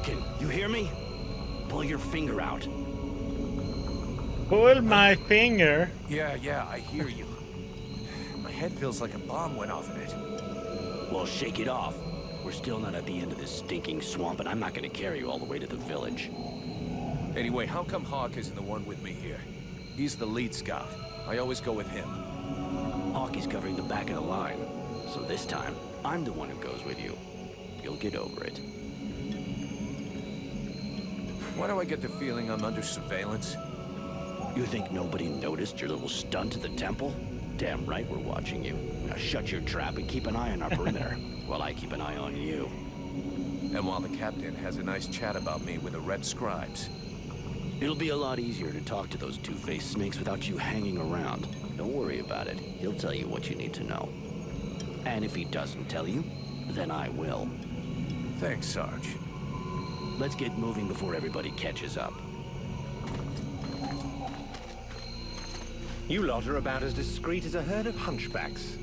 Vulcan, you hear me? Pull your finger out. Pull my finger. Yeah, I hear you. My head feels like a bomb went off in it. Well, shake it off. We're still not at the end of this stinking swamp, and I'm not gonna carry you all the way to the village. Anyway, how come Hawk isn't the one with me here? He's the lead scout. I always go with him. Hawk is covering the back of the line, so this time, I'm the one who goes with you. You'll get over it. Why do I get the feeling I'm under surveillance? You think nobody noticed your little stunt at the temple? Damn right we're watching you. Now shut your trap and keep an eye on our perimeter, while I keep an eye on you. And while the captain has a nice chat about me with the red scribes. It'll be a lot easier to talk to those two-faced snakes without you hanging around. Don't worry about it. He'll tell you what you need to know. And if he doesn't tell you, then I will. Thanks, Sarge. Let's get moving before everybody catches up. You lot are about as discreet as a herd of hunchbacks.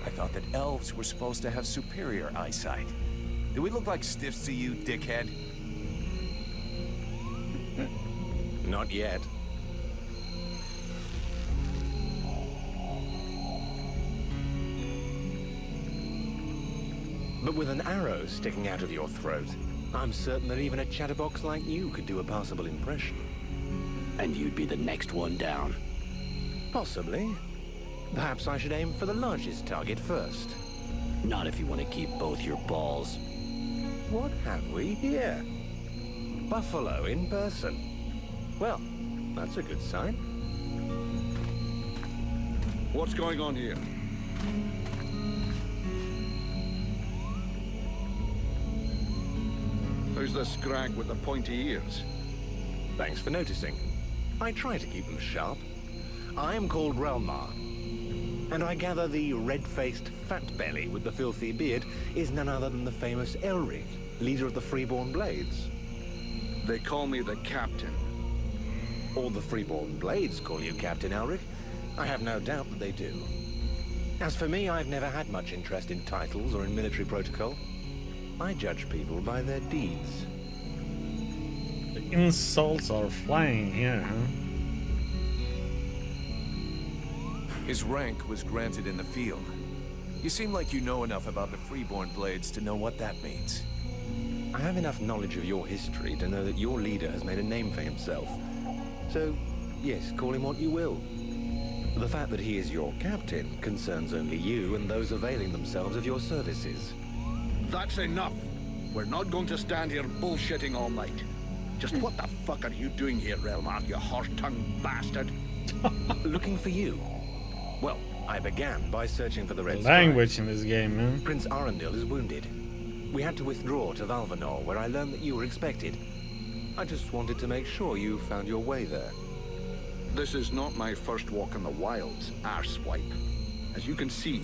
I thought that elves were supposed to have superior eyesight. Do we look like stiffs to you, dickhead? Not yet. But with an arrow sticking out of your throat, I'm certain that even a chatterbox like you could do a passable impression. And you'd be the next one down. Possibly. Perhaps I should aim for the largest target first. Not if you want to keep both your balls. What have we here? Buffalo in person. Well, that's a good sign. What's going on here? Who's the scrag with the pointy ears? Thanks for noticing. I try to keep them sharp. I am called Relmar, and I gather the red-faced fat belly with the filthy beard is none other than the famous Elric, leader of the Freeborn Blades. They call me the Captain. All the Freeborn Blades call you Captain Elric. I have no doubt that they do. As for me, I've never had much interest in titles or in military protocol. I judge people by their deeds. The insults are flying here, huh? His rank was granted in the field. You seem like you know enough about the Freeborn Blades to know what that means. I have enough knowledge of your history to know that your leader has made a name for himself. So, yes, call him what you will. The fact that he is your captain concerns only you and those availing themselves of your services. That's enough. We're not going to stand here bullshitting all night. Just what the fuck are you doing here, Relmar, you horse-tongued bastard? Looking for you. Well, I began by searching for the Red Language Stripes. in this game, man. Prince Arundel is wounded. We had to withdraw to Valvanor, where I learned that you were expected. I just wanted to make sure you found your way there. This is not my first walk in the wilds, arsewipe. As you can see,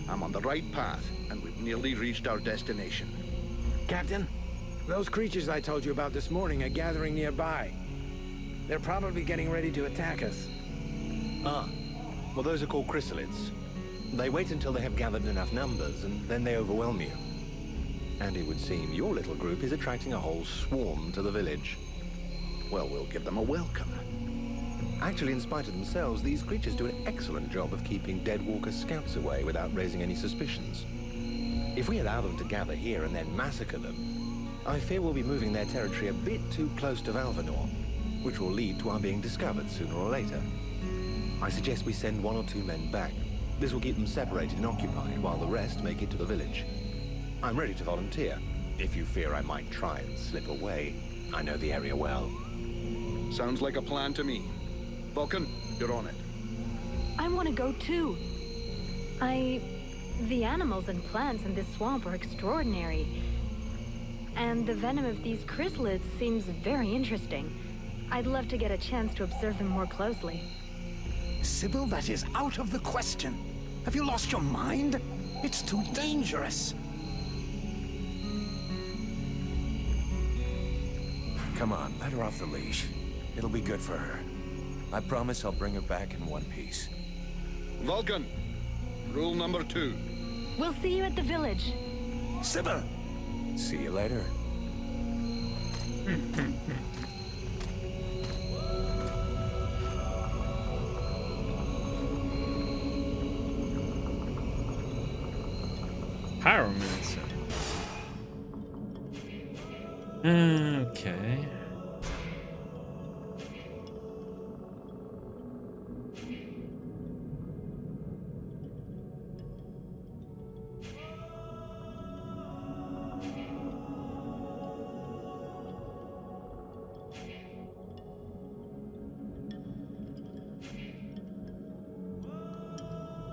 I'm on the right path, and we've nearly reached our destination. Captain, those creatures I told you about this morning are gathering nearby. They're probably getting ready to attack us. Ah, well, those are called chrysalids. They wait until they have gathered enough numbers, and then they overwhelm you. And it would seem your little group is attracting a whole swarm to the village. Well, we'll give them a welcome. Actually, in spite of themselves, these creatures do an excellent job of keeping Deadwalker scouts away without raising any suspicions. If we allow them to gather here and then massacre them, I fear we'll be moving their territory a bit too close to Valvanor, which will lead to our being discovered sooner or later. I suggest we send 1 or 2 men back. This will keep them separated and occupied while the rest make it to the village. I'm ready to volunteer, if you fear I might try and slip away. I know the area well. Sounds like a plan to me. Vulcan, you're on it. I want to go too. The animals and plants in this swamp are extraordinary. And the venom of these chrysalids seems very interesting. I'd love to get a chance to observe them more closely. Sybil, that is out of the question. Have you lost your mind? It's too dangerous. Come on, let her off the leash. It'll be good for her. I promise I'll bring her back in one piece. Vulcan, rule number 2. We'll see you at the village. Sybil! See you later. Pyromancer. Okay.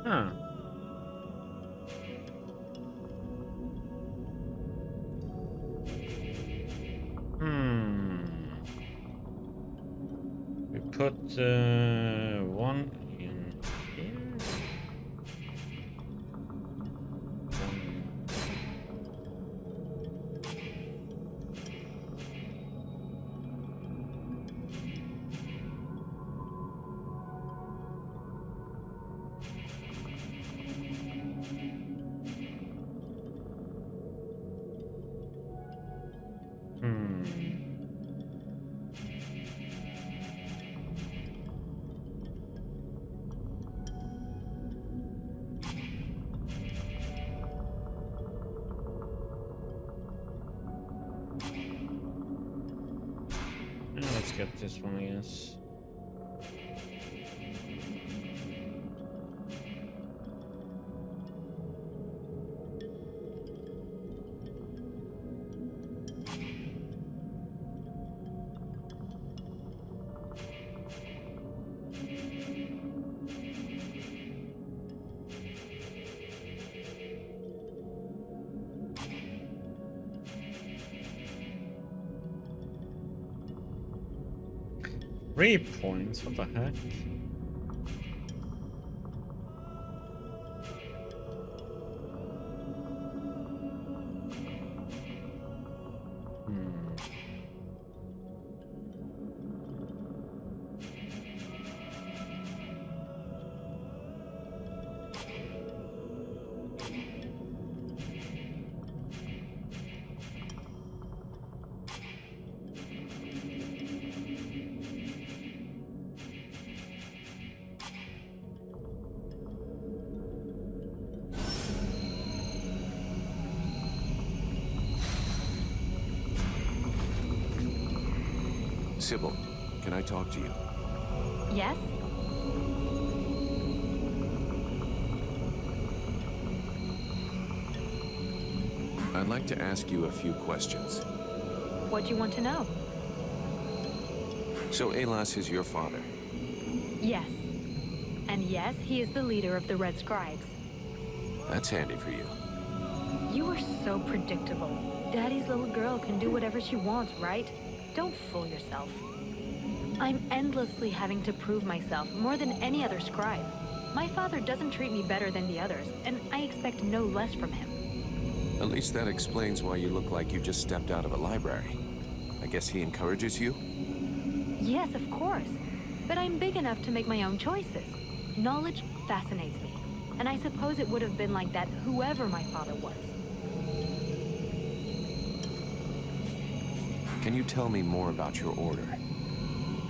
Huh. We put one in here. Let's get this one, I guess. Three points, what the heck? Sybil, can I talk to you? Yes? I'd like to ask you a few questions. What do you want to know? So Alas is your father? Yes. And yes, he is the leader of the Red Scribes. That's handy for you. You are so predictable. Daddy's little girl can do whatever she wants, right? Don't fool yourself. I'm endlessly having to prove myself more than any other scribe. My father doesn't treat me better than the others, and I expect no less from him. At least that explains why you look like you just stepped out of a library. I guess he encourages you? Yes, of course. But I'm big enough to make my own choices. Knowledge fascinates me. And I suppose it would have been like that whoever my father was. Can you tell me more about your order?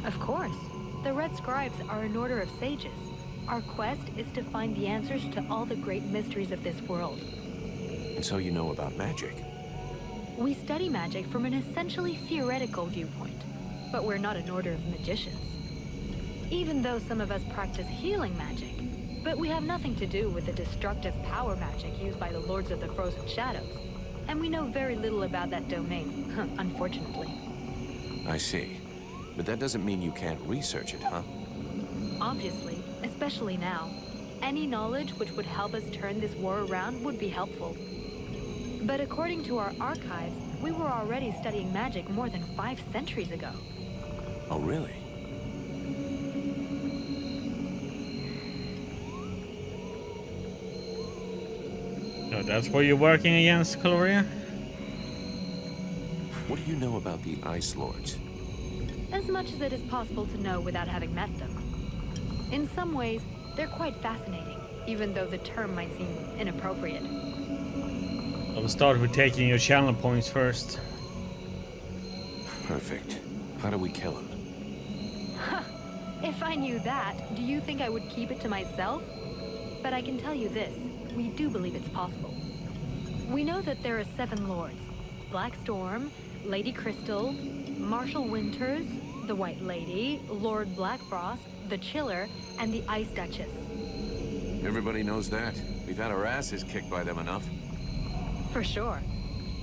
Of course. The Red Scribes are an order of sages. Our quest is to find the answers to all the great mysteries of this world. And so you know about magic? We study magic from an essentially theoretical viewpoint, but we're not an order of magicians. Even though some of us practice healing magic, but we have nothing to do with the destructive power magic used by the Lords of the Frozen Shadows, and we know very little about that domain, unfortunately. I see. But that doesn't mean you can't research it, huh? Obviously, especially now. Any knowledge which would help us turn this war around would be helpful. But according to our archives, we were already studying magic more than 5 centuries ago. Oh, really? Oh, that's what you're working against, Gloria? What do you know about the Ice Lords? As much as it is possible to know without having met them. In some ways, they're quite fascinating, even though the term might seem inappropriate. I will start with taking your channel points first. Perfect. How do we kill him? If I knew that, do you think I would keep it to myself? But I can tell you this, we do believe it's possible. We know that there are 7 lords. Black Storm, Lady Crystal, Marshal Winters, the White Lady, Lord Blackfrost, the Chiller, and the Ice Duchess. Everybody knows that. We've had our asses kicked by them enough. For sure.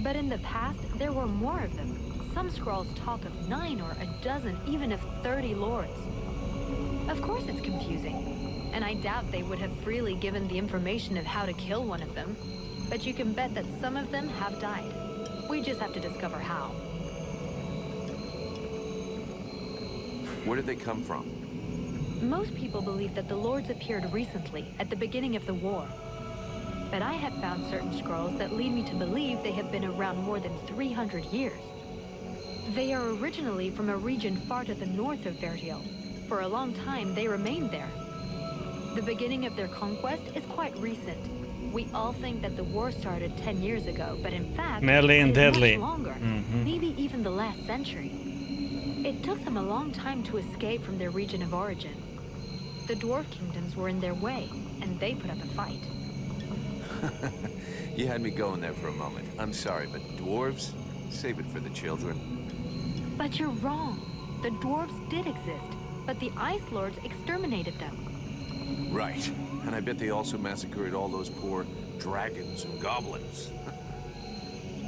But in the past, there were more of them. Some scrolls talk of 9 or a dozen, even of 30 lords. Of course it's confusing, and I doubt they would have freely given the information of how to kill one of them. But you can bet that some of them have died. We just have to discover how. Where did they come from? Most people believe that the lords appeared recently, at the beginning of the war. But I have found certain scrolls that lead me to believe they have been around more than 300 years. They are originally from a region far to the north of Vertiel. For a long time, they remained there. The beginning of their conquest is quite recent. We all think that the war started 10 years ago, but in fact, Medley and it is deadly. much longer, maybe even the last century. It took them a long time to escape from their region of origin. The dwarf kingdoms were in their way, and they put up a fight. You had me going there for a moment. I'm sorry, but dwarves? Save it for the children. But you're wrong. The dwarves did exist, but the Ice Lords exterminated them. Right. And I bet they also massacred all those poor dragons and goblins.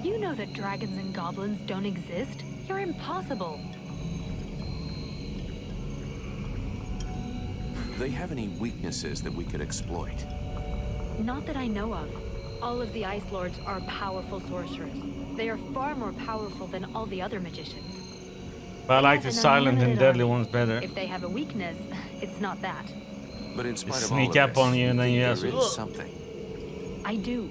You know that dragons and goblins don't exist. You're impossible. Do they have any weaknesses that we could exploit? Not that I know of. All of the Ice Lords are powerful sorcerers. They are far more powerful than all the other magicians. But I like They the have an silent and unlimited deadly army. ones better. If they have a weakness, it's not that. But in They spite of sneak all of up this, on you and then think you there just- is something. I do.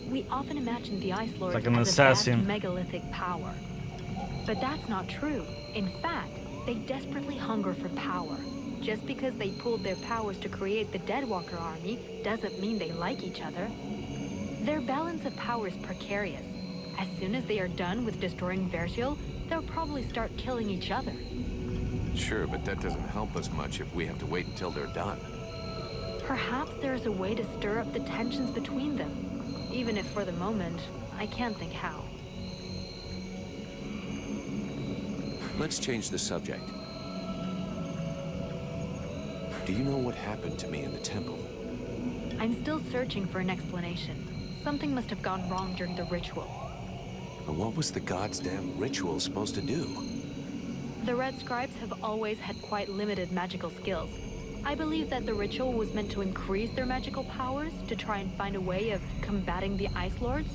We often imagine the Ice Lords Like an as assassin. a vast megalithic power. But that's not true. In fact, they desperately hunger for power. Just because they pooled their powers to create the Deadwalker army doesn't mean they like each other. Their balance of power is precarious. As soon as they are done with destroying Vertiel, they'll probably start killing each other. Sure, but that doesn't help us much if we have to wait until they're done. Perhaps there is a way to stir up the tensions between them. Even if for the moment, I can't think how. Let's change the subject. Do you know what happened to me in the temple? I'm still searching for an explanation. Something must have gone wrong during the ritual. And what was the god's damn ritual supposed to do? The Red Scribes have always had quite limited magical skills. I believe that the ritual was meant to increase their magical powers to try and find a way of combating the Ice Lords.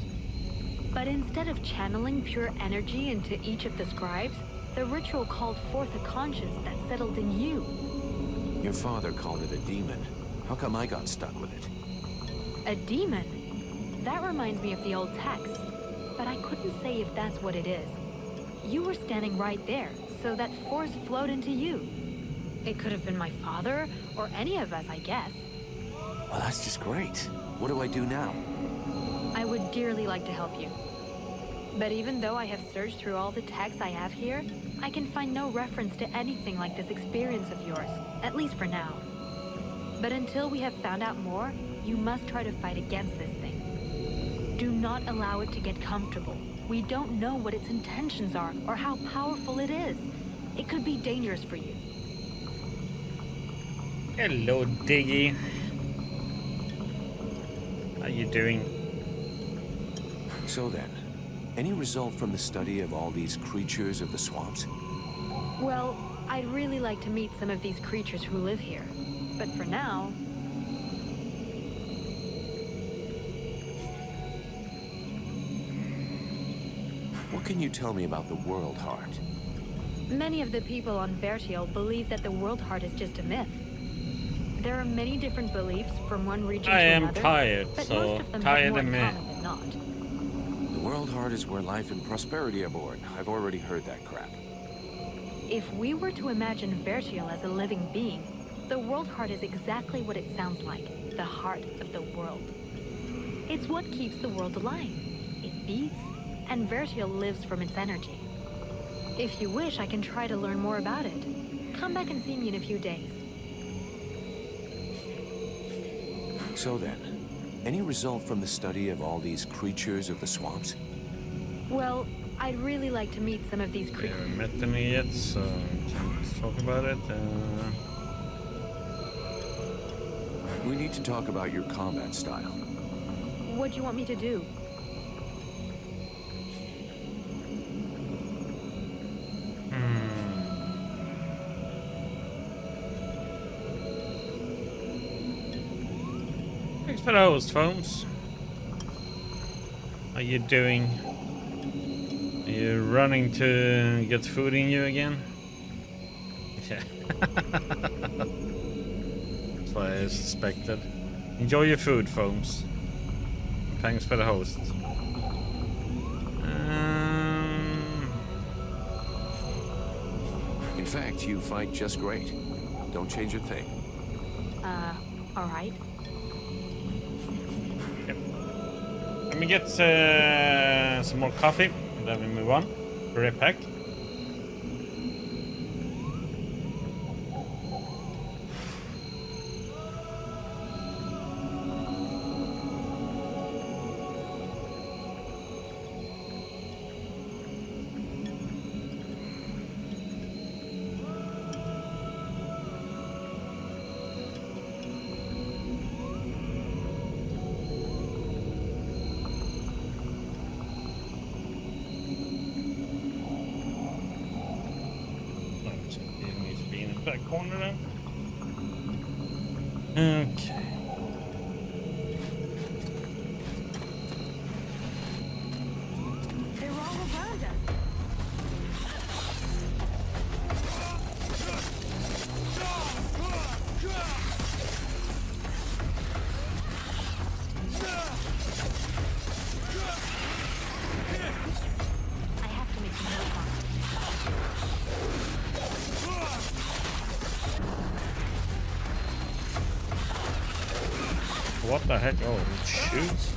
But instead of channeling pure energy into each of the scribes, the ritual called forth a conscience that settled in you. Your father called it a demon. How come I got stuck with it? A demon? That reminds me of the old text, but I couldn't say if that's what it is. You were standing right there, so that force flowed into you. It could have been my father, or any of us, I guess. Well, that's just great. What do I do now? I would dearly like to help you. But even though I have searched through all the texts I have here, I can find no reference to anything like this experience of yours, at least for now. But until we have found out more, you must try to fight against this thing. Do not allow it to get comfortable. We don't know what its intentions are or how powerful it is. It could be dangerous for you. Hello, Diggy. How you doing? So then, any result from the study of all these creatures of the swamps? Well, I'd really like to meet some of these creatures who live here. But for now... What can you tell me about the World Heart? Many of the people on Vertiel believe that the World Heart is just a myth. There are many different beliefs from one region I to am another, tired, but so most of them tired have more than in me. common than not. The World Heart is where life and prosperity are born. I've already heard that crap. If we were to imagine Vertiel as a living being, The world heart is exactly what it sounds like, the heart of the world. It's what keeps the world alive. It beats, and Vertial lives from its energy. If you wish, I can try to learn more about it. Come back and see me in a few days. So then, any result from the study of all these creatures of the swamps? Well, I'd really like to meet some of these We creatures. haven't met any yet, so we can talk about it. We need to talk about your combat style. What do you want me to do? Thanks for the host, phones. How you doing? Are you running to get food in you again? Yeah. That's what I suspected. Enjoy your food, phones. Thanks for the host. In fact, you fight just great. Don't change a thing. All right. Let me get some more coffee, and then we move on. Be right back. Back corner then. Okay. They're all around us. I have to make some notes on it. What the heck? Oh, it shoots.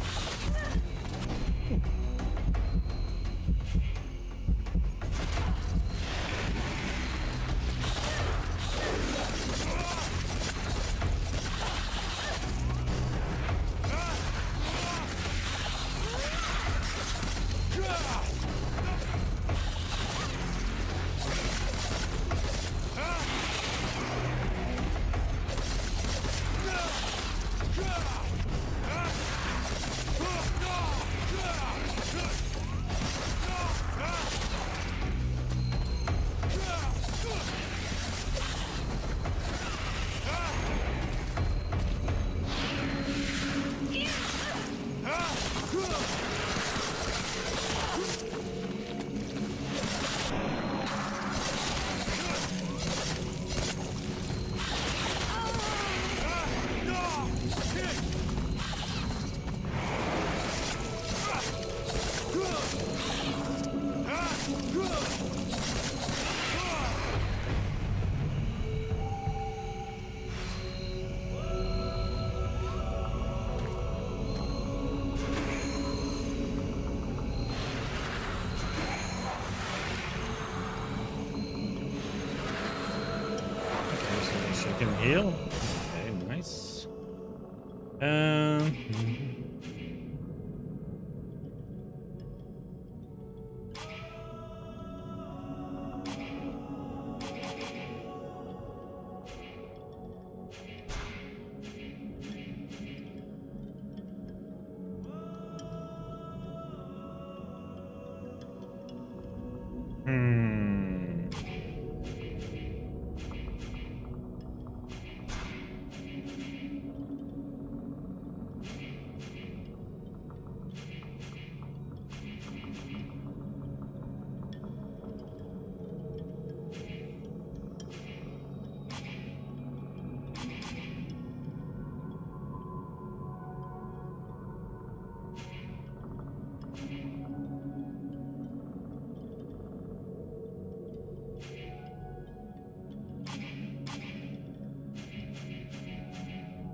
So you can heal. Okay, nice.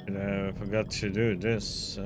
I forgot to do this.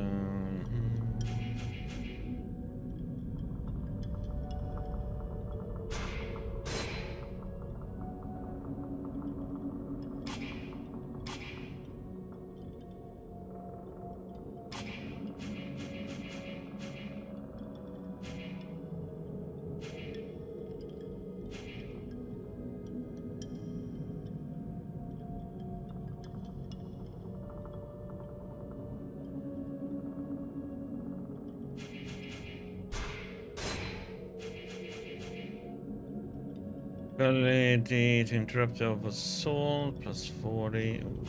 Ability to interrupt of assault plus 40. Ooh.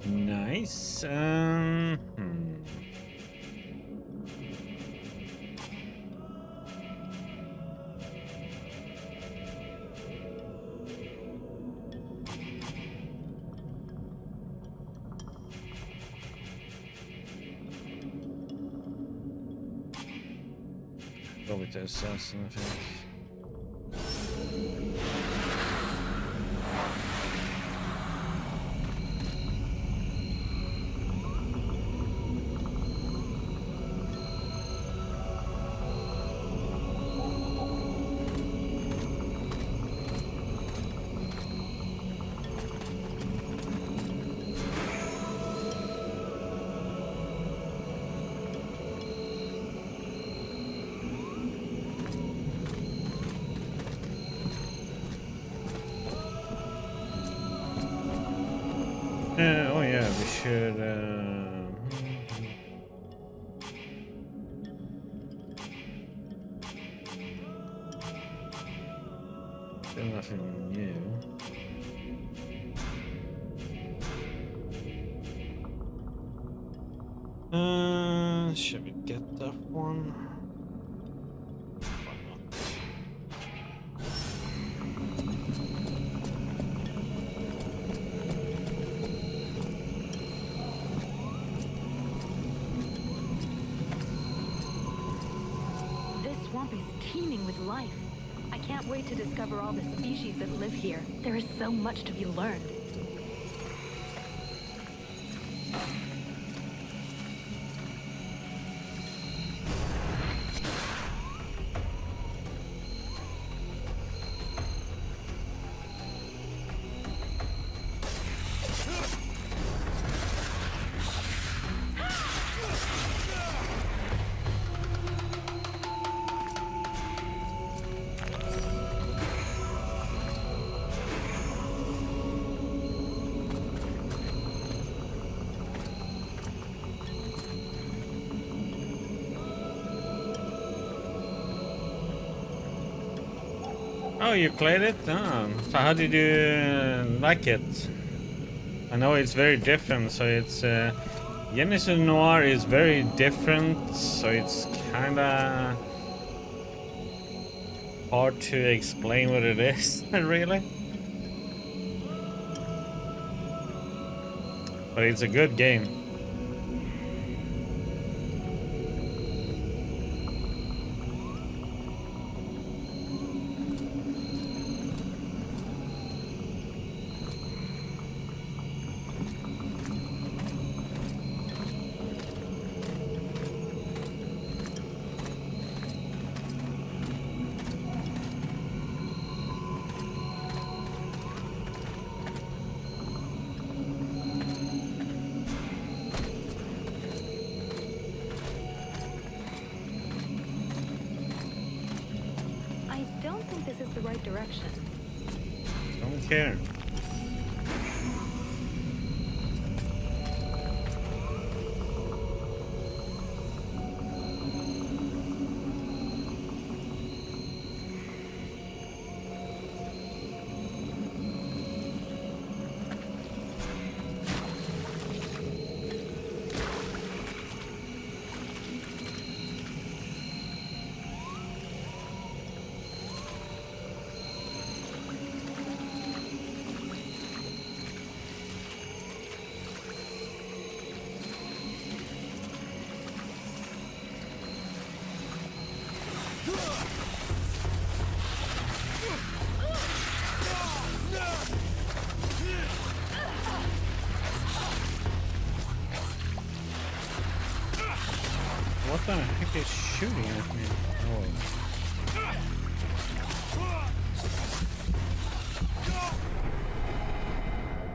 Nice. Go with the assassin, I think. Oh yeah, we should. Still nothing new. Should we get that one? Why not? This swamp is teeming with life. I can't wait to discover all the species that live here. There is so much to be learned. Oh, you played it? Oh. So how did you like it? I know it's very different, so it's... Genesis Noir is very different, so it's kinda... hard to explain what it is, really. But it's a good game. I don't think this is the right direction. Don't care. What the heck is shooting at me? Oh.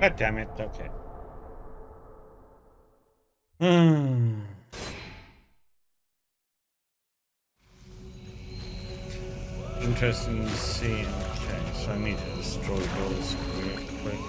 God damn it, okay. Interesting scene. Okay, so I need to destroy those real quick.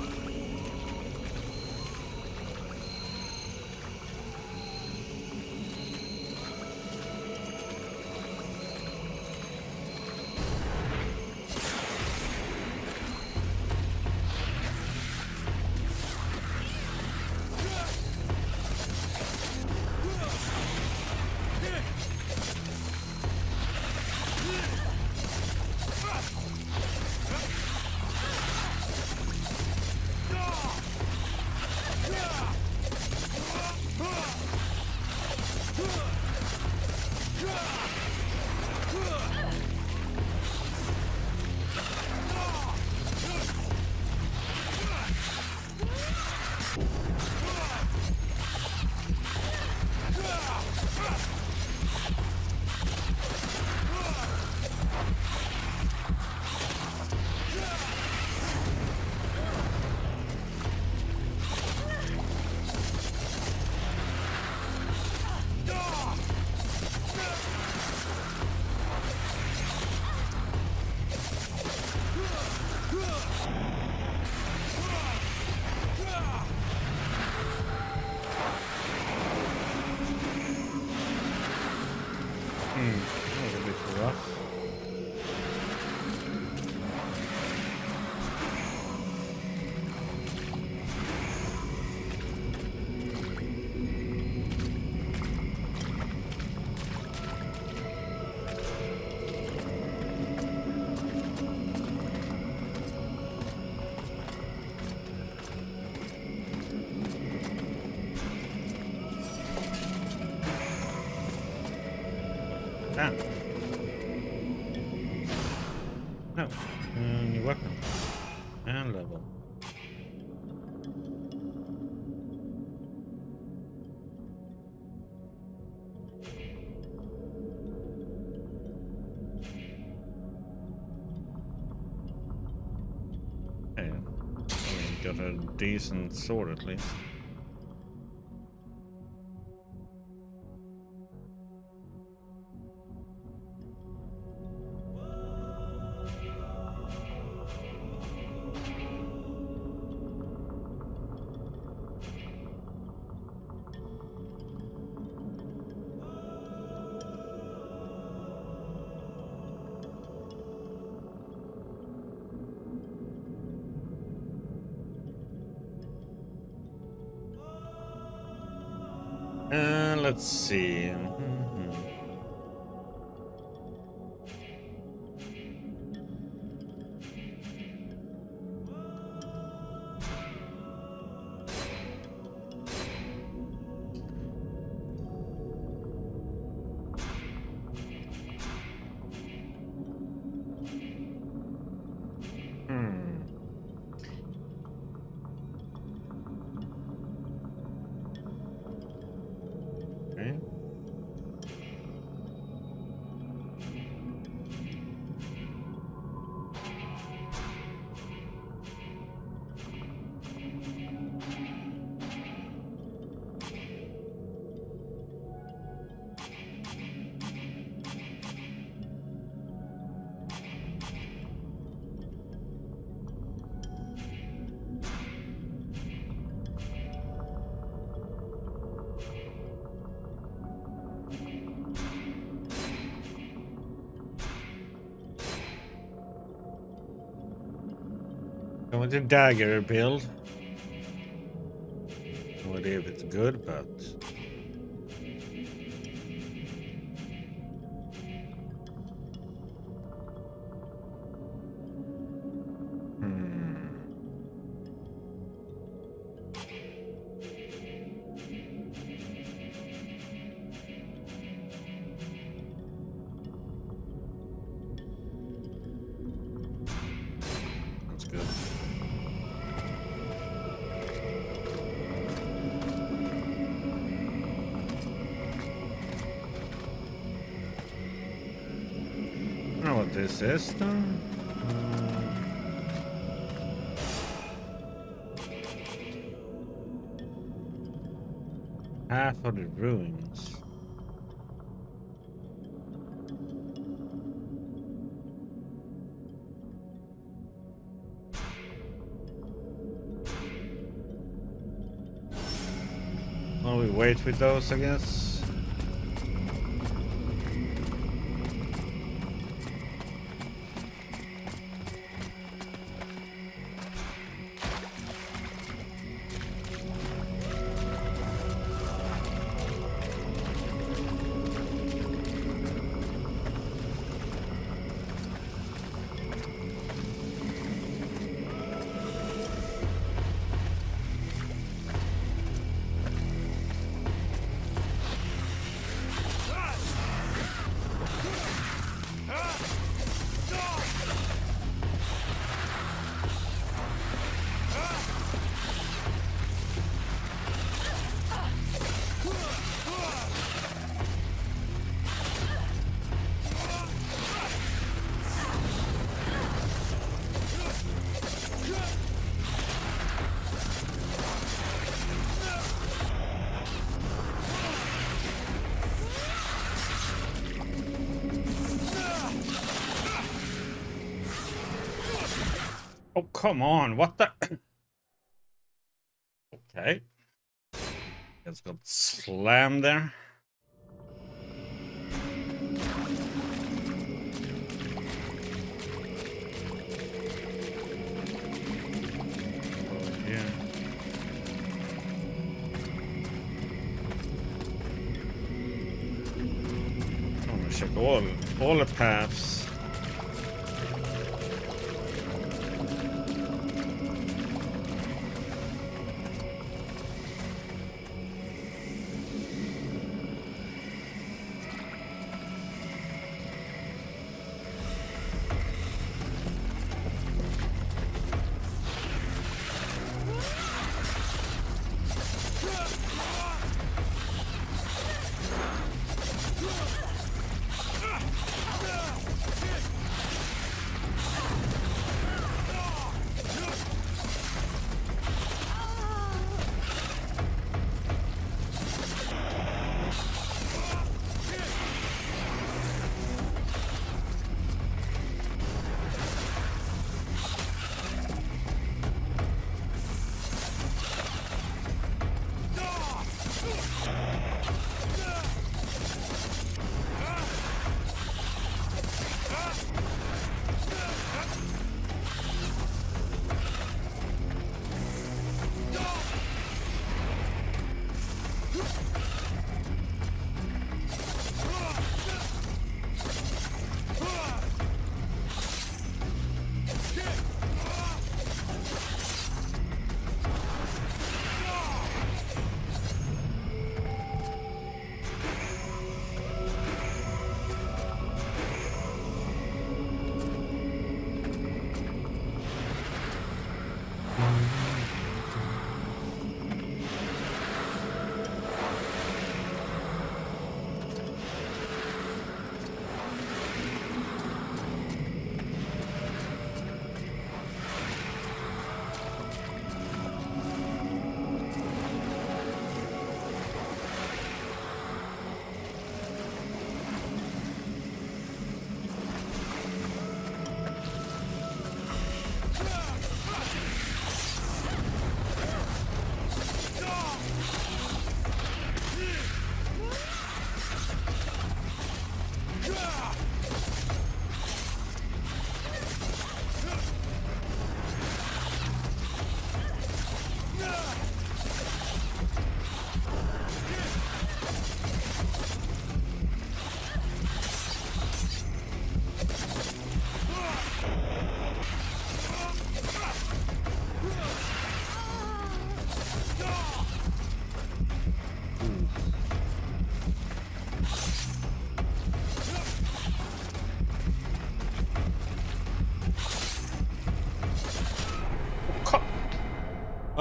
That was a bit rough. Damn. No. New weapon. And level. Hey, got a decent sword at least. Let's see. Okay. I want a dagger build. No idea if it's good, but that's good. what this is, though. Half of the ruins. Well, we wait with those, I guess. Oh, come on, what the? Okay. Just got slammed there. Oh, yeah. I want to check all the paths.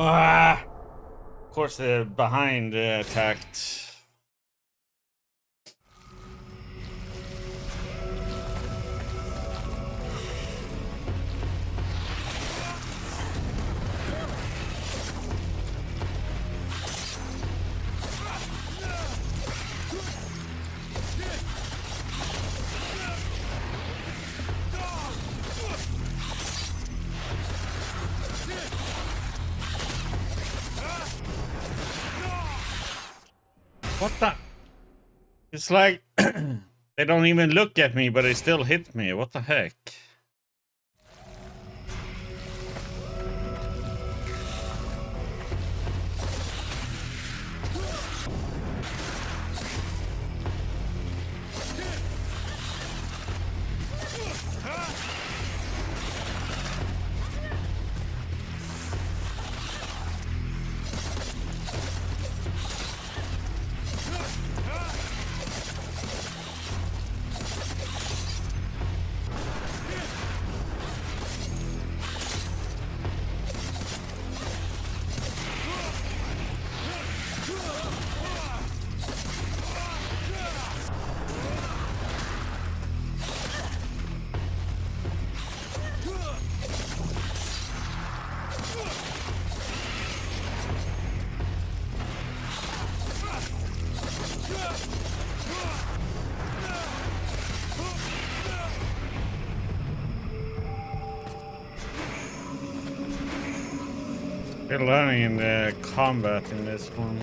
Ah! Of course, the behind attacked. What the? It's like they don't even look at me, but they still hit me. What the heck? We're learning the combat in this one.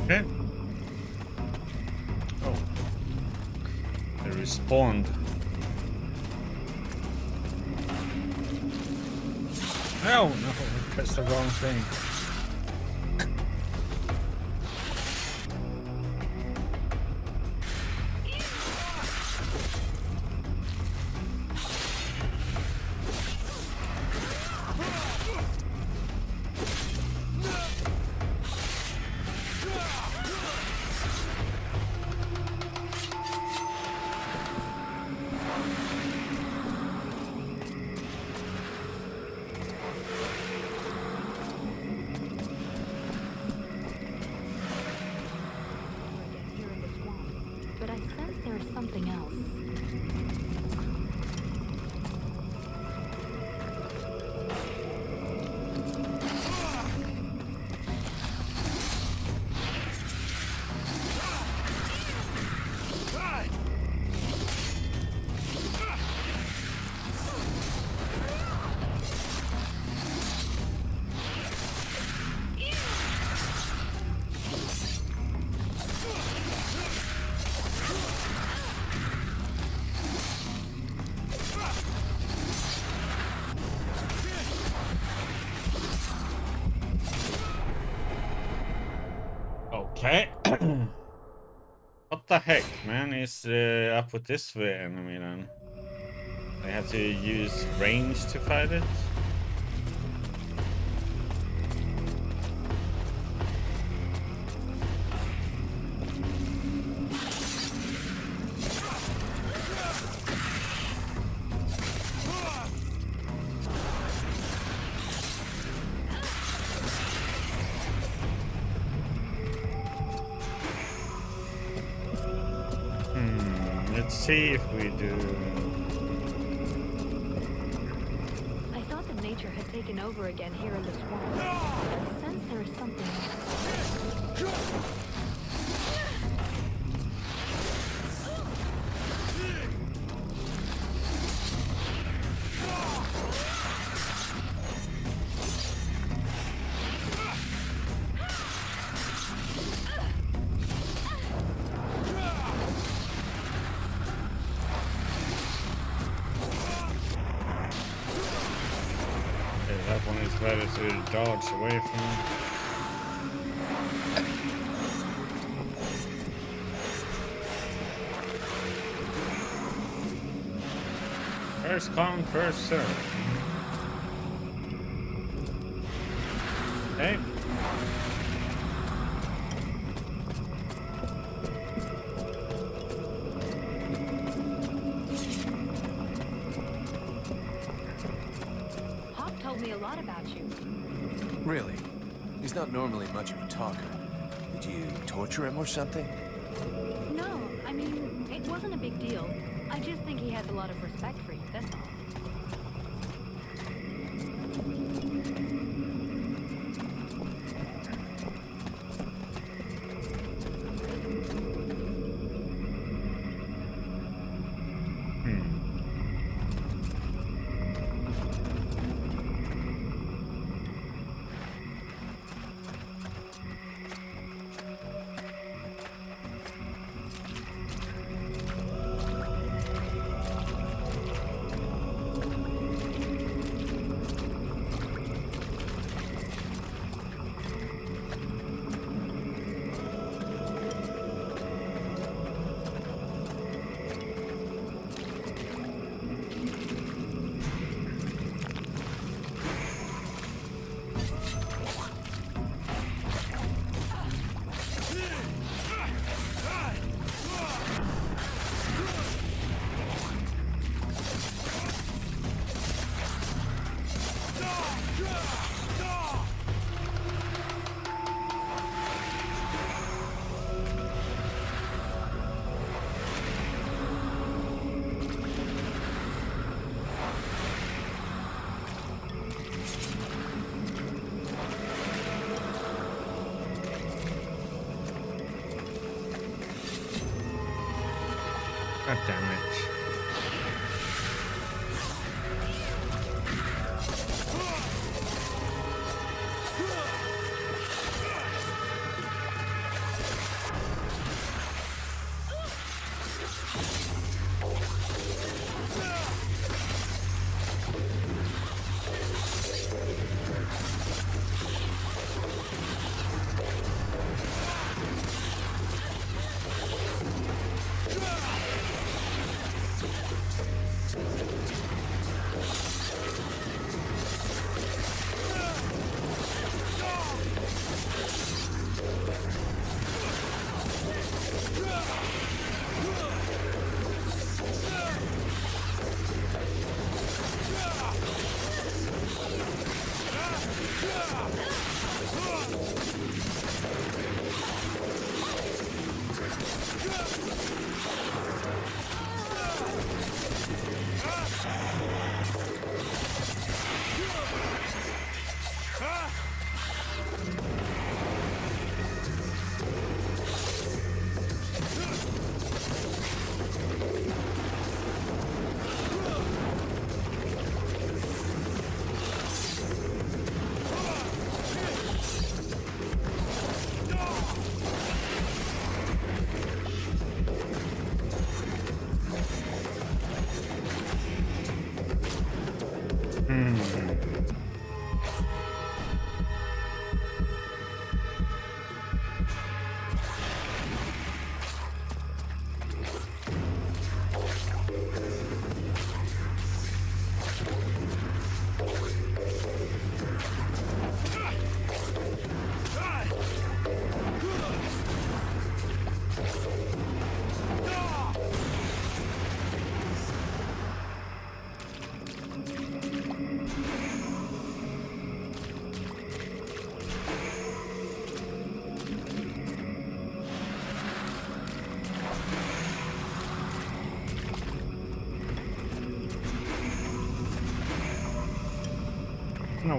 Okay. Oh. They respawned. Oh no, I pressed the wrong thing. Here in the swamp, but I sense there is something else. Okay. What the heck, man, is up with this enemy then? They have to use range to fight it? Let's see if we do. I thought that nature had taken over again here in the swamp. I sense there is something else. That one is better to dodge away from. First come, first serve. Okay. Hawk told me a lot about you. Really? He's not normally much of a talker. Did you torture him or something? No, I mean, it wasn't a big deal. I just think he has a lot of respect for you, that's all. God damn it.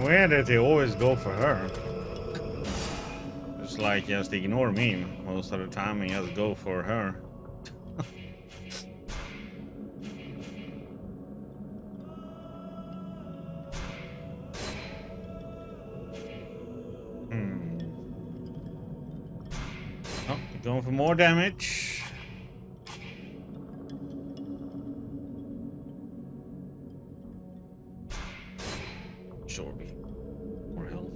Where did they always go for her? It's like just ignore me most of the time and just go for her. Oh, going for more damage. More health.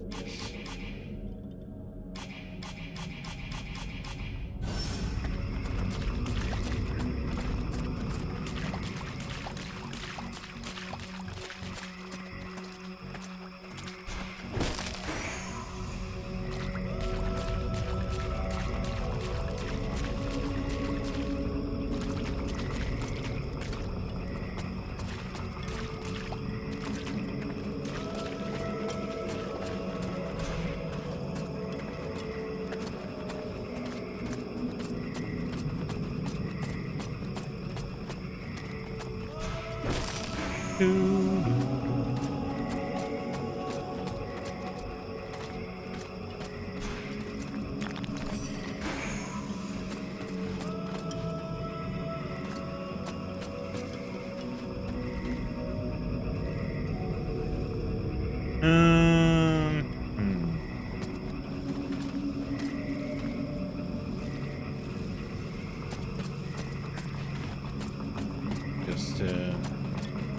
Just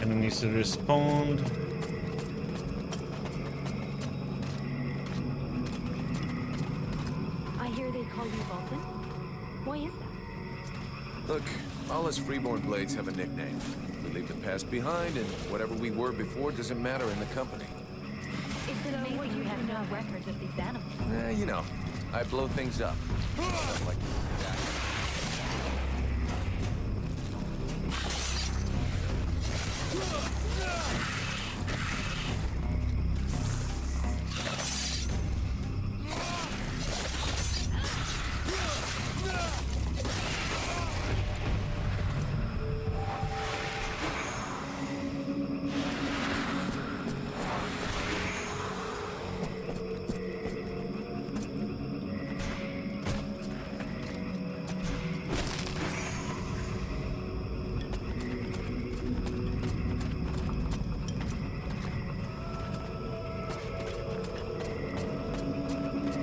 enemies to respond. I hear they call you Vulcan. Why is that? Look, all us Freeborn Blades have a nickname. We leave the past behind, and whatever we were before doesn't matter in the company. It's amazing you have no records of these animals. You know, I blow things up. Stuff like that.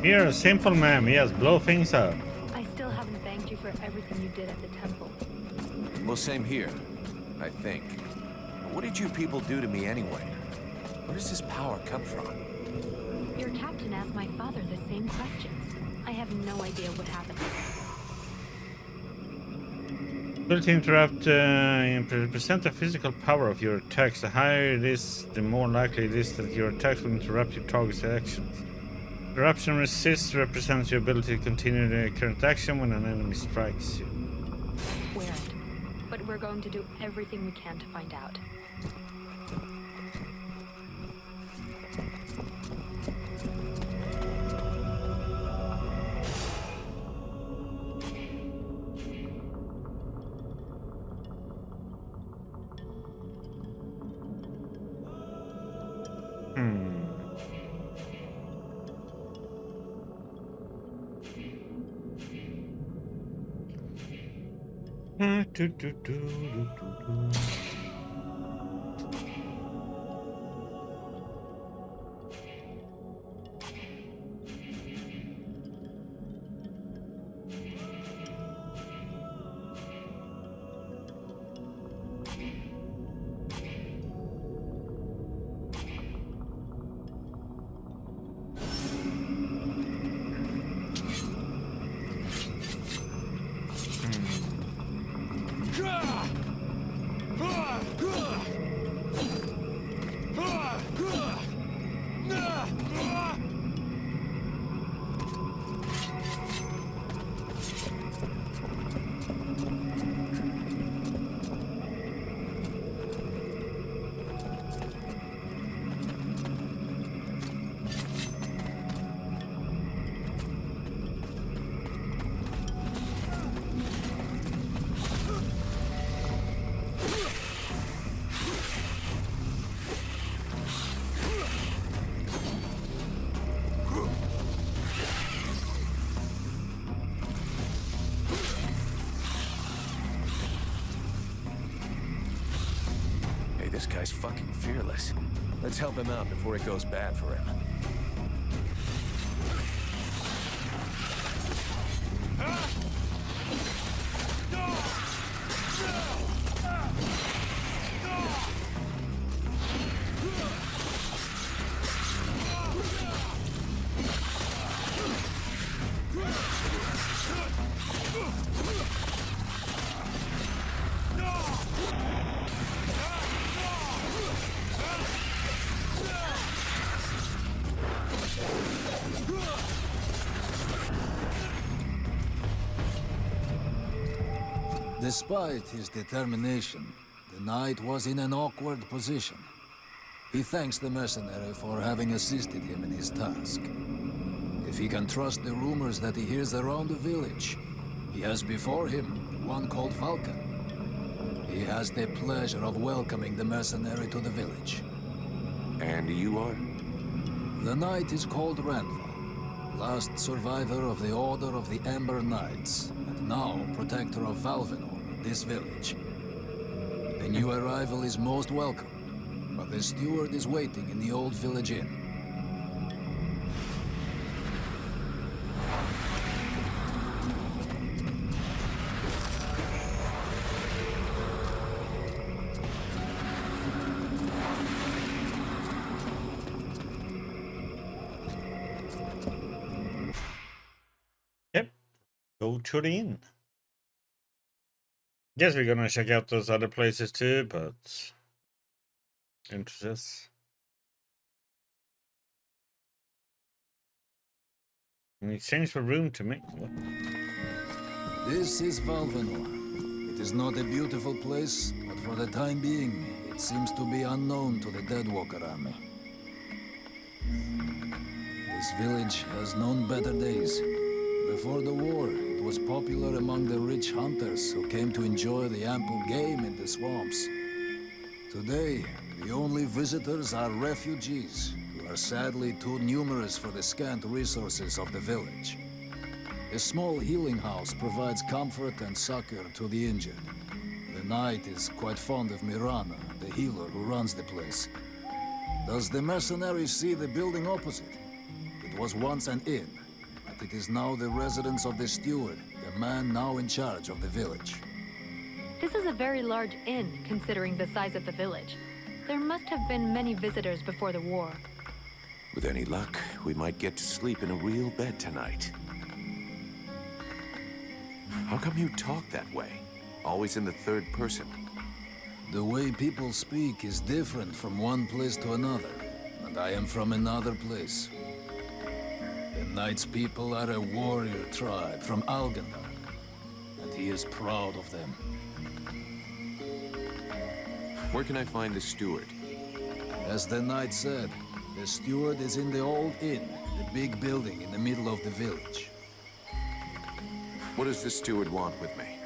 You're a simple man, yes, blow things up. I still haven't thanked you for everything you did at the temple. Well, same here, I think. What did you people do to me anyway? Where does this power come from? Your captain asked my father the same questions. I have no idea what happened. Will to interrupt and represent the physical power of your attacks. The higher it is, the more likely it is that your attacks will interrupt your target's actions. Interruption resist represents your ability to continue the current action when an enemy strikes you. Weird. But we're going to do everything we can to find out. This guy's fucking fearless. Let's help him out before it goes bad for him. Despite his determination, the knight was in an awkward position. He thanks the mercenary for having assisted him in his task. If he can trust the rumors that he hears around the village, he has before him one called Falcon. He has the pleasure of welcoming the mercenary to the village. And you are? The knight is called Randall, last survivor of the Order of the Ember Knights, and now protector of Valvenor, this village. The new arrival is most welcome, but the steward is waiting in the old village inn. Yep. Go to the inn. Guess we're gonna check out those other places too, but into this. In exchange for room to make what? This is Valvenor. It is not a beautiful place, but for the time being, it seems to be unknown to the Deadwalker army. This village has known better days. Before the war, it was popular among the rich hunters who came to enjoy the ample game in the swamps. Today, the only visitors are refugees, who are sadly too numerous for the scant resources of the village. A small healing house provides comfort and succor to the injured. The knight is quite fond of Mirana, the healer who runs the place. Does the mercenary see the building opposite? It was once an inn, but it is now the residence of the steward, the man now in charge of the village. This is a very large inn, considering the size of the village. There must have been many visitors before the war. With any luck, we might get to sleep in a real bed tonight. How come you talk that way? Always in the third person. The way people speak is different from one place to another, and I am from another place. The knight's people are a warrior tribe from Algendar, and he is proud of them. Where can I find the steward? As the knight said, the steward is in the old inn, the big building in the middle of the village. What does the steward want with me?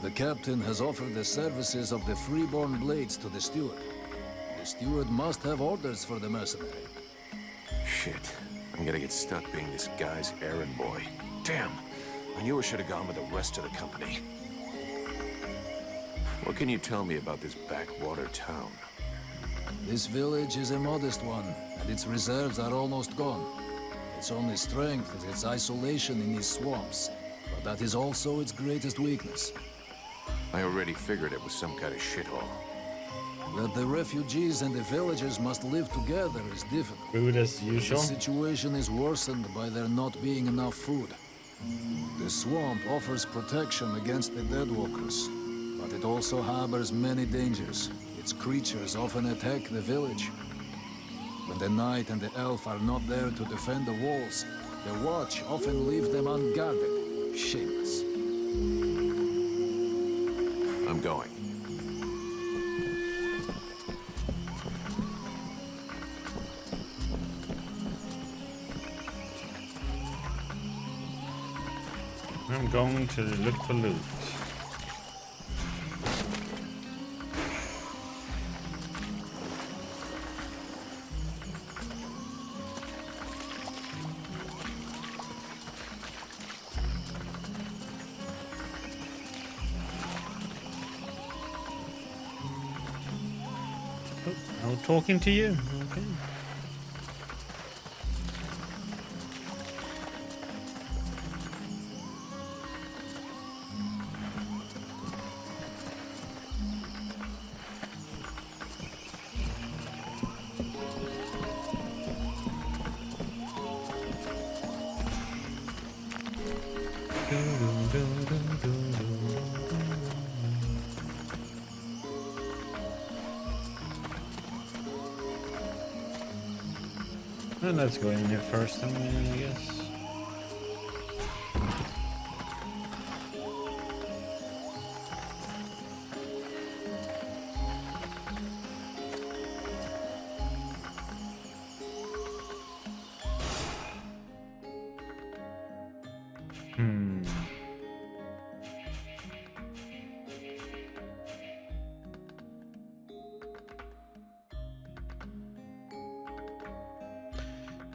The captain has offered the services of the freeborn blades to the steward. The steward must have orders for the mercenary. Shit. I'm gonna get stuck being this guy's errand boy. Damn. I knew I should have gone with the rest of the company. What can you tell me about this backwater town? This village is a modest one, and its reserves are almost gone. Its only strength is its isolation in these swamps, but that is also its greatest weakness. I already figured it was some kind of shithole. That the refugees and the villagers must live together is difficult. Food as The usual. situation is worsened by there not being enough food. The swamp offers protection against the Deadwalkers, but it also harbors many dangers. Its creatures often attack the village. When the knight and the elf are not there to defend the walls, the watch often leave them unguarded. Shameless. I'm going. I'm going to look for loot. Oh, I'm talking to you. Okay. And let's go in here first, I guess.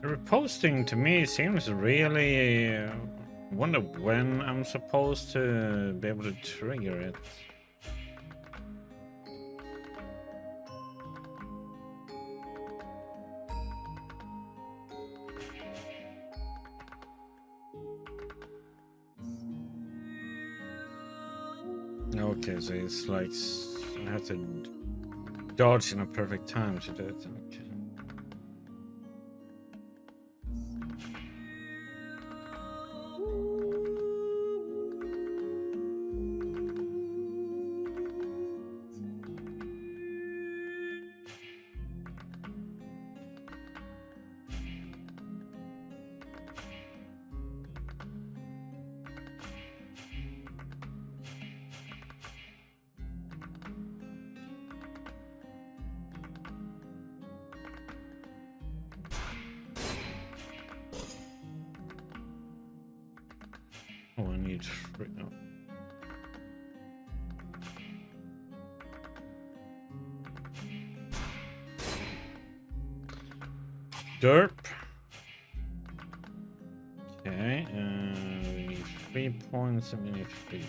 Reposting to me seems really. Wonder when I'm supposed to be able to trigger it. Okay, so it's like I have to dodge in a perfect time to do it. Okay. Oh, I need three. No. Derp. Okay, we need 3 points and we need 3.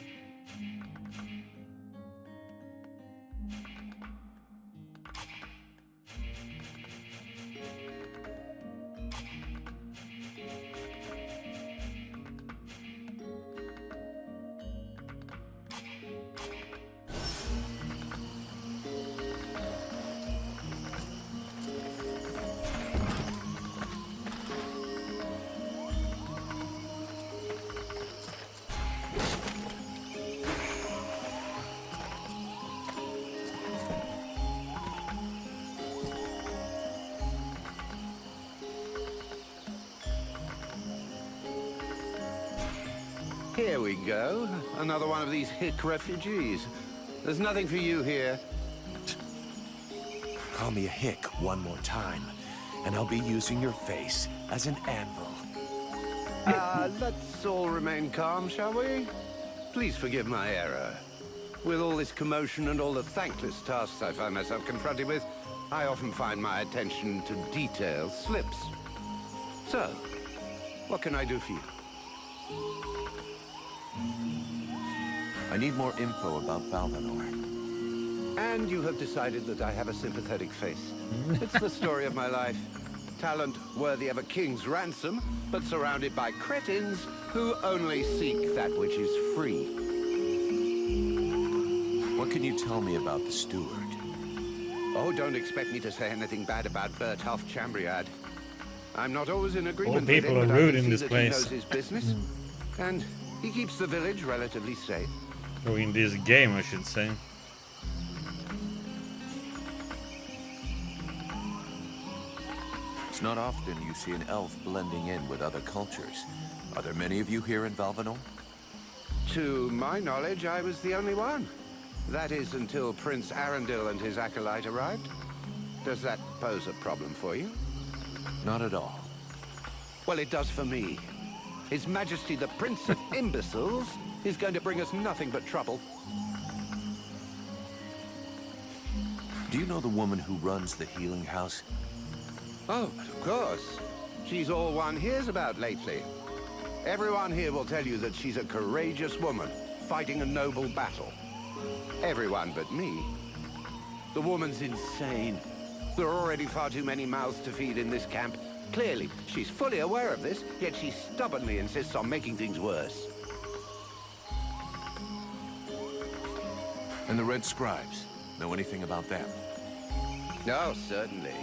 Here we go. Another one of these hick refugees. There's nothing for you here. Call me a hick one more time, and I'll be using your face as an anvil. Let's all remain calm, shall we? Please forgive my error. With all this commotion and all the thankless tasks I find myself confronted with, I often find my attention to detail slips. So, what can I do for you? I need more info about Valvanor. And you have decided that I have a sympathetic face. It's the story of my life. Talent worthy of a king's ransom, but surrounded by cretins who only seek that which is free. What can you tell me about the steward? Oh, don't expect me to say anything bad about Bertolf Chambriard. I'm not always in All agreement with people him, are but I rude can in see this that he place. knows his business. And he keeps the village relatively safe. Or in this game, I should say. It's not often you see an elf blending in with other cultures. Are there many of you here in Valvanor? To my knowledge, I was the only one. That is until Prince Arundel and his acolyte arrived. Does that pose a problem for you? Not at all. Well, it does for me. His Majesty the Prince of Imbeciles is going to bring us nothing but trouble. Do you know the woman who runs the healing house? Oh, of course. She's all one hears about lately. Everyone here will tell you that she's a courageous woman, fighting a noble battle. Everyone but me. The woman's insane. There are already far too many mouths to feed in this camp. Clearly, she's fully aware of this, yet she stubbornly insists on making things worse. And the Red Scribes? Know anything about them? Oh, certainly.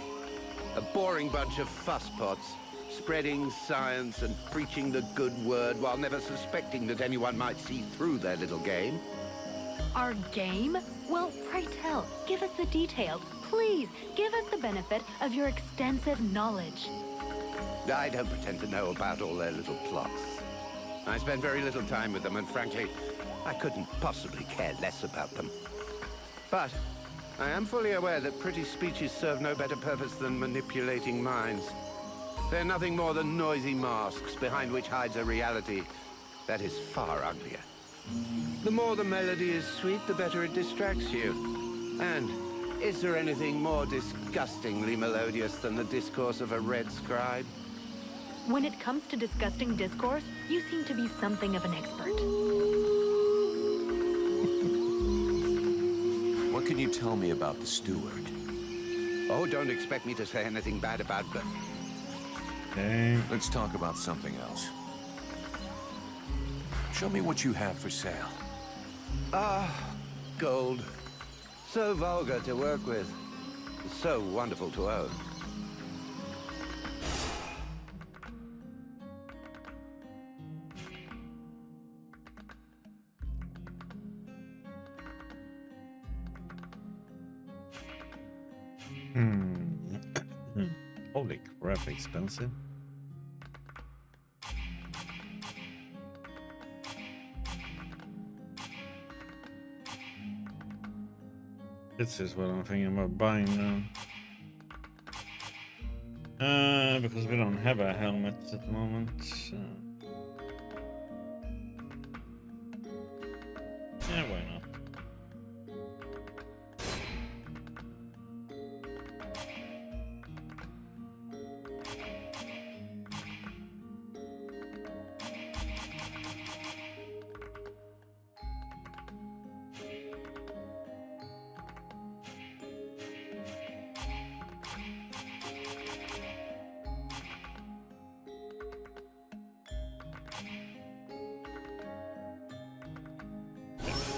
A boring bunch of fusspots, spreading science and preaching the good word while never suspecting that anyone might see through their little game. Our game? Well, pray tell, give us the details. Please, give us the benefit of your extensive knowledge. I don't pretend to know about all their little plots. I spend very little time with them, and frankly, I couldn't possibly care less about them. But I am fully aware that pretty speeches serve no better purpose than manipulating minds. They're nothing more than noisy masks behind which hides a reality that is far uglier. The more the melody is sweet, the better it distracts you. And is there anything more disgustingly melodious than the discourse of a red scribe? When it comes to disgusting discourse, you seem to be something of an expert. What can you tell me about the steward? Oh, don't expect me to say anything bad about them. Okay. Let's talk about something else. Show me what you have for sale. Gold. So vulgar to work with. So wonderful to own. Holy crap, expensive. This is what I'm thinking about buying now. Because we don't have a helmet at the moment. So. Yeah, why not?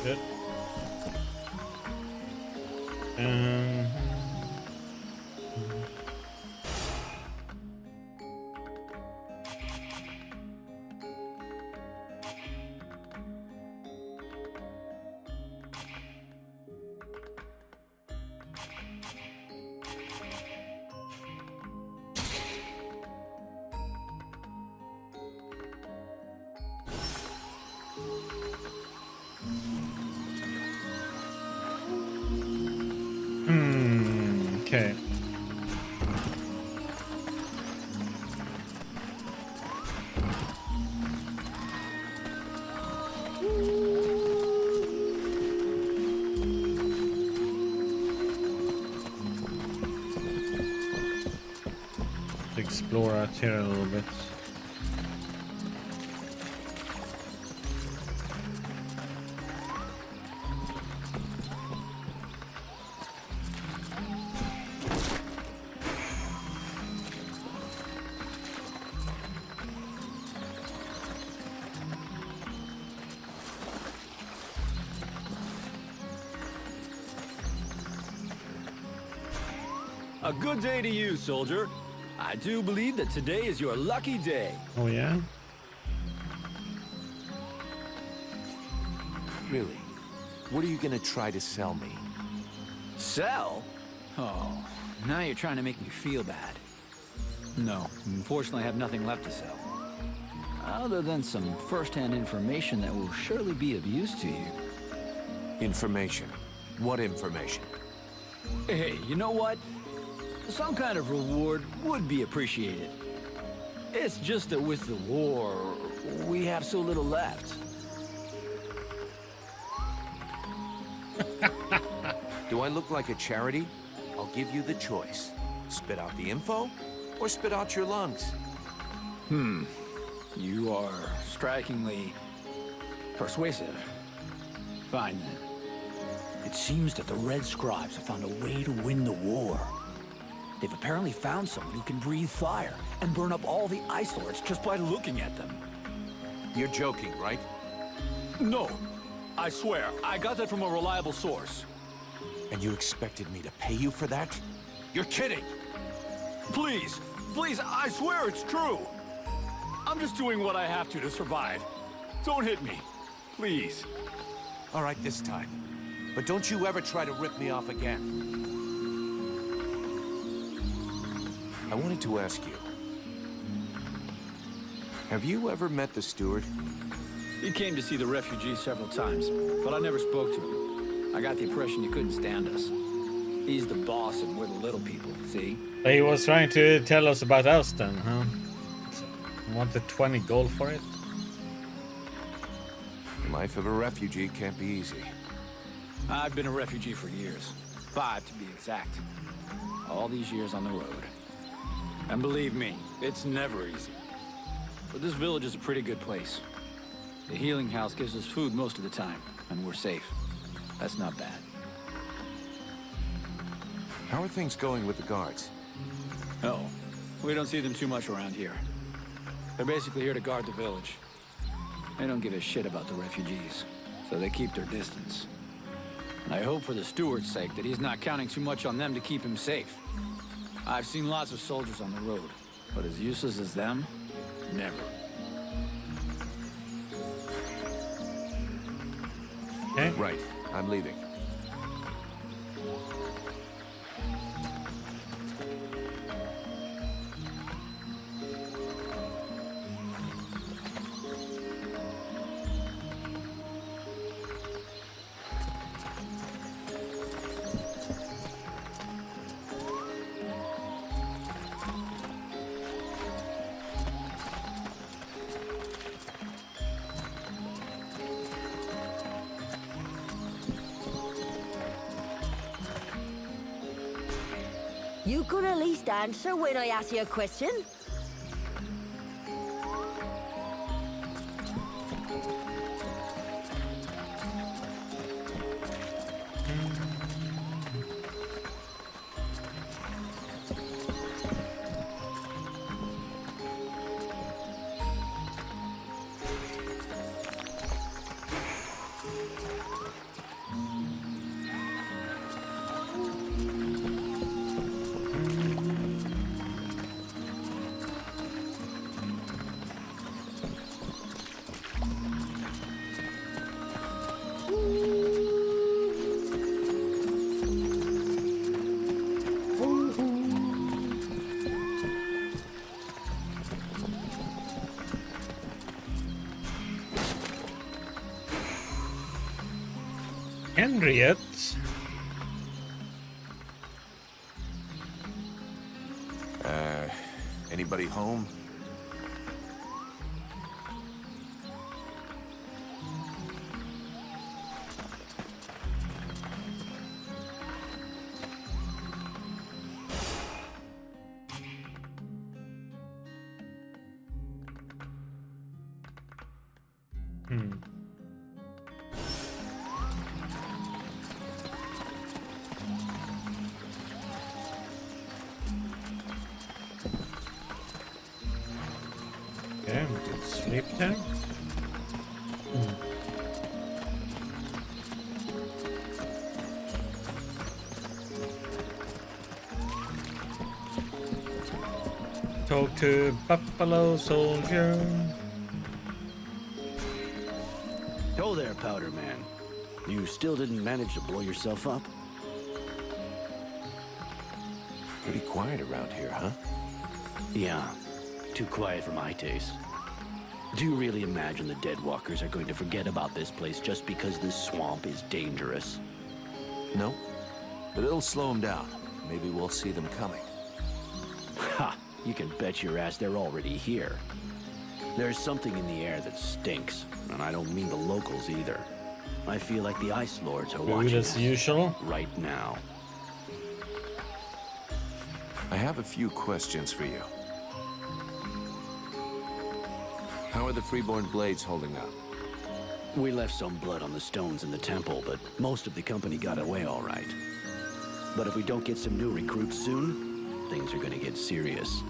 Good. Okay. Explore out here a little bit. A good day to you, soldier. I do believe that today is your lucky day. Oh yeah? Really? What are you gonna try to sell me? Sell? Oh, now you're trying to make me feel bad. No, unfortunately I have nothing left to sell. Other than some first-hand information that will surely be of use to you. Information? What information? Hey, you know what? Some kind of reward would be appreciated. It's just that with the war, we have so little left. Do I look like a charity? I'll give you the choice. Spit out the info, or spit out your lungs. You are strikingly persuasive. Fine then. It seems that the Red Scribes have found a way to win the war. They've apparently found someone who can breathe fire and burn up all the ice lords just by looking at them. You're joking, right? No, I swear, I got that from a reliable source. And you expected me to pay you for that? You're kidding! Please, please, I swear it's true. I'm just doing what I have to survive. Don't hit me, please. All right, this time. But don't you ever try to rip me off again. I wanted to ask you, have you ever met the steward? He came to see the refugees several times, but I never spoke to him. I got the impression he couldn't stand us. He's the boss and we're the little people, see? He was trying to tell us about us then, huh? Wanted 20 gold for it? The life of a refugee can't be easy. I've been a refugee for years. 5 to be exact. All these years on the road. And believe me, it's never easy. but this village is a pretty good place. The healing house gives us food most of the time, and we're safe. That's not bad. How are things going with the guards? Oh, we don't see them too much around here. They're basically here to guard the village. They don't give a shit about the refugees, so they keep their distance. And I hope for the steward's sake that he's not counting too much on them to keep him safe. I've seen lots of soldiers on the road, but as useless as them, never. Okay. Right, I'm leaving. You could at least answer when I ask you a question. Henriette. Anybody home? Okay, we can sleep then. Talk to Buffalo Soldier. Oh there, Powder Man. You still didn't manage to blow yourself up? Pretty quiet around here, huh? Yeah, too quiet for my taste. Do you really imagine the Deadwalkers are going to forget about this place just because this swamp is dangerous? No, but it'll slow them down. Maybe we'll see them coming. Ha! You can bet your ass they're already here. There's something in the air that stinks, and I don't mean the locals either. I feel like the Ice Lords are watching as us usual. right now. I have a few questions for you. How are the Freeborn Blades holding up? We left some blood on the stones in the temple, but most of the company got away all right. But if we don't get some new recruits soon, things are gonna get serious.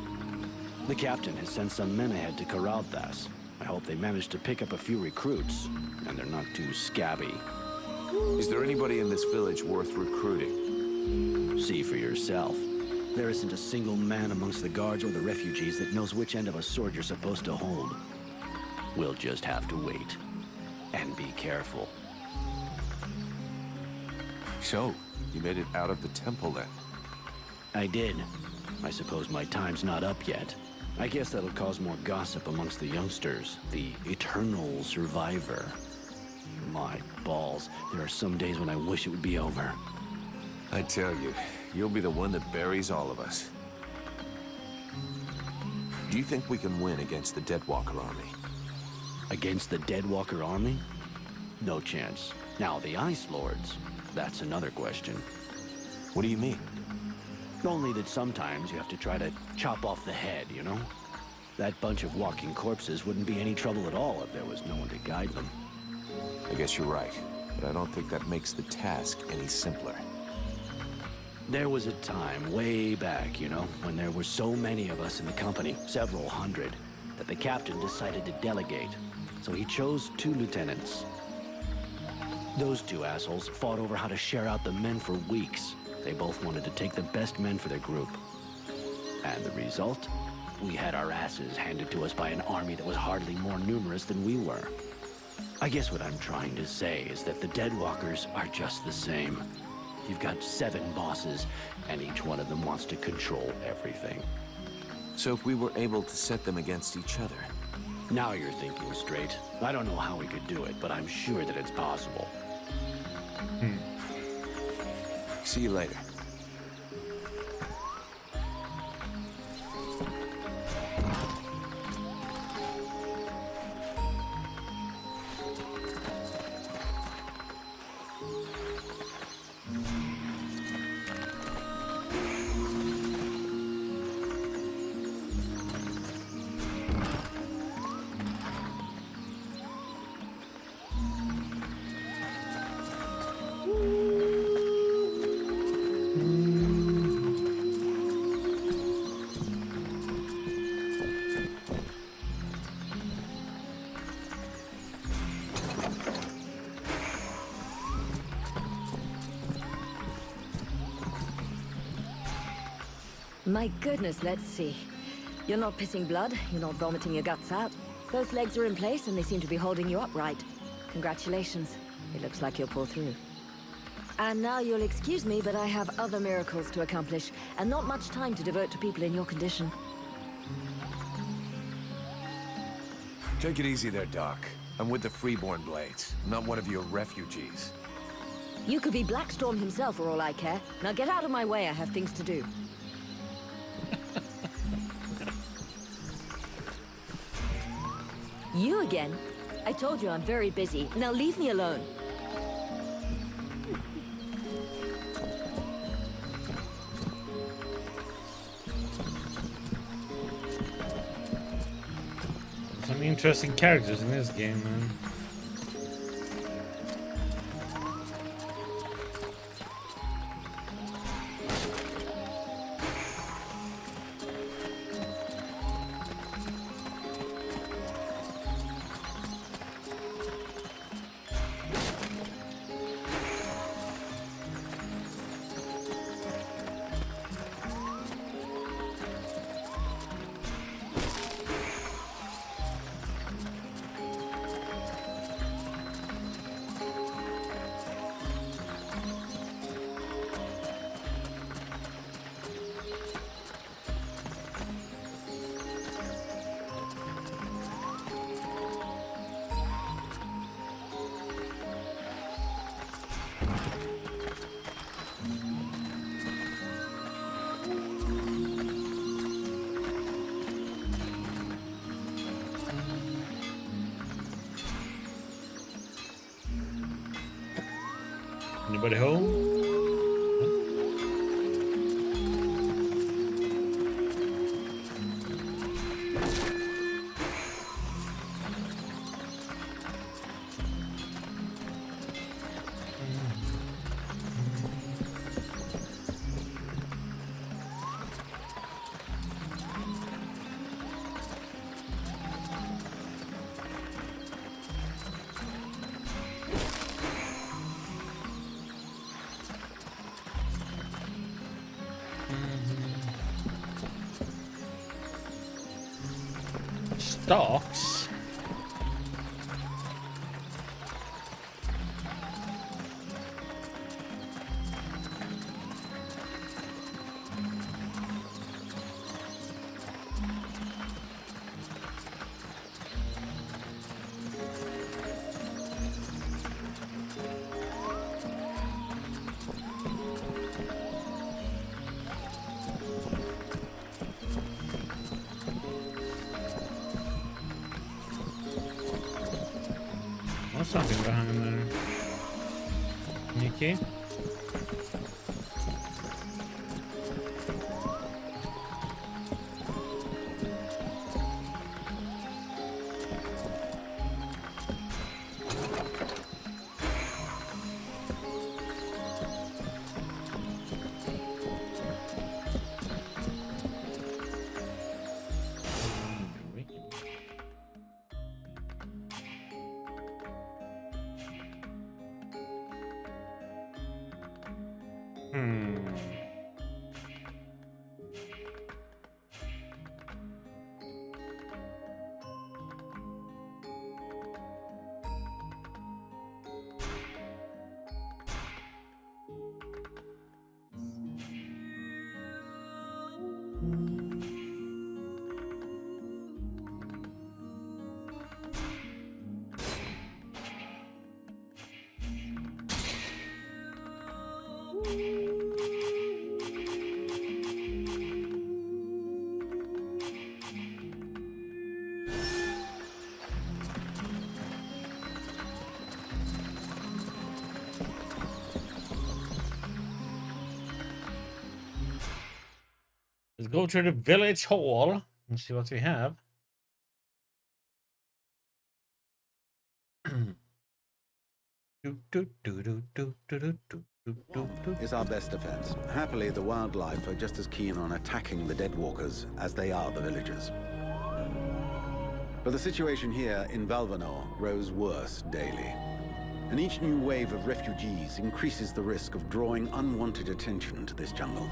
The captain has sent some men ahead to Karalthas. I hope they manage to pick up a few recruits, and they're not too scabby. Is there anybody in this village worth recruiting? See for yourself. There isn't a single man amongst the guards or the refugees that knows which end of a sword you're supposed to hold. We'll just have to wait. And be careful. So, you made it out of the temple then? I did. I suppose my time's not up yet. I guess that'll cause more gossip amongst the youngsters. The eternal survivor. My balls. There are some days when I wish it would be over. I tell you, you'll be the one that buries all of us. Do you think we can win against the Deadwalker army? Against the Deadwalker army? No chance. Now, the Ice Lords, that's another question. What do you mean? Only that sometimes you have to try to chop off the head, you know? That bunch of walking corpses wouldn't be any trouble at all if there was no one to guide them. I guess you're right, but I don't think that makes the task any simpler. There was a time, way back, you know, when there were so many of us in the company, several hundred, that the captain decided to delegate. So he chose 2 lieutenants. Those 2 assholes fought over how to share out the men for weeks. They both wanted to take the best men for their group. And the result? We had our asses handed to us by an army that was hardly more numerous than we were. I guess what I'm trying to say is that the Deadwalkers are just the same. You've got 7 bosses, and each one of them wants to control everything. So if we were able to set them against each other... Now you're thinking straight. I don't know how we could do it, but I'm sure that it's possible. See you later. My goodness, let's see. You're not pissing blood, you're not vomiting your guts out. Both legs are in place and they seem to be holding you upright. Congratulations. It looks like you'll pull through. And now you'll excuse me, but I have other miracles to accomplish, and not much time to devote to people in your condition. Take it easy there, Doc. I'm with the Freeborn Blades, not one of your refugees. You could be Blackstorm himself for all I care. Now get out of my way, I have things to do. You again? I told you I'm very busy. Now leave me alone. Some interesting characters in this game, man. Anybody home? Stocks? Something behind there. Nikki? Let's go to the village hall and see what we have. Is our best defense. Happily, the wildlife are just as keen on attacking the Deadwalkers as they are the villagers. But the situation here in Valvanor grows worse daily. And each new wave of refugees increases the risk of drawing unwanted attention to this jungle.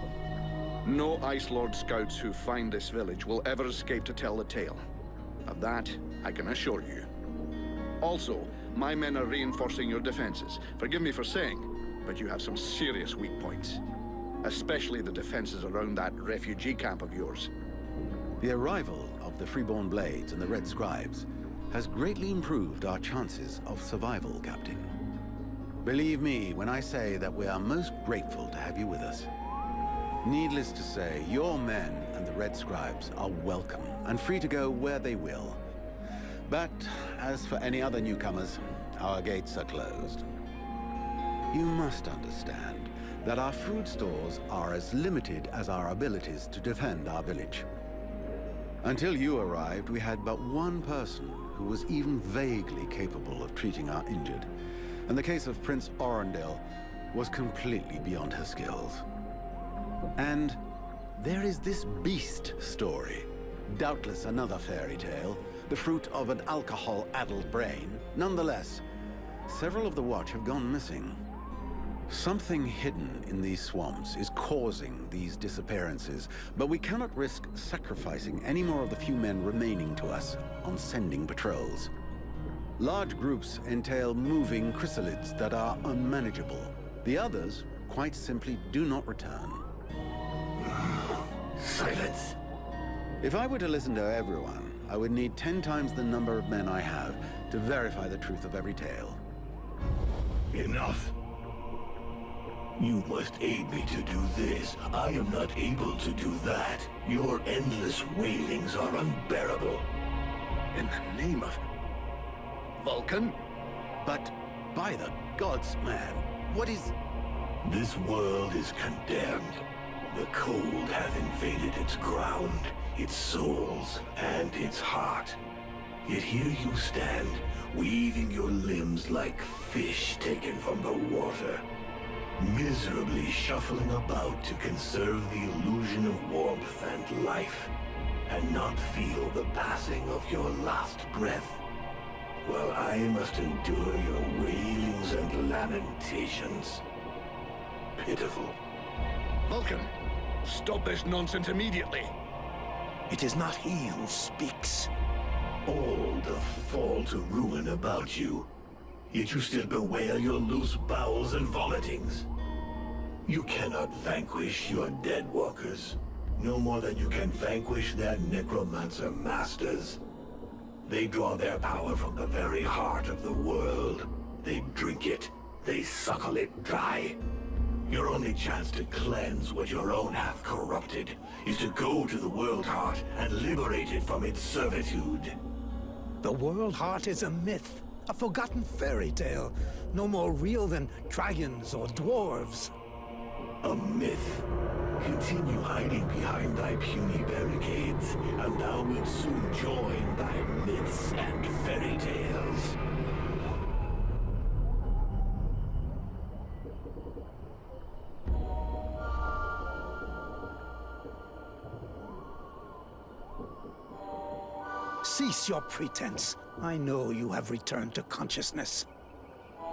No Ice Lord scouts who find this village will ever escape to tell the tale. Of that, I can assure you. Also, my men are reinforcing your defenses. Forgive me for saying, but you have some serious weak points. Especially the defenses around that refugee camp of yours. The arrival of the Freeborn Blades and the Red Scribes has greatly improved our chances of survival, Captain. Believe me when I say that we are most grateful to have you with us. Needless to say, your men and the Red Scribes are welcome and free to go where they will. But as for any other newcomers, our gates are closed. You must understand that our food stores are as limited as our abilities to defend our village. Until you arrived, we had but one person who was even vaguely capable of treating our injured, and the case of Prince Orendil was completely beyond her skills. And there is this beast story, doubtless another fairy tale, the fruit of an alcohol-addled brain. Nonetheless, several of the Watch have gone missing. Something hidden in these swamps is causing these disappearances, but we cannot risk sacrificing any more of the few men remaining to us on sending patrols. Large groups entail moving chrysalids that are unmanageable. The others, quite simply, do not return. Silence. If I were to listen to everyone, I would need 10 times the number of men I have to verify the truth of every tale. Enough. You must aid me to do this. I am not able to do that. Your endless wailings are unbearable. In the name of Vulcan? But by the gods, man, what is... This world is condemned. The cold hath invaded its ground, its souls, and its heart. Yet here you stand, weaving your limbs like fish taken from the water, miserably shuffling about to conserve the illusion of warmth and life, and not feel the passing of your last breath, while I must endure your wailings and lamentations. Pitiful. Vulcan, stop this nonsense immediately. It is not he who speaks. All the fall to ruin about you, yet you still bewail your loose bowels and vomitings. You cannot vanquish your dead walkers, no more than you can vanquish their necromancer masters. They draw their power from the very heart of the world. They drink it, they suckle it dry. Your only chance to cleanse what your own hath corrupted is to go to the World Heart and liberate it from its servitude. The World Heart is a myth, a forgotten fairy tale, no more real than dragons or dwarves. A myth. Continue hiding behind thy puny barricades, and thou wilt soon join thy myths and fairy tales. Cease your pretense. I know you have returned to consciousness.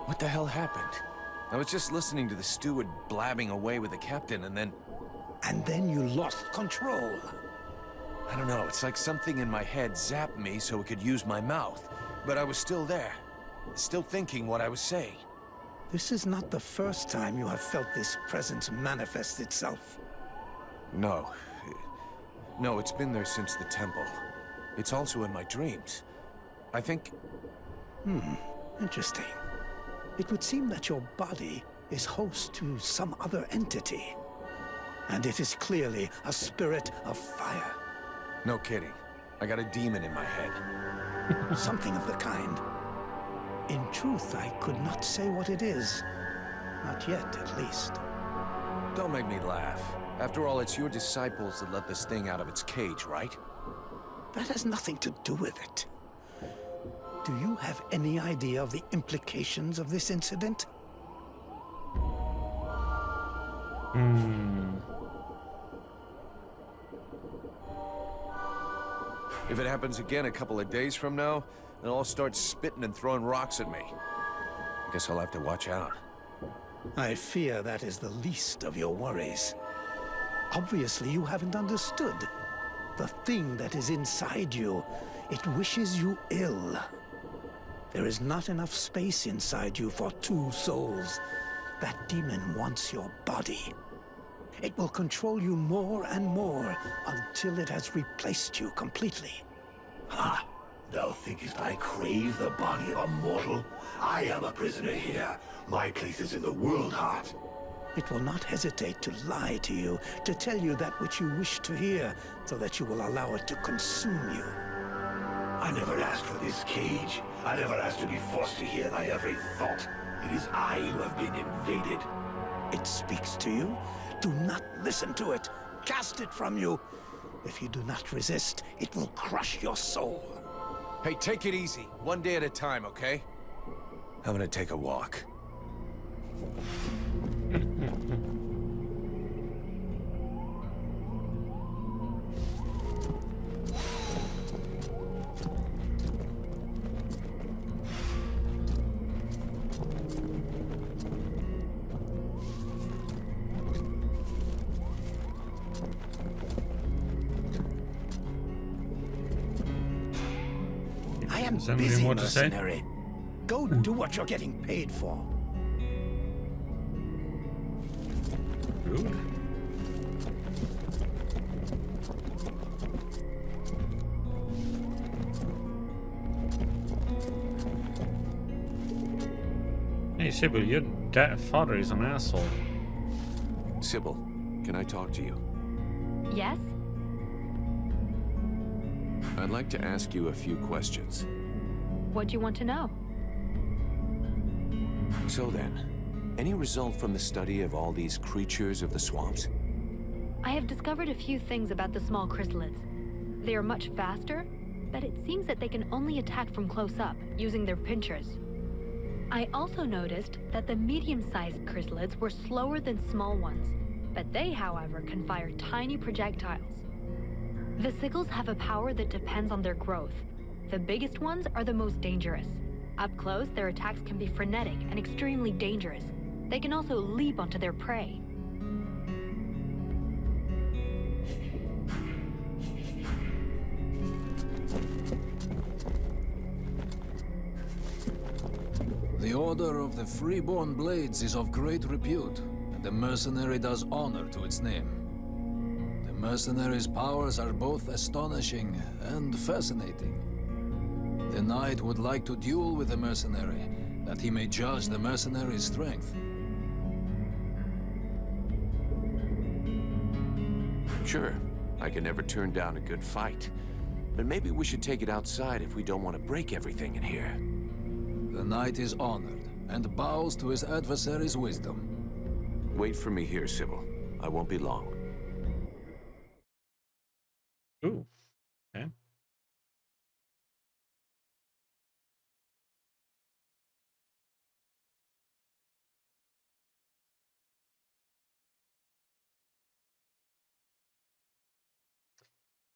What the hell happened? I was just listening to the steward blabbing away with the captain, and then... And then you lost control. I don't know, it's like something in my head zapped me so it could use my mouth. But I was still there, still thinking what I was saying. This is not the first time you have felt this presence manifest itself. No. No, it's been there since the temple. It's also in my dreams. I think... Interesting. It would seem that your body is host to some other entity. And it is clearly a spirit of fire. No kidding. I got a demon in my head. Something of the kind. In truth, I could not say what it is. Not yet, at least. Don't make me laugh. After all, it's your disciples that let this thing out of its cage, right? That has nothing to do with it. Do you have any idea of the implications of this incident? If it happens again a couple of days from now, they'll all start spitting and throwing rocks at me. I guess I'll have to watch out. I fear that is the least of your worries. Obviously, you haven't understood. The thing that is inside you, it wishes you ill. There is not enough space inside you for two souls. That demon wants your body. It will control you more and more until it has replaced you completely. Ha! Thou thinkest I crave the body of a mortal? I am a prisoner here. My place is in the world heart. It will not hesitate to lie to you, to tell you that which you wish to hear, so that you will allow it to consume you. I never asked for this cage. I never asked to be forced to hear thy every thought. It is I who have been invaded. It speaks to you. Do not listen to it. Cast it from you. If you do not resist, it will crush your soul. Hey, take it easy. One day at a time, okay? I'm gonna take a walk. I am Something busy, more to say? mercenary. Go do what you're getting paid for. Rude. Hey, Sybil, your father is an asshole. Sybil, can I talk to you? Yes? I'd like to ask you a few questions. What do you want to know? So then, any result from the study of all these creatures of the swamps? I have discovered a few things about the small chrysalids. They are much faster, but it seems that they can only attack from close up, using their pinchers. I also noticed that the medium-sized chrysalids were slower than small ones, but they, however, can fire tiny projectiles. The sickles have a power that depends on their growth. The biggest ones are the most dangerous. Up close, their attacks can be frenetic and extremely dangerous. They can also leap onto their prey. The Order of the Freeborn Blades is of great repute, and the mercenary does honor to its name. The mercenary's powers are both astonishing and fascinating. The knight would like to duel with the mercenary, that he may judge the mercenary's strength. Sure, I can never turn down a good fight. But maybe we should take it outside if we don't want to break everything in here. The knight is honored, and bows to his adversary's wisdom. Wait for me here, Sybil. I won't be long. Ooh. Okay.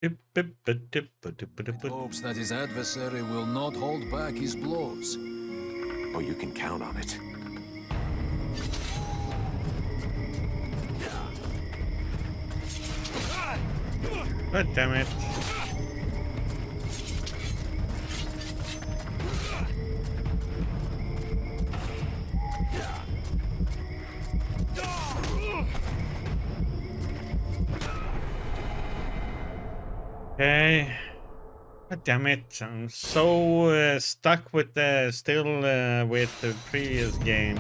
He hopes that his adversary will not hold back his blows. Oh, you can count on it. God damn it. Okay. God damn it. I'm so stuck with with the previous game.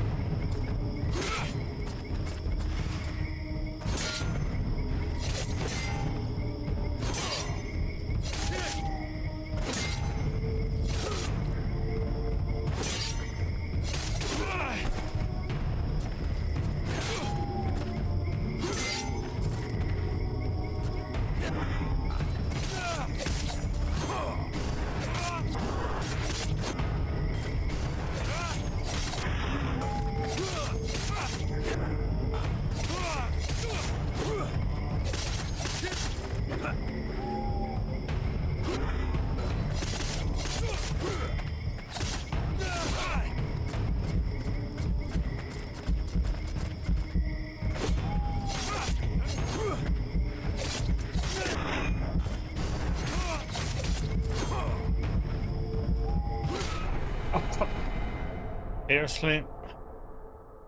Seriously?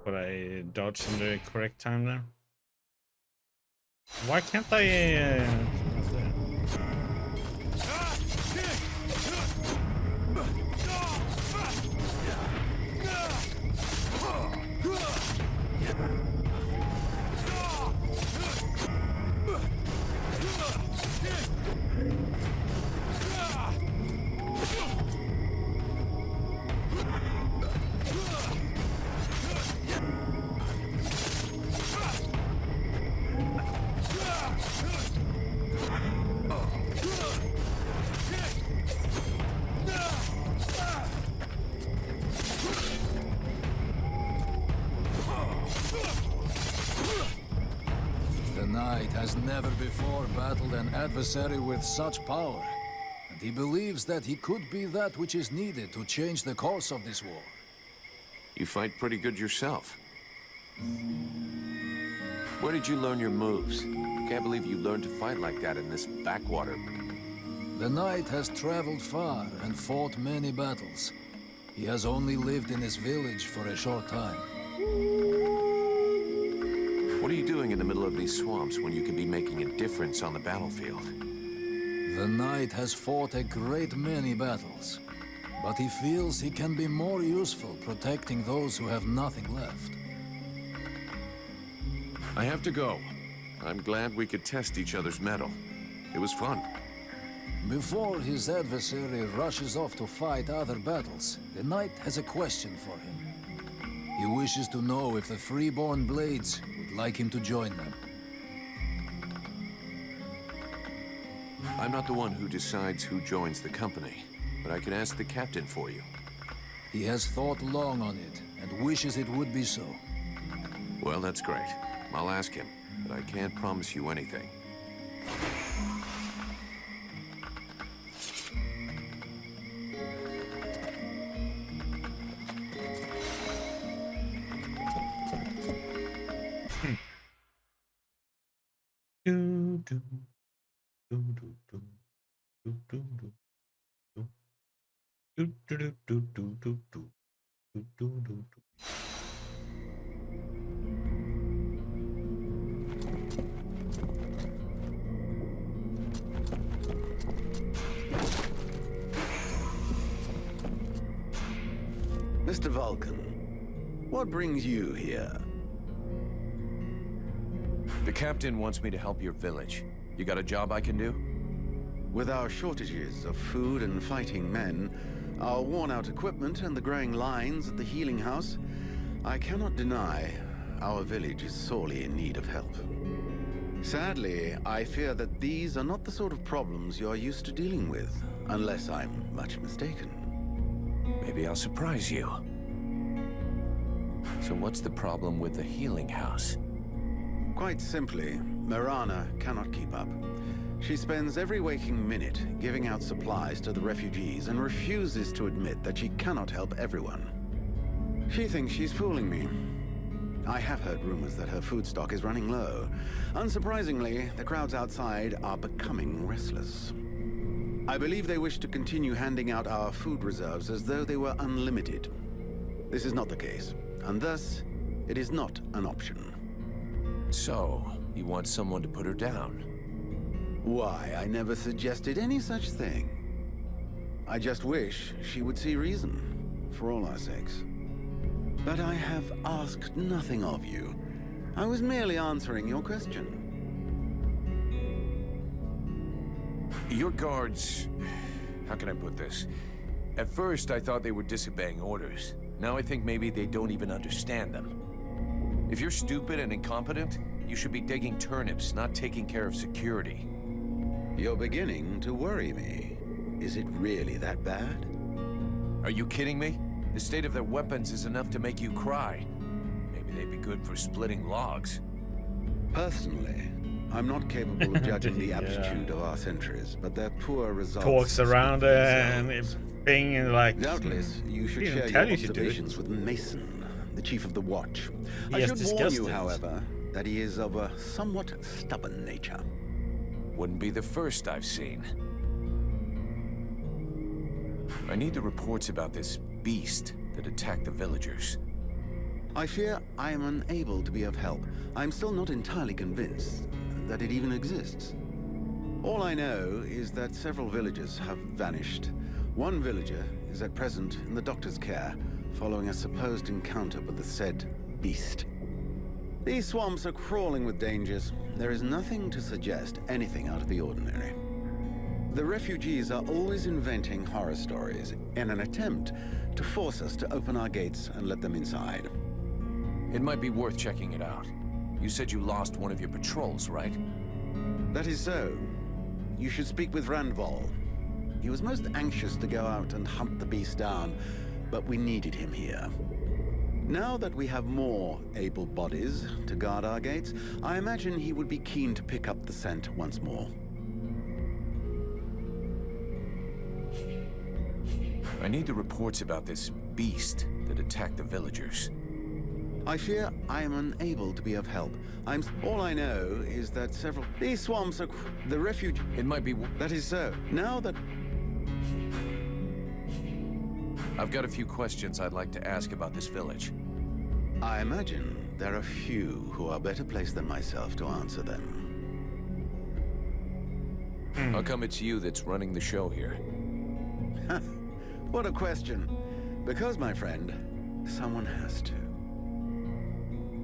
But I dodged in the correct time there? Why can't I... The knight has never before battled an adversary with such power, and he believes that he could be that which is needed to change the course of this war. You fight pretty good yourself. Where did you learn your moves? Can't believe you learned to fight like that in this backwater. The knight has traveled far and fought many battles. He has only lived in his village for a short time. What are you doing in the middle of these swamps when you could be making a difference on the battlefield? The knight has fought a great many battles, but he feels he can be more useful protecting those who have nothing left. I have to go. I'm glad we could test each other's mettle. It was fun. Before his adversary rushes off to fight other battles, the knight has a question for him. He wishes to know if the Freeborn Blades would like him to join them. I'm not the one who decides who joins the company, but I can ask the captain for you. He has thought long on it, and wishes it would be so. Well, that's great. I'll ask him, but I can't promise you anything. Mr. Vulcan, what brings you here? The captain wants me to help your village. You got a job I can do? With our shortages of food and fighting men, our worn-out equipment and the growing lines at the healing house, I cannot deny our village is sorely in need of help. Sadly, I fear that these are not the sort of problems you're used to dealing with, unless I'm much mistaken. Maybe I'll surprise you. So what's the problem with the healing house? Quite simply, Mirana cannot keep up. She spends every waking minute giving out supplies to the refugees and refuses to admit that she cannot help everyone. She thinks she's fooling me. I have heard rumors that her food stock is running low. Unsurprisingly, the crowds outside are becoming restless. I believe they wish to continue handing out our food reserves as though they were unlimited. This is not the case, and thus, it is not an option. So, you want someone to put her down? Why, I never suggested any such thing. I just wish she would see reason, for all our sakes. But I have asked nothing of you. I was merely answering your question. Your guards... How can I put this? At first, I thought they were disobeying orders. Now I think maybe they don't even understand them. If you're stupid and incompetent, you should be digging turnips, not taking care of security. You're beginning to worry me. Is it really that bad? Are you kidding me? The state of their weapons is enough to make you cry. Maybe they'd be good for splitting logs. Personally, I'm not capable of judging the aptitude of our sentries, but their poor results... Talks around and it's being like... Doubtless, you should share your observations with Mason, the chief of the watch. I should warn you, however, that he is of a somewhat stubborn nature. Wouldn't be the first I've seen. I need the reports about this beast that attacked the villagers. I fear I am unable to be of help. I'm still not entirely convinced that it even exists. All I know is that several villagers have vanished. One villager is at present in the doctor's care, following a supposed encounter with the said beast. These swamps are crawling with dangers. There is nothing to suggest anything out of the ordinary. The refugees are always inventing horror stories in an attempt to force us to open our gates and let them inside. It might be worth checking it out. You said you lost one of your patrols, right? That is so. You should speak with Randval. He was most anxious to go out and hunt the beast down, but we needed him here. Now that we have more able bodies to guard our gates, I imagine he would be keen to pick up the scent once more. I need the reports about this beast that attacked the villagers. I fear I am unable to be of help. All I know is that these swamps are the refuge. It might be. That is so. Now that I've got a few questions I'd like to ask about this village. I imagine there are few who are better placed than myself to answer them. How come it's you that's running the show here? What a question. Because, my friend, someone has to.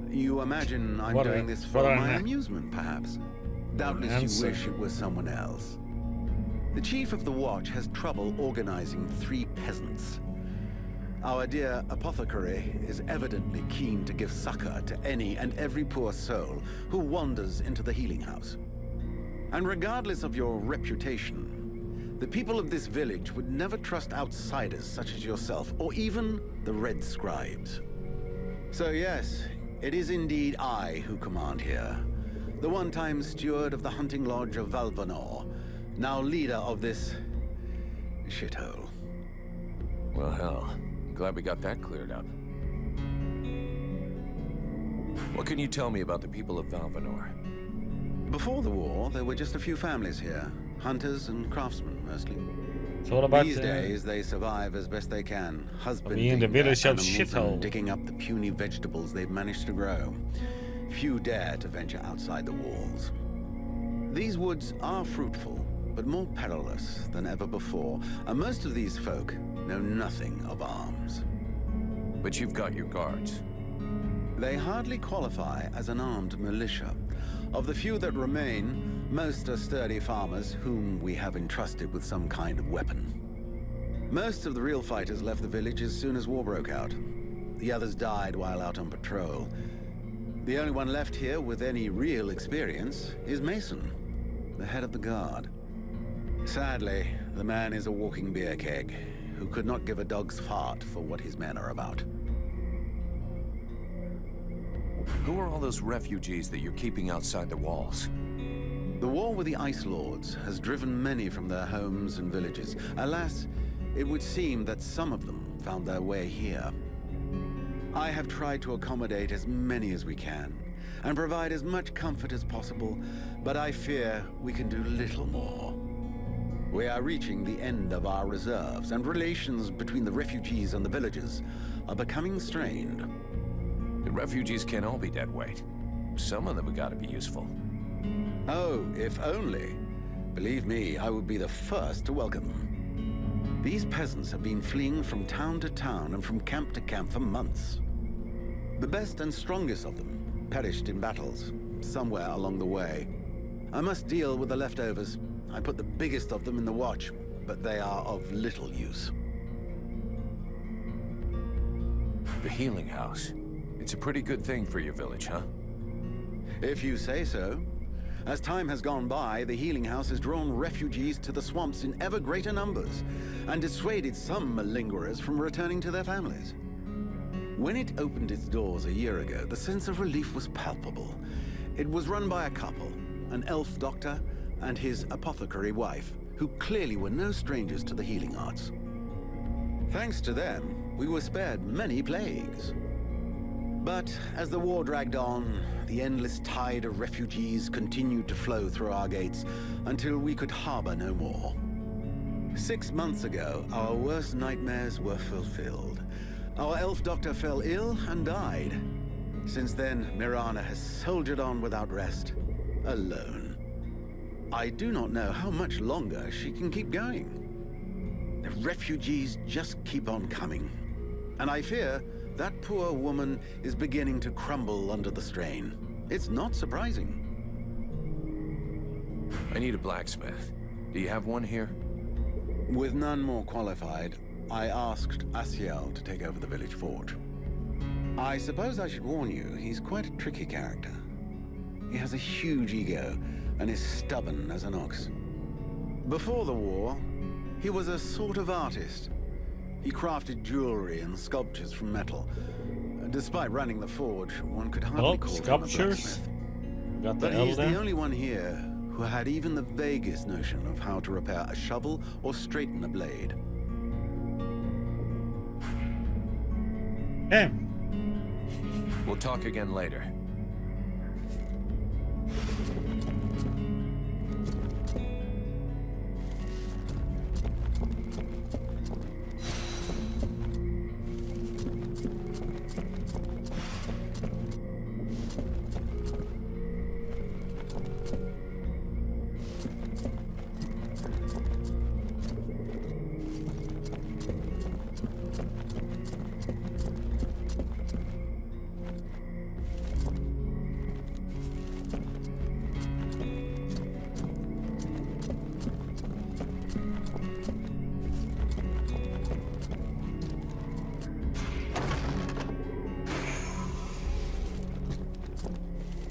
You imagine I'm doing this for my amusement, perhaps? Doubtless you wish it was someone else. The chief of the watch has trouble organizing 3 peasants. Our dear apothecary is evidently keen to give succor to any and every poor soul who wanders into the healing house. And regardless of your reputation, the people of this village would never trust outsiders such as yourself, or even the Red Scribes. So yes, it is indeed I who command here. The one-time steward of the hunting lodge of Valvanor, now leader of this shithole. Well, hell. Glad we got that cleared up. What can you tell me about the people of Valvanor? Before the war, there were just a few families here. Hunters and craftsmen, mostly. So what about these days, they survive as best they can, husbanding in the their village of animals shithole, and digging up the puny vegetables they've managed to grow. Few dare to venture outside the walls. These woods are fruitful, but more perilous than ever before, and most of these folk know nothing of arms. But you've got your guards. They hardly qualify as an armed militia. Of the few that remain, most are sturdy farmers whom we have entrusted with some kind of weapon. Most of the real fighters left the village as soon as war broke out. The others died while out on patrol. The only one left here with any real experience is Mason, the head of the guard. Sadly, the man is a walking beer keg, who could not give a dog's fart for what his men are about. Who are all those refugees that you're keeping outside the walls? The war with the Ice Lords has driven many from their homes and villages. Alas, it would seem that some of them found their way here. I have tried to accommodate as many as we can and provide as much comfort as possible, but I fear we can do little more. We are reaching the end of our reserves, and relations between the refugees and the villagers are becoming strained. The refugees can't all be dead weight. Some of them have got to be useful. Oh, if only. Believe me, I would be the first to welcome them. These peasants have been fleeing from town to town and from camp to camp for months. The best and strongest of them perished in battles, somewhere along the way. I must deal with the leftovers. I put the biggest of them in the watch, but they are of little use. The healing house. It's a pretty good thing for your village, huh? If you say so. As time has gone by, the healing house has drawn refugees to the swamps in ever greater numbers, and dissuaded some malingerers from returning to their families. When it opened its doors a year ago, the sense of relief was palpable. It was run by a couple, an elf doctor and his apothecary wife, who clearly were no strangers to the healing arts. Thanks to them, we were spared many plagues. But as the war dragged on, the endless tide of refugees continued to flow through our gates until we could harbor no more. 6 months ago, our worst nightmares were fulfilled. Our elf doctor fell ill and died. Since then, Mirana has soldiered on without rest, alone. I do not know how much longer she can keep going. The refugees just keep on coming. And I fear that poor woman is beginning to crumble under the strain. It's not surprising. I need a blacksmith. Do you have one here? With none more qualified, I asked Asiel to take over the village forge. I suppose I should warn you, he's quite a tricky character. He has a huge ego and is stubborn as an ox. Before the war, he was a sort of artist. He crafted jewelry and sculptures from metal. Despite running the forge, one could hardly call him a blacksmith. But he's the only one here who had even the vaguest notion of how to repair a shovel or straighten a blade. We'll talk again later.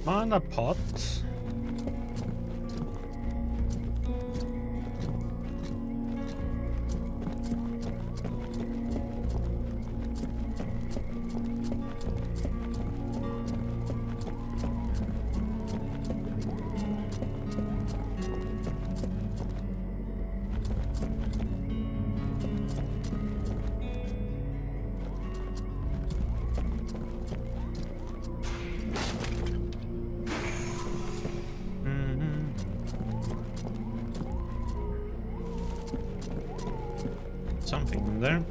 On a pot. Something in there.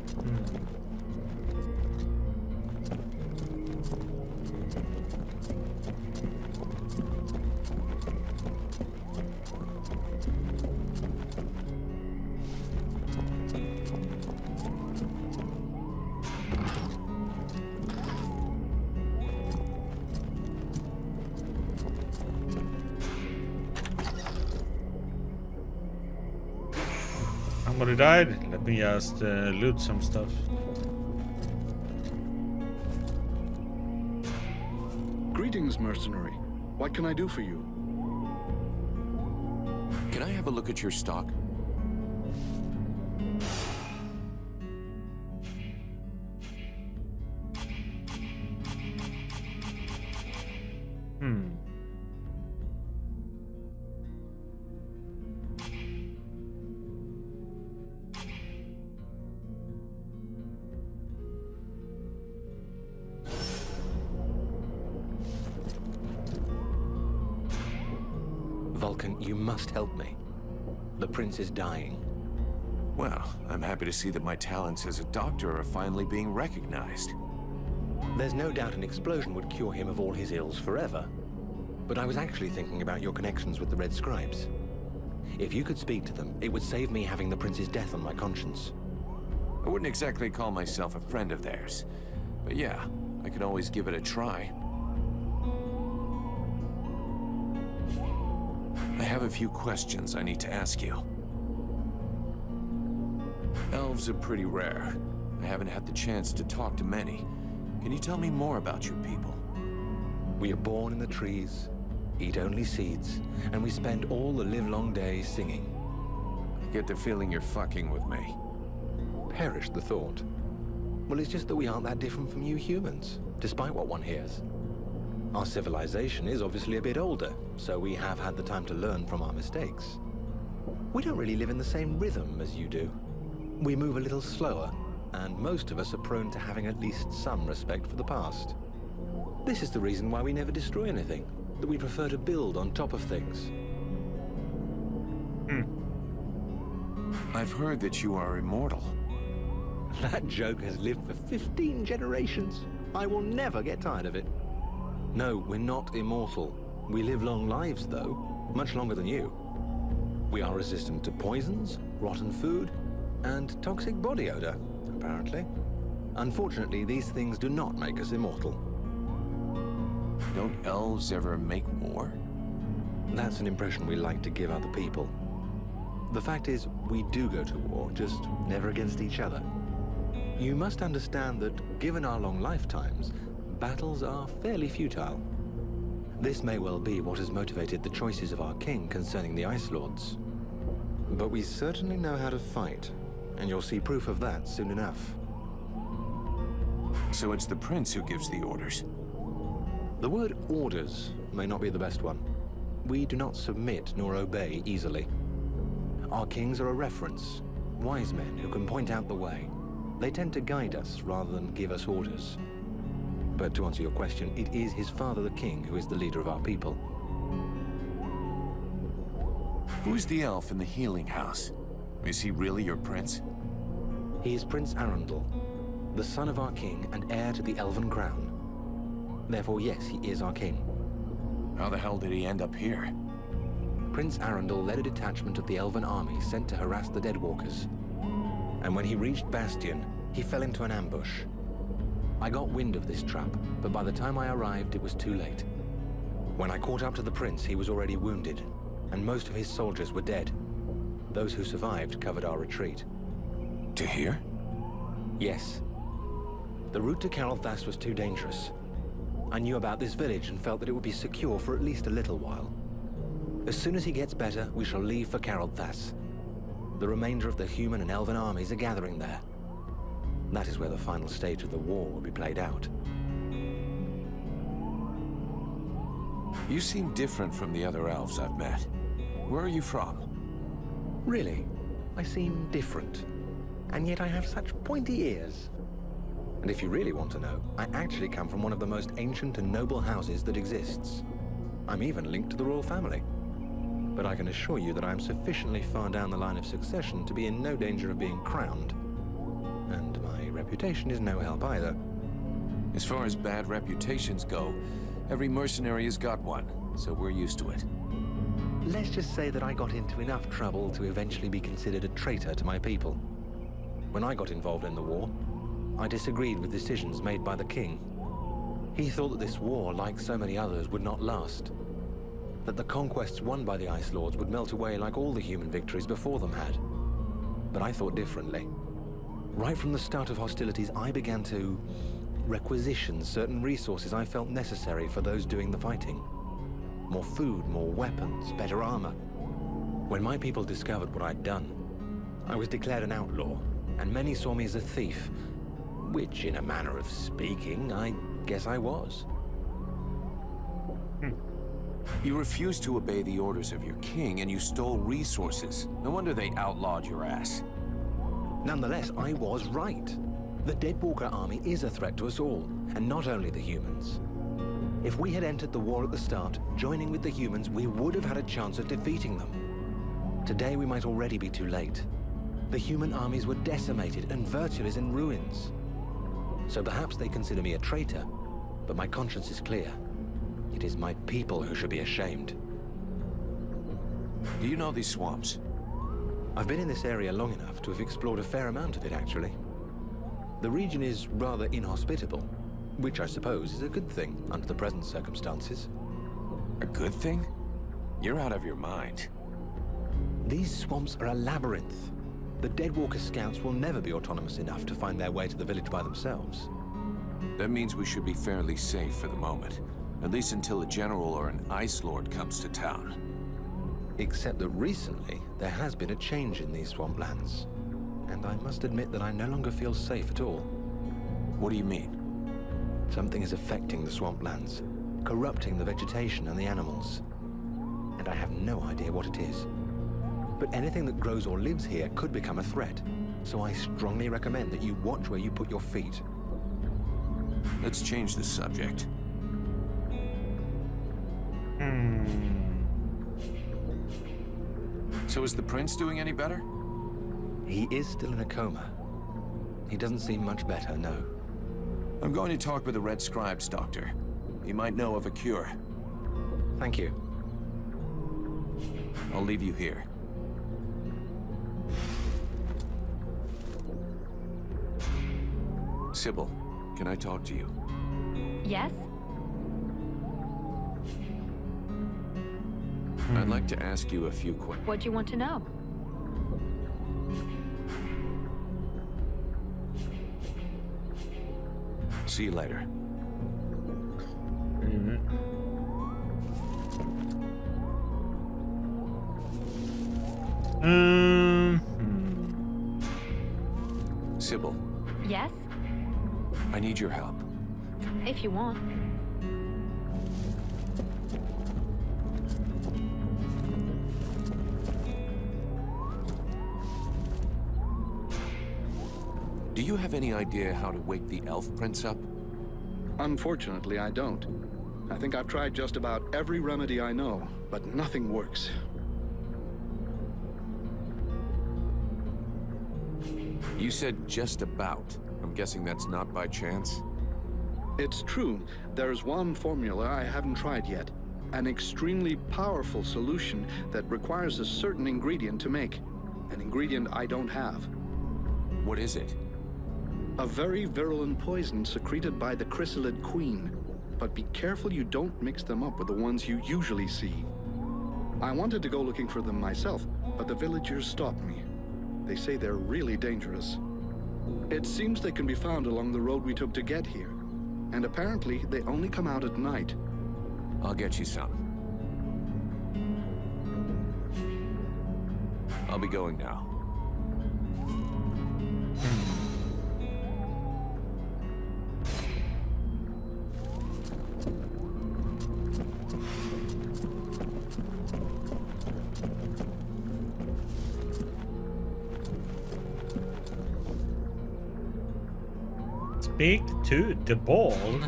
Somebody died. Let me just loot some stuff. Greetings, mercenary. What can I do for you? Can I have a look at your stock? Vulcan, you must help me. The prince is dying. Well, I'm happy to see that my talents as a doctor are finally being recognized. There's no doubt an explosion would cure him of all his ills forever. But I was actually thinking about your connections with the Red Scribes. If you could speak to them, it would save me having the prince's death on my conscience. I wouldn't exactly call myself a friend of theirs. But yeah, I could always give it a try. I have a few questions I need to ask you. Elves are pretty rare. I haven't had the chance to talk to many. Can you tell me more about your people? We are born in the trees, eat only seeds, and we spend all the livelong days singing. I get the feeling you're fucking with me. Perish the thought. Well, it's just that we aren't that different from you humans, despite what one hears. Our civilization is obviously a bit older, so we have had the time to learn from our mistakes. We don't really live in the same rhythm as you do. We move a little slower, and most of us are prone to having at least some respect for the past. This is the reason why we never destroy anything, that we prefer to build on top of things. I've heard that you are immortal. That joke has lived for 15 generations. I will never get tired of it. No, we're not immortal. We live long lives, though. Much longer than you. We are resistant to poisons, rotten food, and toxic body odor, apparently. Unfortunately, these things do not make us immortal. Don't elves ever make war? That's an impression we like to give other people. The fact is, we do go to war, just never against each other. You must understand that, given our long lifetimes, battles are fairly futile. This may well be what has motivated the choices of our king concerning the Ice Lords. But we certainly know how to fight, and you'll see proof of that soon enough. So it's the prince who gives the orders? The word orders may not be the best one. We do not submit nor obey easily. Our kings are a reference, wise men who can point out the way. They tend to guide us rather than give us orders. But to answer your question, it is his father, the king, who is the leader of our people. Who's the elf in the healing house? Is he really your prince? He is Prince Arundel, the son of our king and heir to the Elven crown. Therefore, yes, he is our king. How the hell did he end up here? Prince Arundel led a detachment of the Elven army sent to harass the Deadwalkers. And when he reached Bastion, he fell into an ambush. I got wind of this trap, but by the time I arrived, it was too late. When I caught up to the prince, he was already wounded, and most of his soldiers were dead. Those who survived covered our retreat. To here? Yes. The route to Carolthas was too dangerous. I knew about this village and felt that it would be secure for at least a little while. As soon as he gets better, we shall leave for Carolthas. The remainder of the human and elven armies are gathering there. That is where the final stage of the war will be played out. You seem different from the other elves I've met. Where are you from? Really? I seem different. And yet I have such pointy ears. And if you really want to know, I actually come from one of the most ancient and noble houses that exists. I'm even linked to the royal family. But I can assure you that I'm sufficiently far down the line of succession to be in no danger of being crowned. And my reputation is no help either. As far as bad reputations go, every mercenary has got one, so we're used to it. Let's just say that I got into enough trouble to eventually be considered a traitor to my people. When I got involved in the war, I disagreed with decisions made by the king. He thought that this war, like so many others, would not last. That the conquests won by the Ice Lords would melt away like all the human victories before them had. But I thought differently. Right from the start of hostilities, I began to requisition certain resources I felt necessary for those doing the fighting. More food, more weapons, better armor. When my people discovered what I'd done, I was declared an outlaw, and many saw me as a thief, which, in a manner of speaking, I guess I was. You refused to obey the orders of your king, and you stole resources. No wonder they outlawed your ass. Nonetheless, I was right. The Deadwalker army is a threat to us all, and not only the humans. If we had entered the war at the start, joining with the humans, we would have had a chance of defeating them. Today we might already be too late. The human armies were decimated and Virtue is in ruins. So perhaps they consider me a traitor, but my conscience is clear. It is my people who should be ashamed. Do you know these swamps? I've been in this area long enough to have explored a fair amount of it, actually. The region is rather inhospitable, which I suppose is a good thing under the present circumstances. A good thing? You're out of your mind. These swamps are a labyrinth. The Deadwalker scouts will never be autonomous enough to find their way to the village by themselves. That means we should be fairly safe for the moment. At least until a general or an ice lord comes to town. Except that recently, there has been a change in these swamplands. And I must admit that I no longer feel safe at all. What do you mean? Something is affecting the swamplands, corrupting the vegetation and the animals. And I have no idea what it is. But anything that grows or lives here could become a threat. So I strongly recommend that you watch where you put your feet. Let's change the subject. So is the prince doing any better? He is still in a coma. He doesn't seem much better, no. I'm going to talk with the Red Scribe's doctor. He might know of a cure. Thank you. I'll leave you here. Sybil, can I talk to you? Yes? I'd like to ask you a few questions. What do you want to know? See you later. Sybil, Yes? I need your help. If you want. Do you have any idea how to wake the elf prince up? Unfortunately, I don't. I think I've tried just about every remedy I know, but nothing works. You said just about. I'm guessing that's not by chance? It's true. There's one formula I haven't tried yet. An extremely powerful solution that requires a certain ingredient to make. An ingredient I don't have. What is it? A very virulent poison secreted by the chrysalid queen. But be careful you don't mix them up with the ones you usually see. I wanted to go looking for them myself, but the villagers stopped me. They say they're really dangerous. It seems they can be found along the road we took to get here. And apparently, they only come out at night. I'll get you some. I'll be going now. Speak to the bald.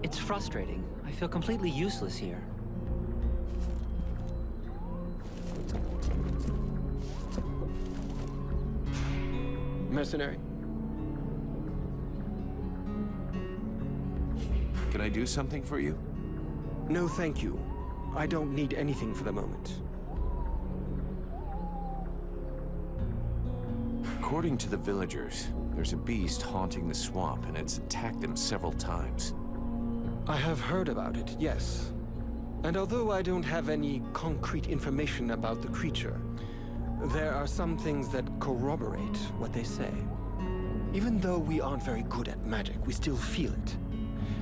It's frustrating. I feel completely useless here. Mercenary? Can I do something for you? No, thank you. I don't need anything for the moment. According to the villagers, there's a beast haunting the swamp, and it's attacked them several times. I have heard about it, yes. And although I don't have any concrete information about the creature, there are some things that corroborate what they say. Even though we aren't very good at magic, we still feel it.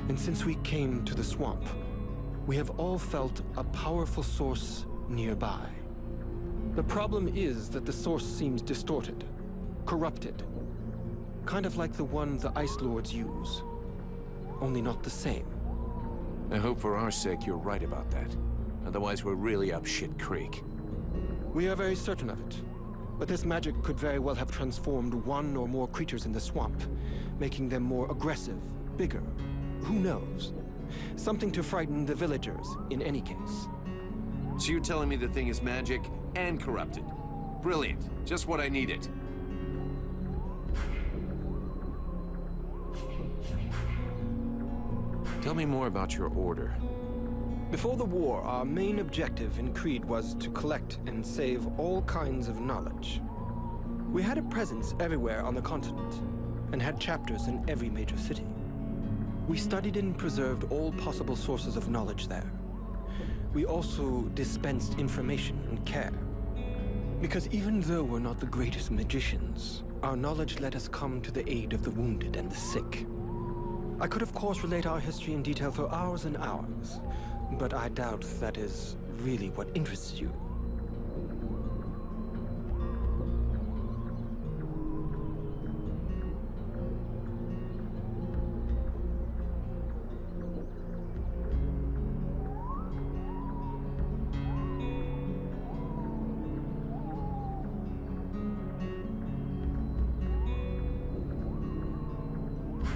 And since we came to the swamp, we have all felt a powerful source nearby. The problem is that the source seems distorted, corrupted. Kind of like the one the Ice Lords use. Only not the same. I hope for our sake you're right about that. Otherwise we're really up shit creek. We are very certain of it. But this magic could very well have transformed one or more creatures in the swamp, making them more aggressive, bigger. Who knows? Something to frighten the villagers, in any case. So you're telling me the thing is magic and corrupted? Brilliant. Just what I needed. Tell me more about your order. Before the war, our main objective in Creed was to collect and save all kinds of knowledge. We had a presence everywhere on the continent, and had chapters in every major city. We studied and preserved all possible sources of knowledge there. We also dispensed information and care. Because even though we're not the greatest magicians, our knowledge let us come to the aid of the wounded and the sick. I could of course relate our history in detail for hours and hours, but I doubt that is really what interests you.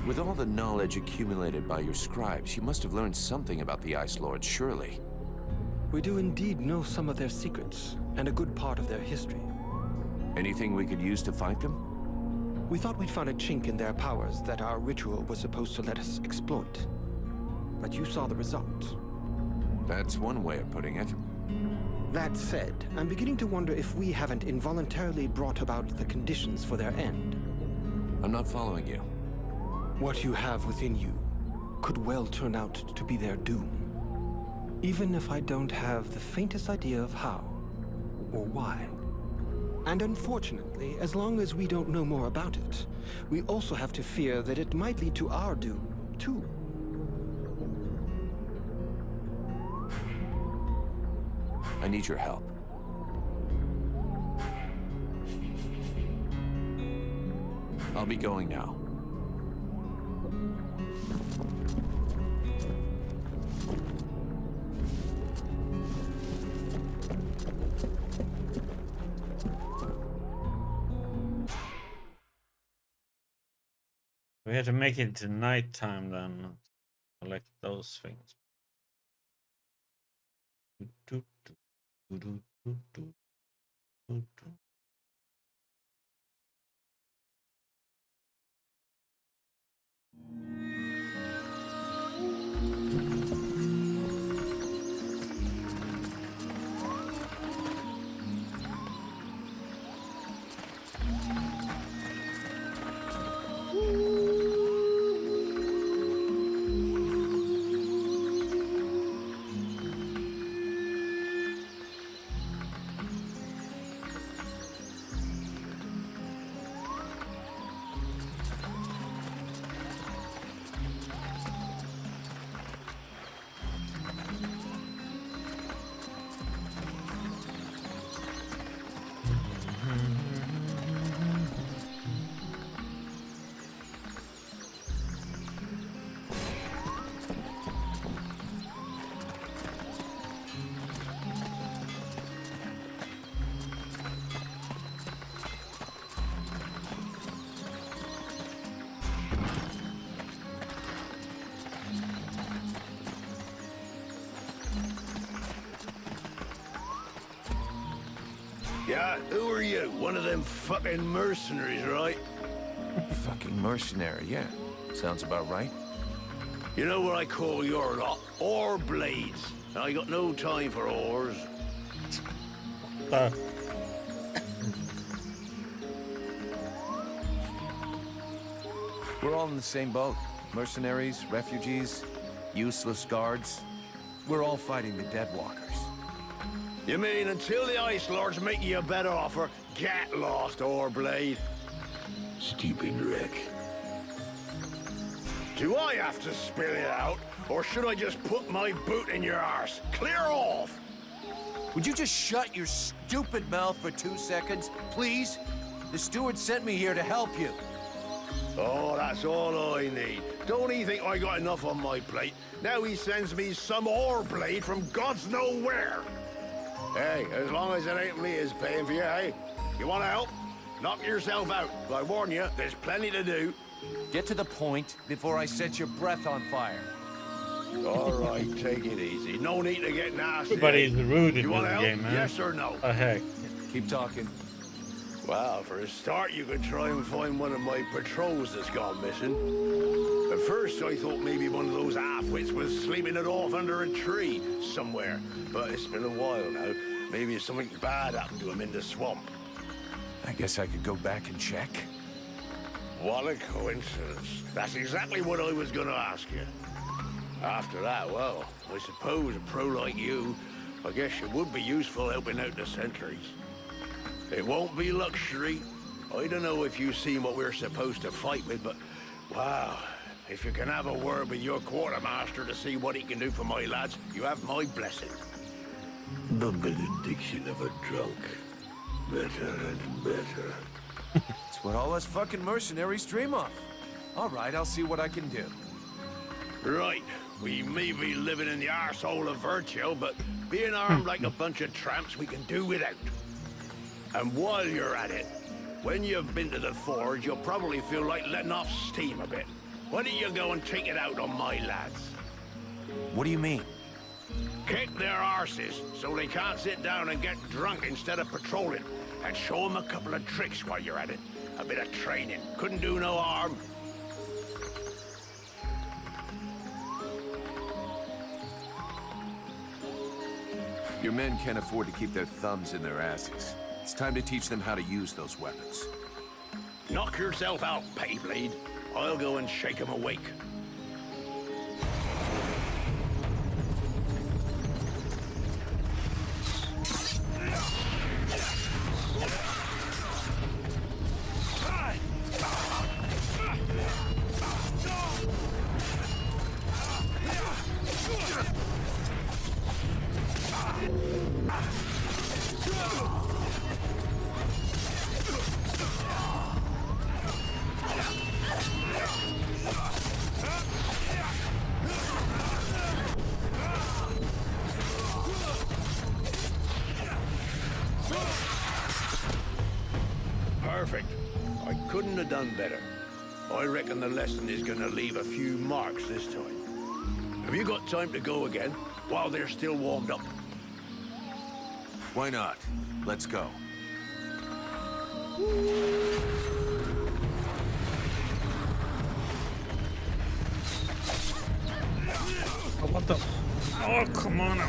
With all the knowledge accumulated by your scribes, you must have learned something about the Ice Lords, surely. We do indeed know some of their secrets, and a good part of their history. Anything we could use to fight them? We thought we'd found a chink in their powers that our ritual was supposed to let us exploit. But you saw the result. That's one way of putting it. That said, I'm beginning to wonder if we haven't involuntarily brought about the conditions for their end. I'm not following you. What you have within you could well turn out to be their doom. Even if I don't have the faintest idea of how or why. And unfortunately, as long as we don't know more about it, we also have to fear that it might lead to our doom, too. I need your help. I'll be going now. We had to make it to nighttime then. Collect those things. Yeah, who are you? One of them fucking mercenaries, right? Fucking mercenary, yeah. Sounds about right. You know what I call your lot? Ore blades. And I got no time for ores. We're all in the same boat. Mercenaries, refugees, useless guards. We're all fighting the Deadwalkers. You mean until the Ice Lords make you a better offer, get lost, ore blade? Stupid wreck. Do I have to spill it out, or should I just put my boot in your arse? Clear off! Would you just shut your stupid mouth for 2 seconds, please? The steward sent me here to help you. Oh, that's all I need. Don't he think I got enough on my plate? Now he sends me some ore blade from God's nowhere. Hey, as long as it ain't Leah's paying for you, hey? You want to help? Knock yourself out. But I warn you, there's plenty to do. Get to the point before I set your breath on fire. All right, take it easy. No need to get nasty. Everybody's rude in You want this help? game, man. Yes or no? Oh, heck. Keep talking. Well, for a start, you could try and find one of my patrols that's gone missing. At first, I thought maybe one of those half-wits was sleeping it off under a tree somewhere. But it's been a while now. Maybe something bad happened to him in the swamp. I guess I could go back and check. What a coincidence. That's exactly what I was gonna ask you. After that, well, I suppose a pro like you, I guess you would be useful helping out the sentries. It won't be luxury. I don't know if you've seen what we're supposed to fight with, but wow, if you can have a word with your quartermaster to see what he can do for my lads, you have my blessing. The benediction of a drunk. Better and better. It's what all us fucking mercenaries dream of. All right, I'll see what I can do. Right. We may be living in the arsehole of Virtue, but being armed like a bunch of tramps we can do without. And while you're at it, when you've been to the forge, you'll probably feel like letting off steam a bit. Why don't you go and take it out on my lads? What do you mean? Kick their arses so they can't sit down and get drunk instead of patrolling. And show them a couple of tricks while you're at it. A bit of training. Couldn't do no harm. Your men can't afford to keep their thumbs in their asses. It's time to teach them how to use those weapons. Knock yourself out, Payblade. I'll go and shake them awake. Perfect. I couldn't have done better. I reckon the lesson is gonna leave a few marks this time. Have you got time to go again, while they're still warmed up? Why not? Let's go. Oh, what the? Oh, come on.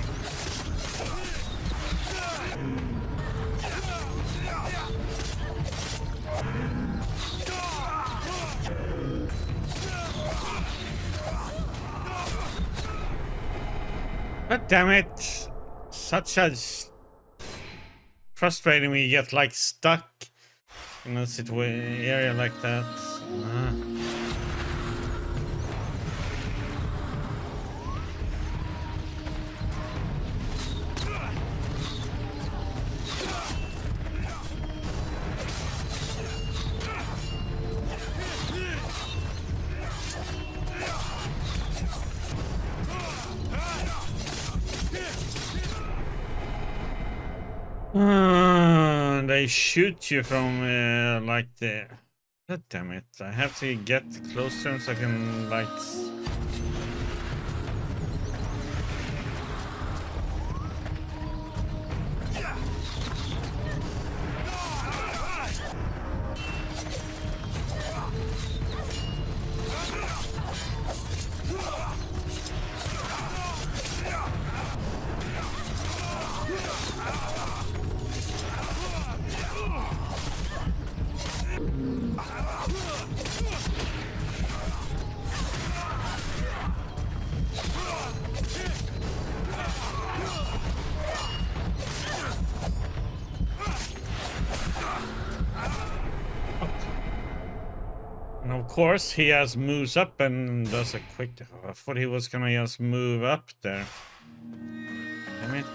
God damn it. Such a frustrating when you get like stuck in a area like that. They shoot you from like there. God damn it. I have to get close to him so I can like... And of course he has moves up and does a quick... I thought he was gonna just move up there. Damn it.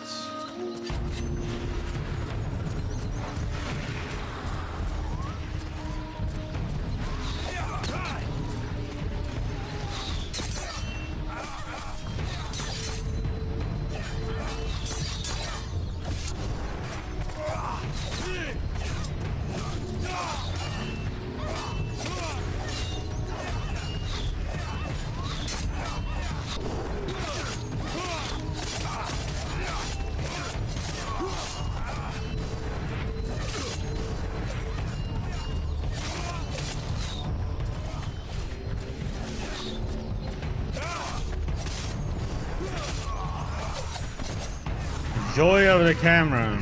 joy of the camera.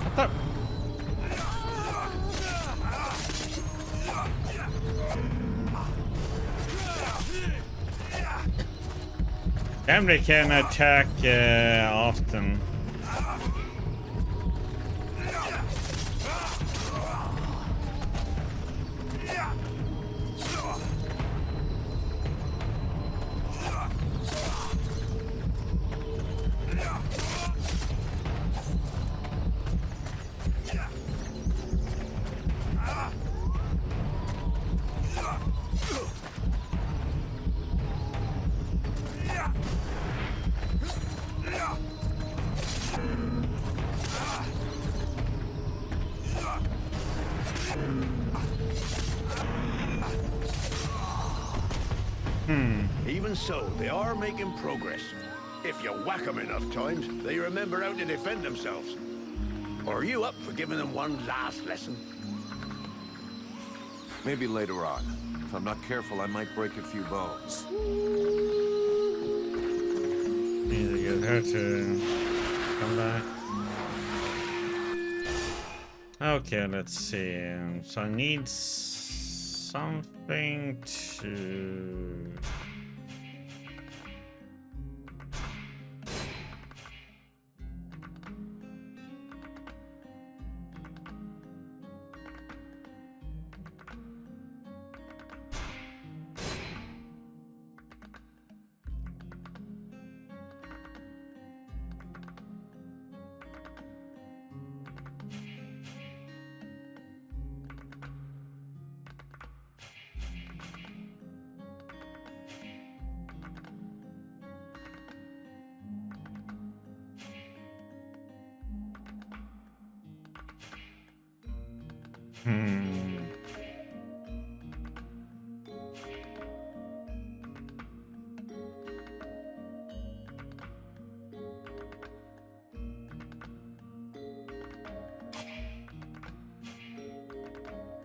What the? Camera can attack often. Even so, they are making progress. If you whack them enough times, they remember how to defend themselves. Are you up for giving them one last lesson? Maybe later on. If I'm not careful, I might break a few bones. Need to get her to come back. Okay, let's see. So I need something to...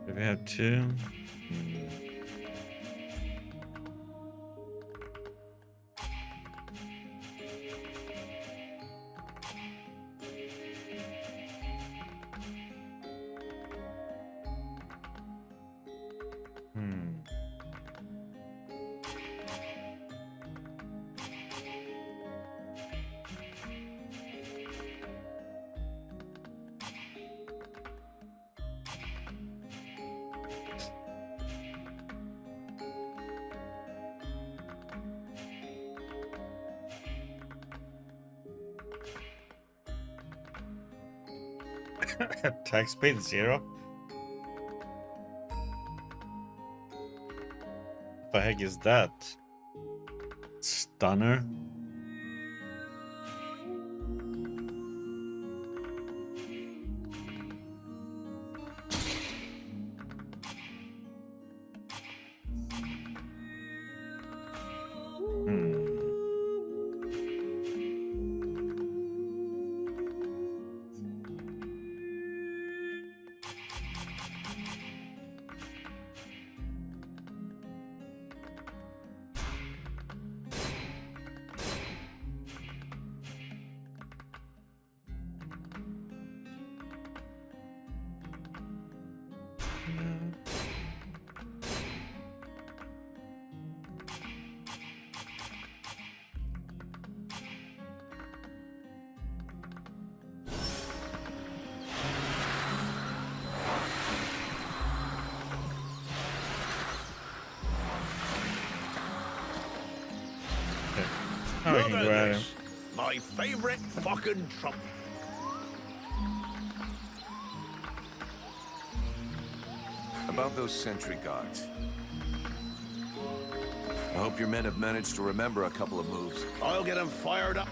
Do we have two? Attack speed 0. What the heck is that? Stunner? Oh, we can go at him. My favorite fucking trump. About those sentry guards. I hope your men have managed to remember a couple of moves. I'll get them fired up.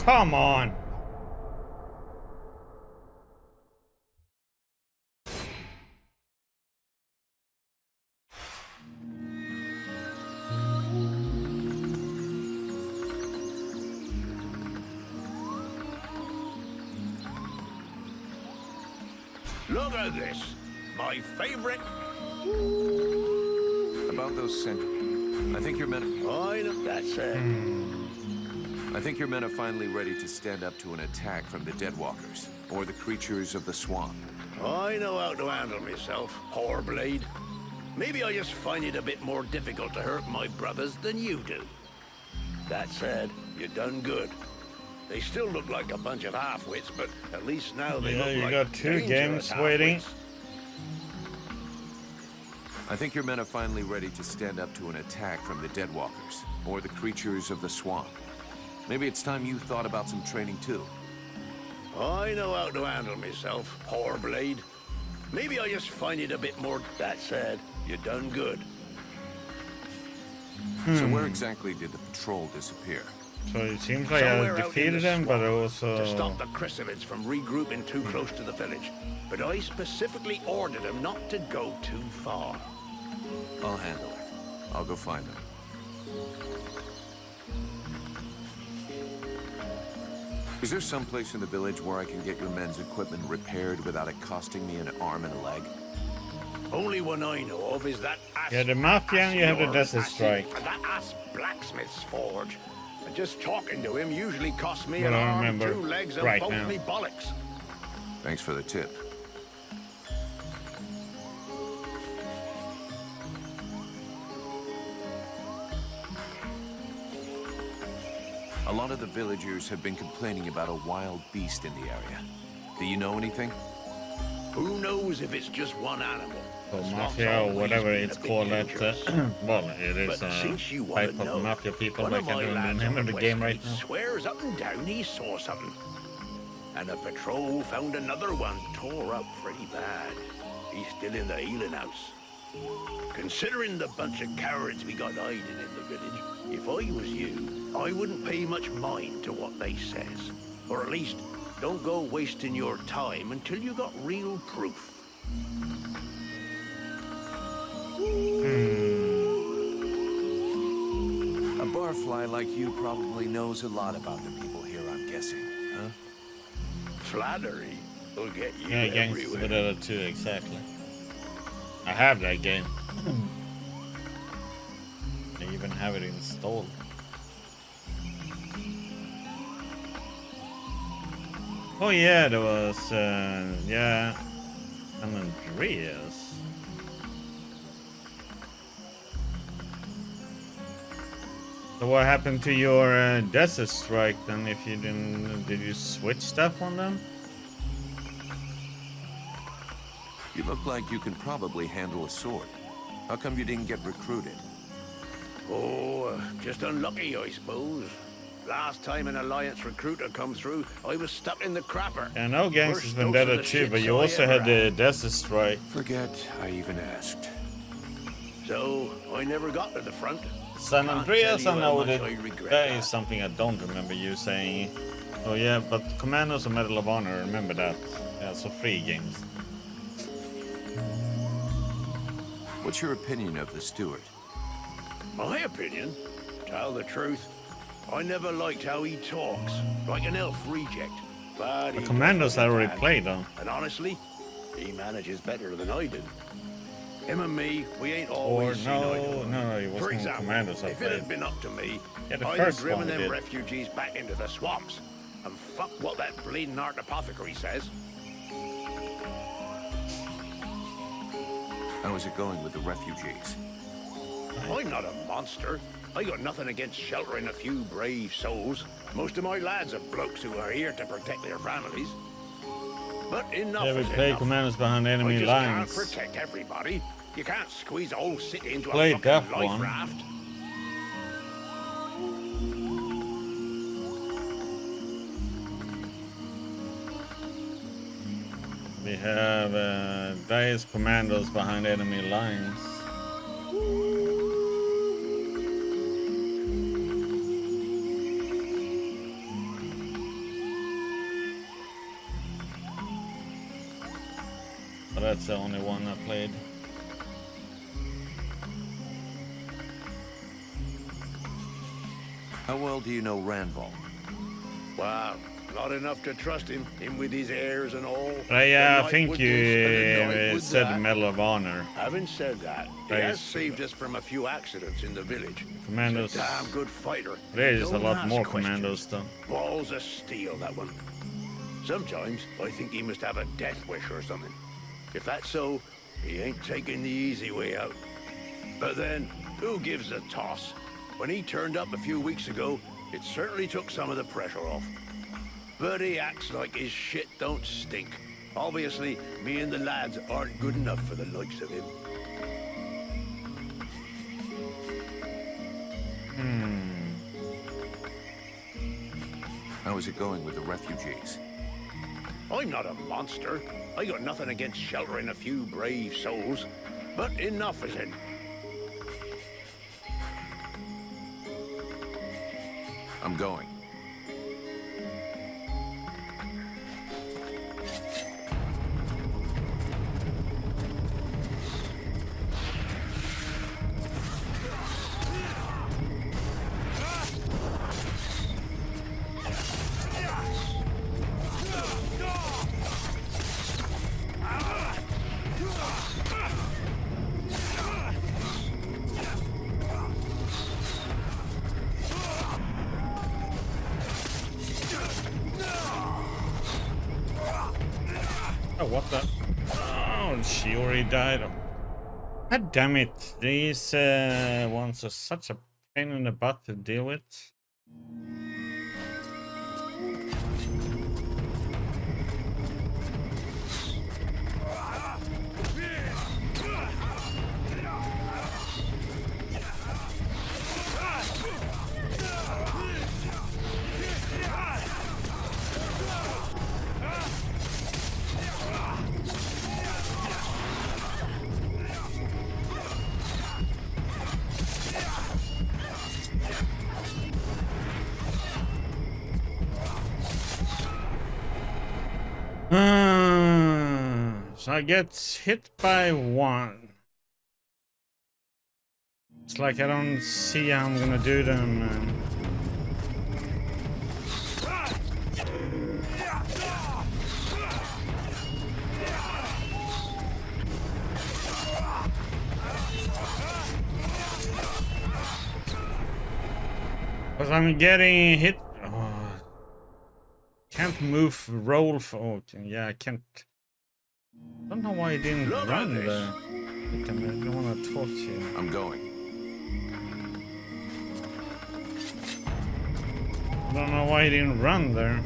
Come on. Look at this. My favorite. About those scent. I think your men. I know. That's it. I think your men are finally ready to stand up to an attack from the Deadwalkers, or the creatures of the swamp. I know how to handle myself, whore blade. Maybe I just find it a bit more difficult to hurt my brothers than you do. That said, you done good. They still look like a bunch of half-wits, but at least now they look you like got 2 dangerous games waiting. half-wits. I think your men are finally ready to stand up to an attack from the Deadwalkers, or the creatures of the swamp. Maybe it's time you thought about some training too. I know how to handle myself, whore blade. Maybe I just find it a bit more. That said, you done good. So where exactly did the patrol disappear? So it seems like Somewhere I out in defeated the them, but swamp also... to stop the chrysalids from regrouping too close to the village. But I specifically ordered them not to go too far. I'll handle it. I'll go find them. Is there some place in the village where I can get your men's equipment repaired without it costing me an arm and a leg? Only one I know of is that ass. Yeah, the Mafia and you have the Desert Strike. That ass blacksmith's forge. And just talking to him usually costs me Well, an I arm, remember 2 legs, and right both now. me bollocks. Thanks for the tip. A lot of the villagers have been complaining about a wild beast in the area. Do you know anything? Who knows if it's just one animal? Or Swamp's Mafia, or always whatever been it's a bit called. dangerous. Well, it is But since you a wanna type of know, Mafia people one like of I my don't lads remember on the West game right Coast now. swears up and down he saw something. And the patrol found another one tore up pretty bad. He's still in the healing house. Considering the bunch of cowards we got hiding in the village, if I was you, I wouldn't pay much mind to what they says. Or at least, don't go wasting your time until you got real proof. A barfly like you probably knows a lot about the people here, I'm guessing, huh? Flattery will get you Yeah, Gangs everywhere. Videla 2, exactly. I have that game. I even have it installed. Oh yeah, there was, yeah, San Andreas. So what happened to your Desert Strike then? If you didn't, did you switch stuff on them? You look like you can probably handle a sword. How come you didn't get recruited? Oh, just unlucky, I suppose. Last time an Alliance recruiter come through, I was stuck in the crapper. I know Gangs Worst has dose of Vendetta the too, but shits you I also ever had the Desert Strike. Forget I even asked. So, I never got to the front. San Can't Andreas, tell I you know how that much I regret that that. is something I don't remember you saying. Oh yeah, but Commandos and Medal of Honor, remember that. Yeah, so 3 games. What's your opinion of the steward? My opinion? Tell the truth, I never liked how he talks, like an elf reject. But The he Commandos I does what he already can. played though. And honestly, he manages better than I do. Him and me, we ain't Or always seen eye to no, eye. no, it For wasn't example, Commandos I if it played. had been up to me, Yeah, the I'd have first one driven we them did. refugees back into the swamps. And fuck what that bleeding art apothecary says. How is it going with the refugees? I'm not a monster. I got nothing against sheltering a few brave souls. Most of my lads are blokes who are here to protect their families. But enough Yeah, we is played enough. Commandos behind enemy I just lines. can't protect everybody. You can't squeeze a whole city into Played a fucking that life one. raft. We have Dice Commandos behind enemy lines. But that's the only one I played. How well do you know Randall? Wow, not enough to trust him with his heirs and all. Yeah, I think you said Medal of Honor. Having said that, he has saved us from a few accidents in the village. Commandos. He's a damn good fighter. There is a Don't lot ask more questions. commandos though. Balls of steel, that one. Sometimes I think he must have a death wish or something. If that's so, he ain't taking the easy way out. But then, who gives a toss? When he turned up a few weeks ago, it certainly took some of the pressure off. But he acts like his shit don't stink. Obviously, me and the lads aren't good enough for the likes of him. How is it going with the refugees? I'm not a monster. I got nothing against sheltering a few brave souls. But enough is it. I'm going. Oh, what the? Oh, she already died. God damn it. These ones are such a pain in the butt to deal with. So I get hit by one. It's like I don't see how I'm gonna do them. Because I'm getting hit. Oh, can't move, roll for. Oh, yeah, I can't. I don't know why he didn't run there. I don't want to talk to you. I'm going. I don't know why he didn't run there.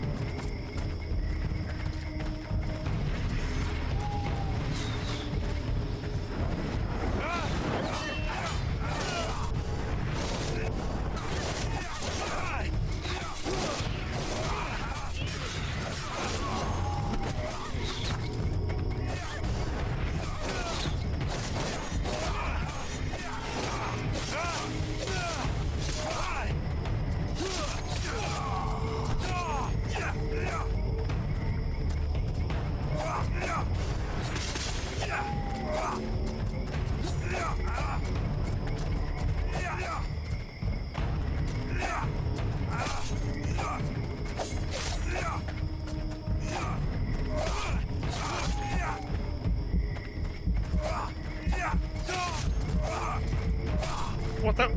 What the?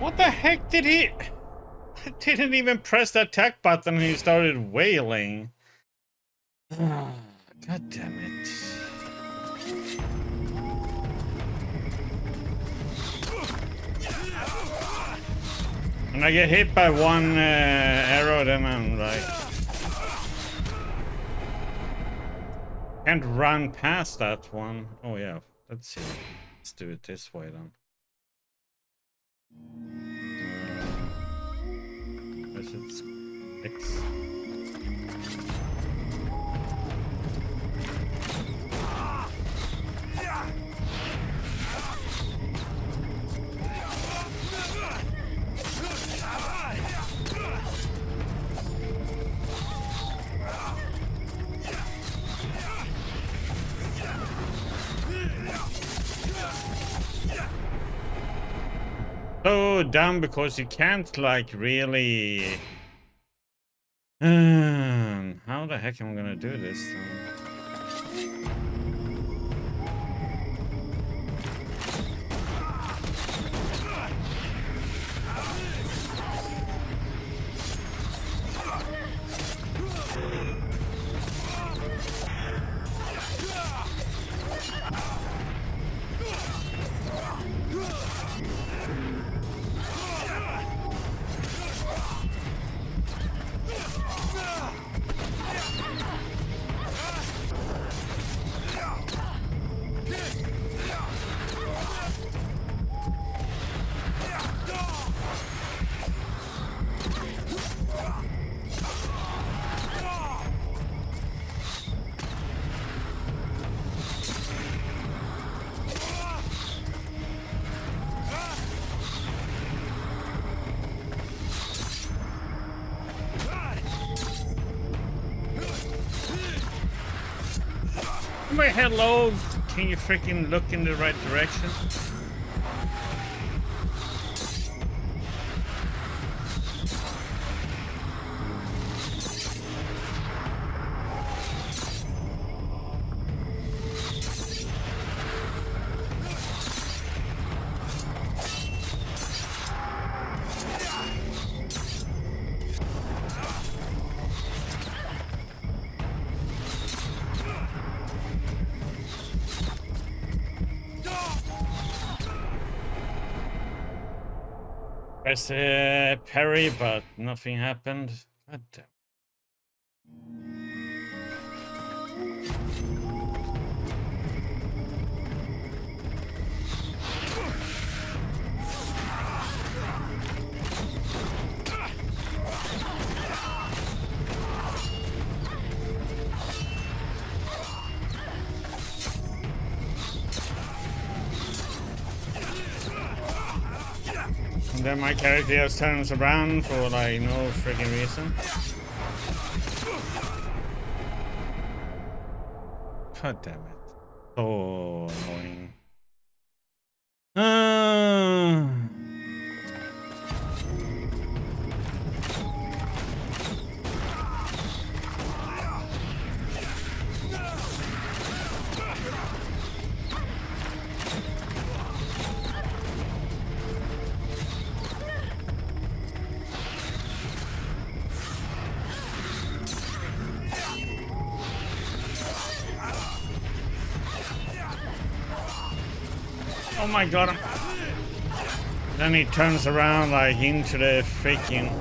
What the heck did he? I didn't even press the attack button and he started wailing. God damn it. When I get hit by one arrow, then I'm like... Can't run past that one. Oh yeah, let's see. Let's do it this way then. This is X. so dumb because you can't like really. How the heck am I gonna do this? Wait, hello! Can you freaking look in the right direction? Press parry, but nothing happened. God damn. And then my character just turns around for like no freaking reason. God damn it. So annoying. Oh my god. Then he turns around like into the freaking...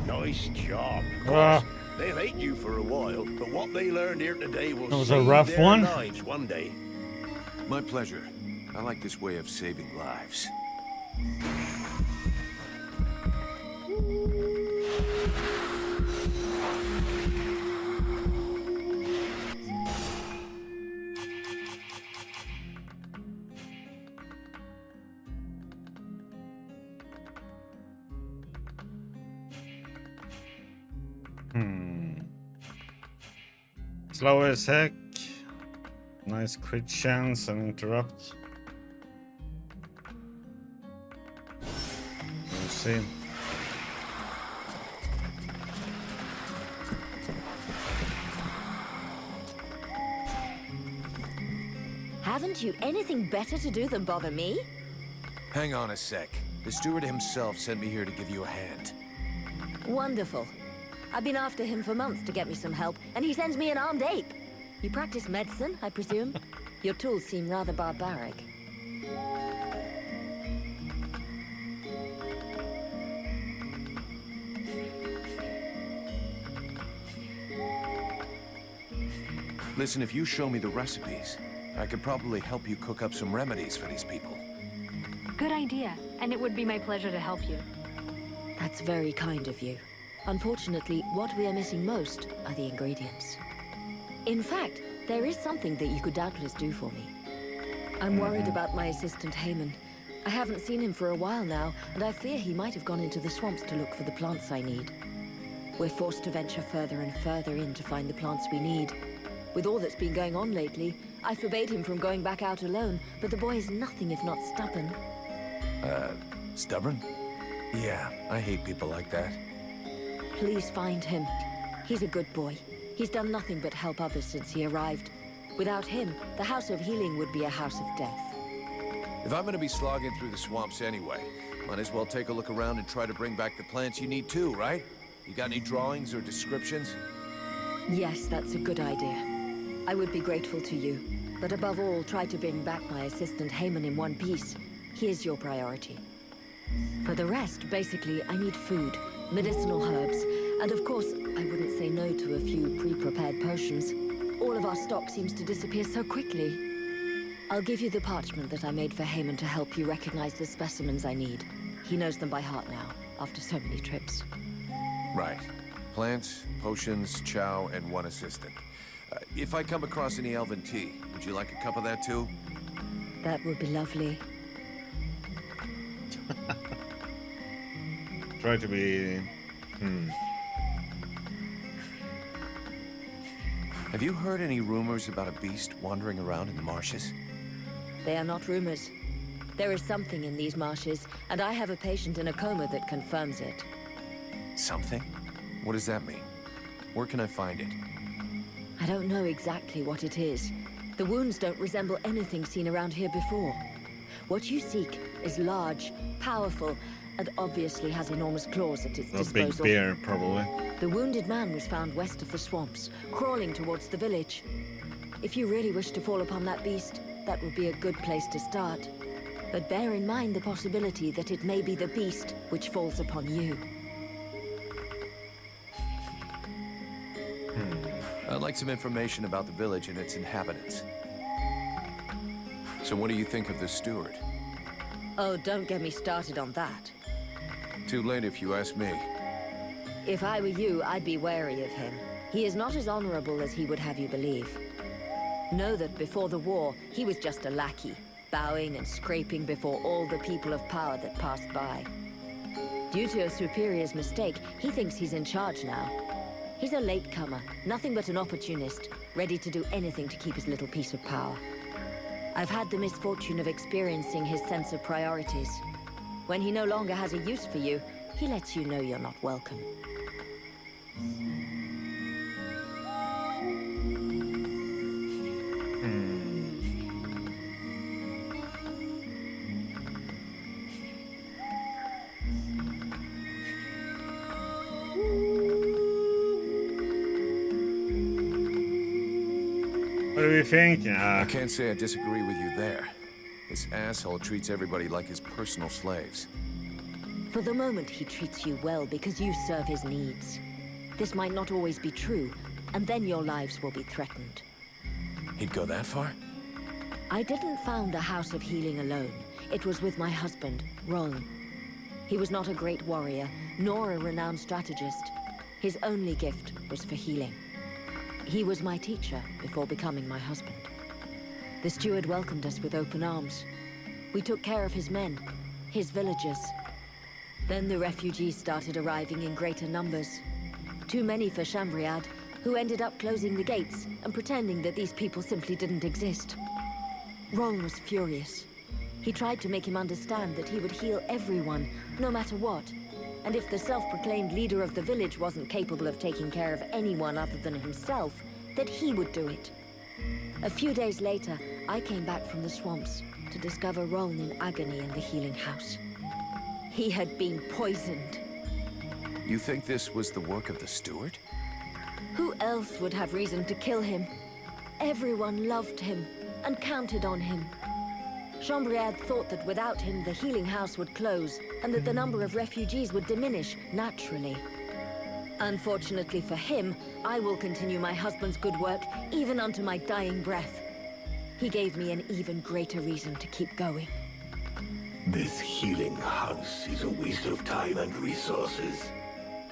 Nice job. Of course, they'll hate you for a while, but what they learned here today will That was save a rough their one. lives one day. My pleasure. I like this way of saving lives. Slow as heck. Nice crit chance and interrupt. We'll see. Haven't you anything better to do than bother me? Hang on a sec. The steward himself sent me here to give you a hand. Wonderful. I've been after him for months to get me some help, and he sends me an armed ape. You practice medicine, I presume? Your tools seem rather barbaric. Listen, if you show me the recipes, I could probably help you cook up some remedies for these people. Good idea, and it would be my pleasure to help you. That's very kind of you. Unfortunately, what we are missing most are the ingredients. In fact, there is something that you could doubtless do for me. I'm worried about my assistant Haman. I haven't seen him for a while now, and I fear he might have gone into the swamps to look for the plants I need. We're forced to venture further and further in to find the plants we need. With all that's been going on lately, I forbade him from going back out alone, but the boy is nothing if not stubborn. Stubborn? Yeah, I hate people like that. Please find him. He's a good boy. He's done nothing but help others since he arrived. Without him, the House of Healing would be a house of death. If I'm gonna be slogging through the swamps anyway, might as well take a look around and try to bring back the plants you need too, right? You got any drawings or descriptions? Yes, that's a good idea. I would be grateful to you. But above all, try to bring back my assistant Haman in one piece. He is your priority. For the rest, basically, I need food, medicinal herbs, and of course, I wouldn't say no to a few pre-prepared potions. All of our stock seems to disappear so quickly. I'll give you the parchment that I made for Haman to help you recognize the specimens I need. He knows them by heart now, after so many trips. Right. Plants, potions, chow, and one assistant. If I come across any elven tea, would you like a cup of that too? That would be lovely. Try to be... Have you heard any rumors about a beast wandering around in the marshes? They are not rumors. There is something in these marshes, and I have a patient in a coma that confirms it. Something? What does that mean? Where can I find it? I don't know exactly what it is. The wounds don't resemble anything seen around here before. What you seek is large, powerful, and obviously has enormous claws at its disposal. A big bear, probably. The wounded man was found west of the swamps, crawling towards the village. If you really wish to fall upon that beast, that would be a good place to start. But bear in mind the possibility that it may be the beast which falls upon you. I'd like some information about the village and its inhabitants. So what do you think of the steward? Oh, don't get me started on that. Too late if you ask me. If I were you, I'd be wary of him. He is not as honorable as he would have you believe. Know that before the war, he was just a lackey, bowing and scraping before all the people of power that passed by. Due to a superior's mistake, he thinks he's in charge now. He's a latecomer, nothing but an opportunist, ready to do anything to keep his little piece of power. I've had the misfortune of experiencing his sense of priorities. When he no longer has a use for you, he lets you know you're not welcome. What do you think? I can't say I disagree with you there. This asshole treats everybody like his personal slaves. For the moment, he treats you well because you serve his needs. This might not always be true, and then your lives will be threatened. He'd go that far? I didn't found a house of healing alone. It was with my husband, Ron. He was not a great warrior, nor a renowned strategist. His only gift was for healing. He was my teacher before becoming my husband. The steward welcomed us with open arms. We took care of his men, his villagers. Then the refugees started arriving in greater numbers. Too many for Chambriad, who ended up closing the gates and pretending that these people simply didn't exist. Ron was furious. He tried to make him understand that he would heal everyone, no matter what. And if the self-proclaimed leader of the village wasn't capable of taking care of anyone other than himself, that he would do it. A few days later, I came back from the swamps to discover Ron in agony in the healing house. He had been poisoned. You think this was the work of the steward? Who else would have reason to kill him? Everyone loved him and counted on him. Chambriard thought that without him, the healing house would close and that the number of refugees would diminish naturally. Unfortunately for him, I will continue my husband's good work even unto my dying breath. He gave me an even greater reason to keep going. This healing house is a waste of time and resources.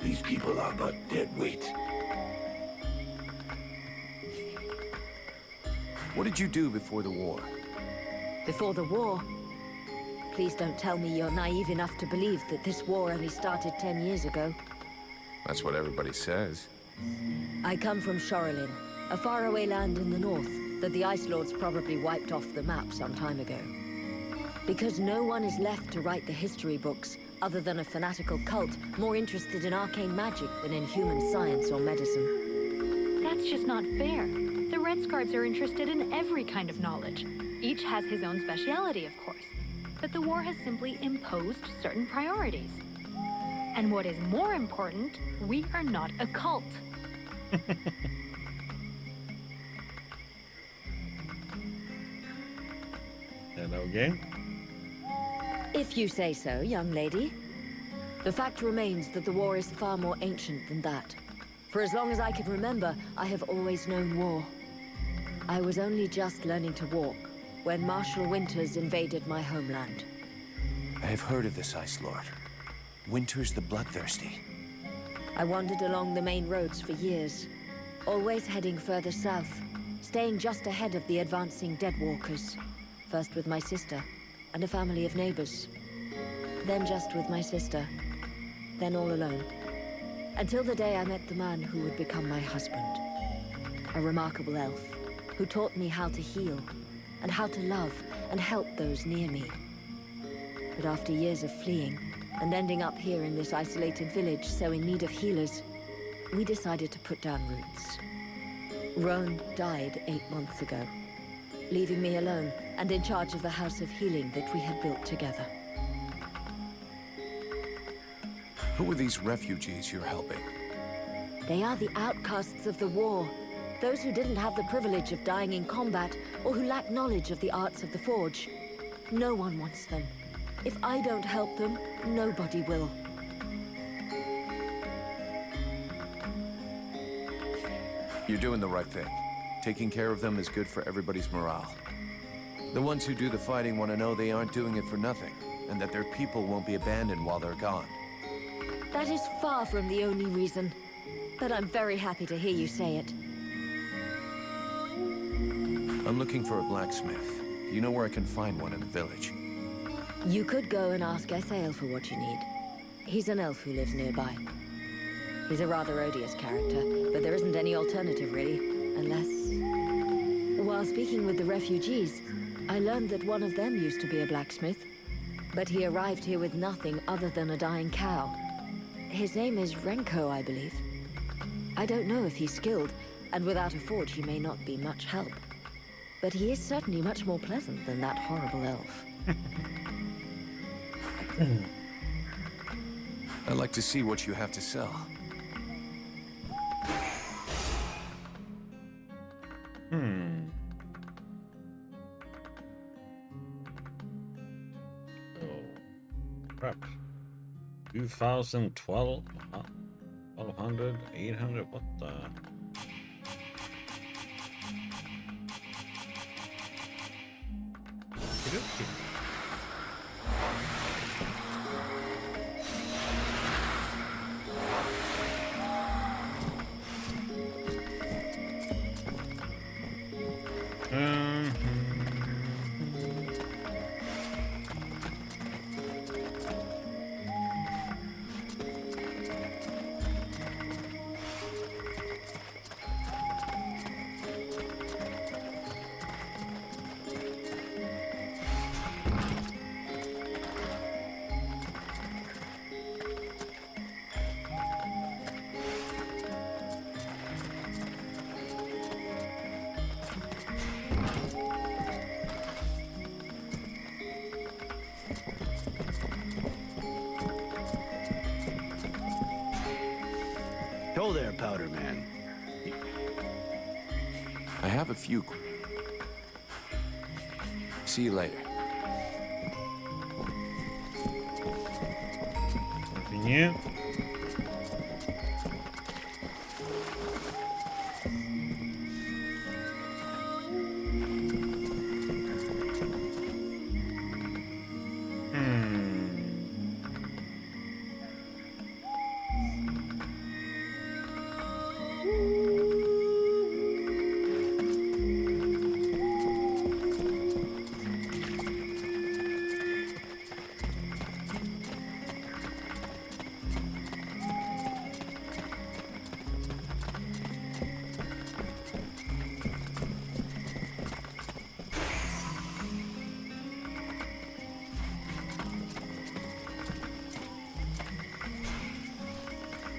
These people are but dead weight. What did you do before the war? Before the war? Please don't tell me you're naive enough to believe that this war only started 10 years ago. That's what everybody says. I come from Shorelin, a faraway land in the north that the Ice Lords probably wiped off the map some time ago. Because no one is left to write the history books other than a fanatical cult more interested in arcane magic than in human science or medicine. That's just not fair. The Red Scarves are interested in every kind of knowledge. Each has his own speciality, of course. But the war has simply imposed certain priorities. And what is more important, we are not a cult. Hello again. If you say so, young lady. The fact remains that the war is far more ancient than that. For as long as I can remember, I have always known war. I was only just learning to walk when Marshal Winters invaded my homeland. I have heard of this Ice Lord. Winters the Bloodthirsty. I wandered along the main roads for years, always heading further south, staying just ahead of the advancing Deadwalkers. First with my sister and a family of neighbors. Then just with my sister. Then all alone. Until the day I met the man who would become my husband. A remarkable elf who taught me how to heal and how to love and help those near me. But after years of fleeing and ending up here in this isolated village so in need of healers, we decided to put down roots. Roan died 8 months ago, leaving me alone and in charge of the House of Healing that we had built together. Who are these refugees you're helping? They are the outcasts of the war. Those who didn't have the privilege of dying in combat or who lack knowledge of the arts of the forge. No one wants them. If I don't help them, nobody will. You're doing the right thing. Taking care of them is good for everybody's morale. The ones who do the fighting want to know they aren't doing it for nothing, and that their people won't be abandoned while they're gone. That is far from the only reason. But I'm very happy to hear you say it. I'm looking for a blacksmith. Do you know where I can find one in the village? You could go and ask Esael for what you need. He's an elf who lives nearby. He's a rather odious character, but there isn't any alternative really, unless... While speaking with the refugees, I learned that one of them used to be a blacksmith, but he arrived here with nothing other than a dying cow. His name is Renko, I believe. I don't know if he's skilled, and without a forge he may not be much help. But he is certainly much more pleasant than that horrible elf. I'd like to see what you have to sell. Oh, crap. 2012, 1200, 800, what the? Okay. there, Powder Man. I have a few. See you later. Continue.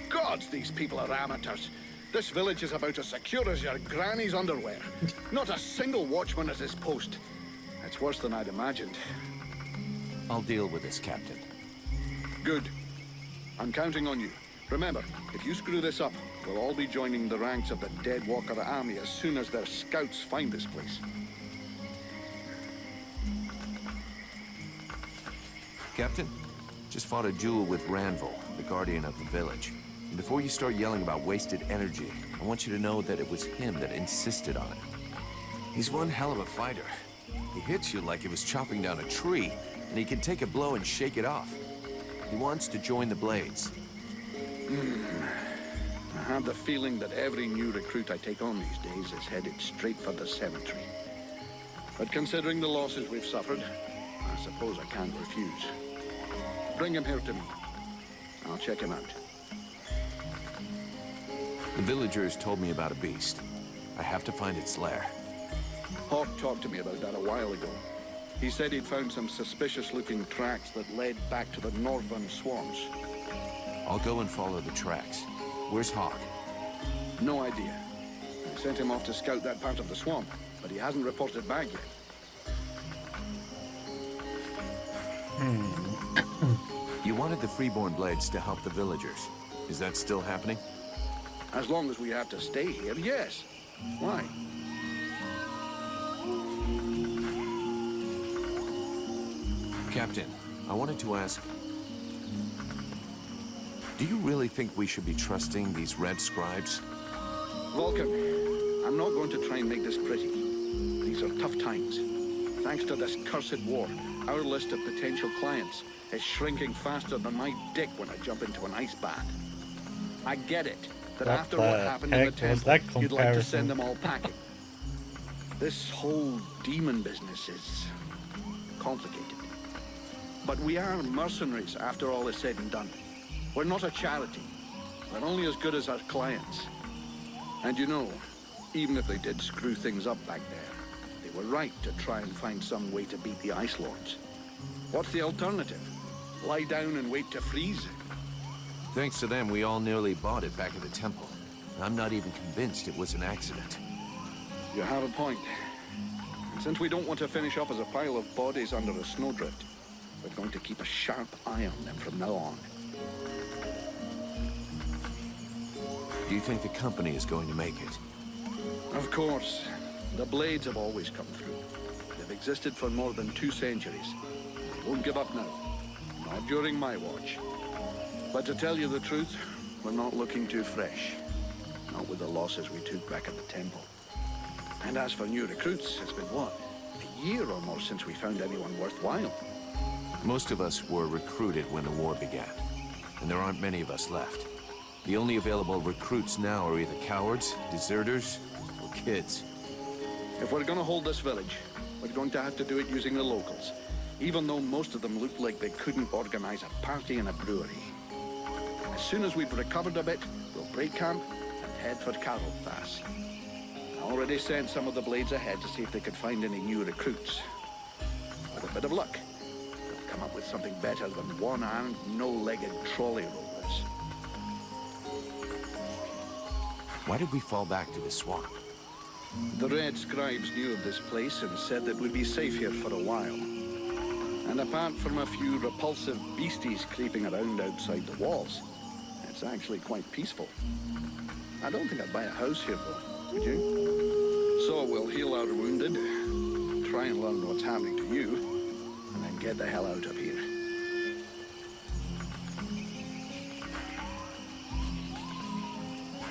Gods, these people are amateurs. This village is about as secure as your granny's underwear. Not a single watchman at his post. It's worse than I'd imagined. I'll deal with this, Captain. Good. I'm counting on you. Remember, if you screw this up, we'll all be joining the ranks of the Dead Walker army as soon as their scouts find this place. Captain, just fought a duel with Ranvil, the guardian of the village. And before you start yelling about wasted energy, I want you to know that it was him that insisted on it. He's one hell of a fighter. He hits you like he was chopping down a tree, and he can take a blow and shake it off. He wants to join the Blades. I have the feeling that every new recruit I take on these days is headed straight for the cemetery. But considering the losses we've suffered, I suppose I can't refuse. Bring him here to me. I'll check him out. The villagers told me about a beast. I have to find its lair. Hawk talked to me about that a while ago. He said he'd found some suspicious-looking tracks that led back to the northern swamps. I'll go and follow the tracks. Where's Hawk? No idea. I sent him off to scout that part of the swamp, but he hasn't reported back yet. You wanted the Freeborn Blades to help the villagers. Is that still happening? As long as we have to stay here, yes. Why? Captain, I wanted to ask... Do you really think we should be trusting these red scribes? Vulcan, I'm not going to try and make this pretty. These are tough times. Thanks to this cursed war, our list of potential clients is shrinking faster than my dick when I jump into an ice bath. I get it, that What after the what happened in the heck was temple, that you'd like to comparison? send them all packing. This whole demon business is complicated. But we are mercenaries after all is said and done. We're not a charity. We're only as good as our clients. And you know, even if they did screw things up back there, they were right to try and find some way to beat the Ice Lords. What's the alternative? Lie down and wait to freeze? Thanks to them, we all nearly bought it back at the temple. I'm not even convinced it was an accident. You have a point. And since we don't want to finish up as a pile of bodies under a snowdrift, we're going to keep a sharp eye on them from now on. Do you think the company is going to make it? Of course. The Blades have always come through. They've existed for more than 2 centuries. They won't give up now. Not during my watch. But to tell you the truth, we're not looking too fresh. Not with the losses we took back at the temple. And as for new recruits, it's been what? A year or more since we found anyone worthwhile. Most of us were recruited when the war began, and there aren't many of us left. The only available recruits now are either cowards, deserters, or kids. If we're gonna hold this village, we're going to have to do it using the locals, even though most of them look like they couldn't organize a party in a brewery. As soon as we've recovered a bit, we'll break camp and head for Carroll Pass. I already sent some of the Blades ahead to see if they could find any new recruits. With a bit of luck, they'll come up with something better than one-armed, no-legged trolley rollers. Why did we fall back to the swamp? The Red Scribes knew of this place and said that we'd be safe here for a while. And apart from a few repulsive beasties creeping around outside the walls, It's actually quite peaceful. I don't think I'd buy a house here, though. Would you? So we'll heal our wounded, try and learn what's happening to you, and then get the hell out of here.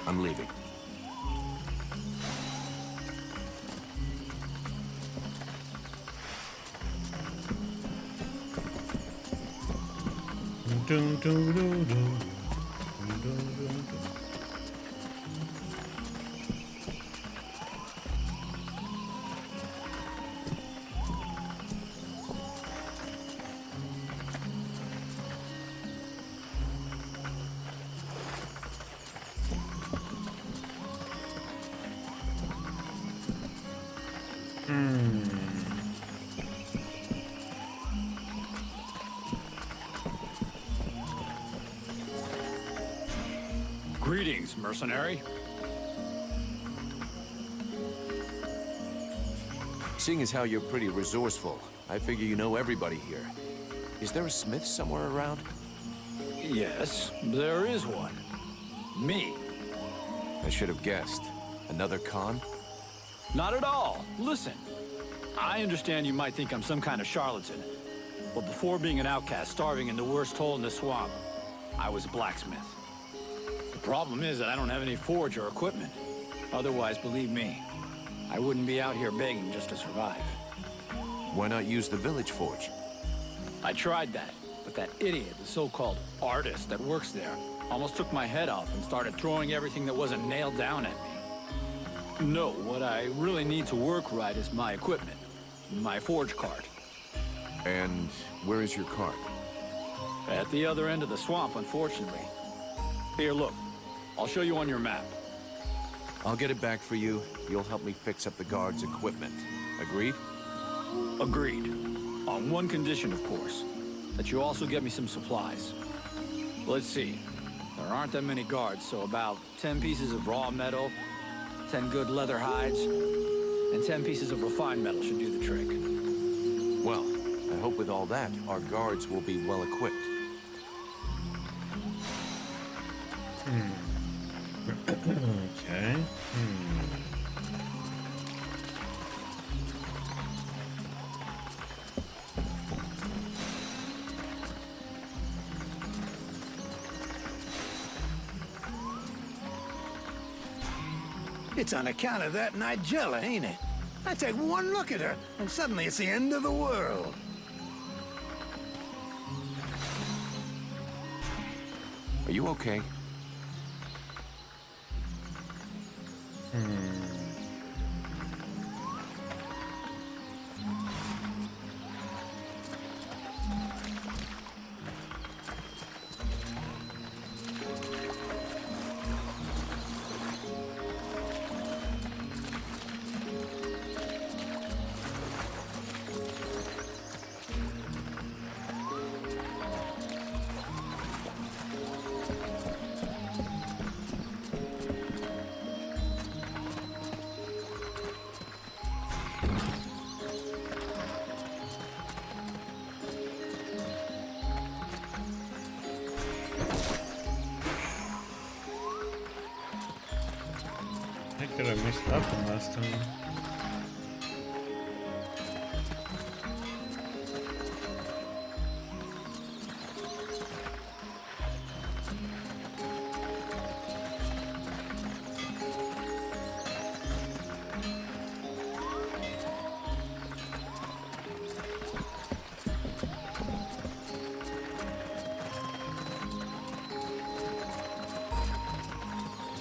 I'm leaving. Dun, dun, dun, dun. Dun, dun, dun. Greetings, mercenary. Seeing as how you're pretty resourceful, I figure you know everybody here. Is there a smith somewhere around? Yes, there is one. Me. I should have guessed. Another con? Not at all. Listen, I understand you might think I'm some kind of charlatan, but before being an outcast starving in the worst hole in the swamp, I was a blacksmith. The problem is that I don't have any forge or equipment. Otherwise, believe me, I wouldn't be out here begging just to survive. Why not use the village forge? I tried that, but that idiot, the so-called artist that works there, almost took my head off and started throwing everything that wasn't nailed down at me. No, what I really need to work right is my equipment, my forge cart. And where is your cart? At the other end of the swamp, unfortunately. Here, look. I'll show you on your map. I'll get it back for you. You'll help me fix up the guard's equipment. Agreed? Agreed. On one condition, of course. That you also get me some supplies. Let's see. There aren't that many guards, so about 10 pieces of raw metal, 10 good leather hides, and 10 pieces of refined metal should do the trick. Well, I hope with all that, our guards will be well equipped. Okay. It's on account of that Nigella, ain't it? I take one look at her, and suddenly it's the end of the world. Are you okay? I could have missed that one last time.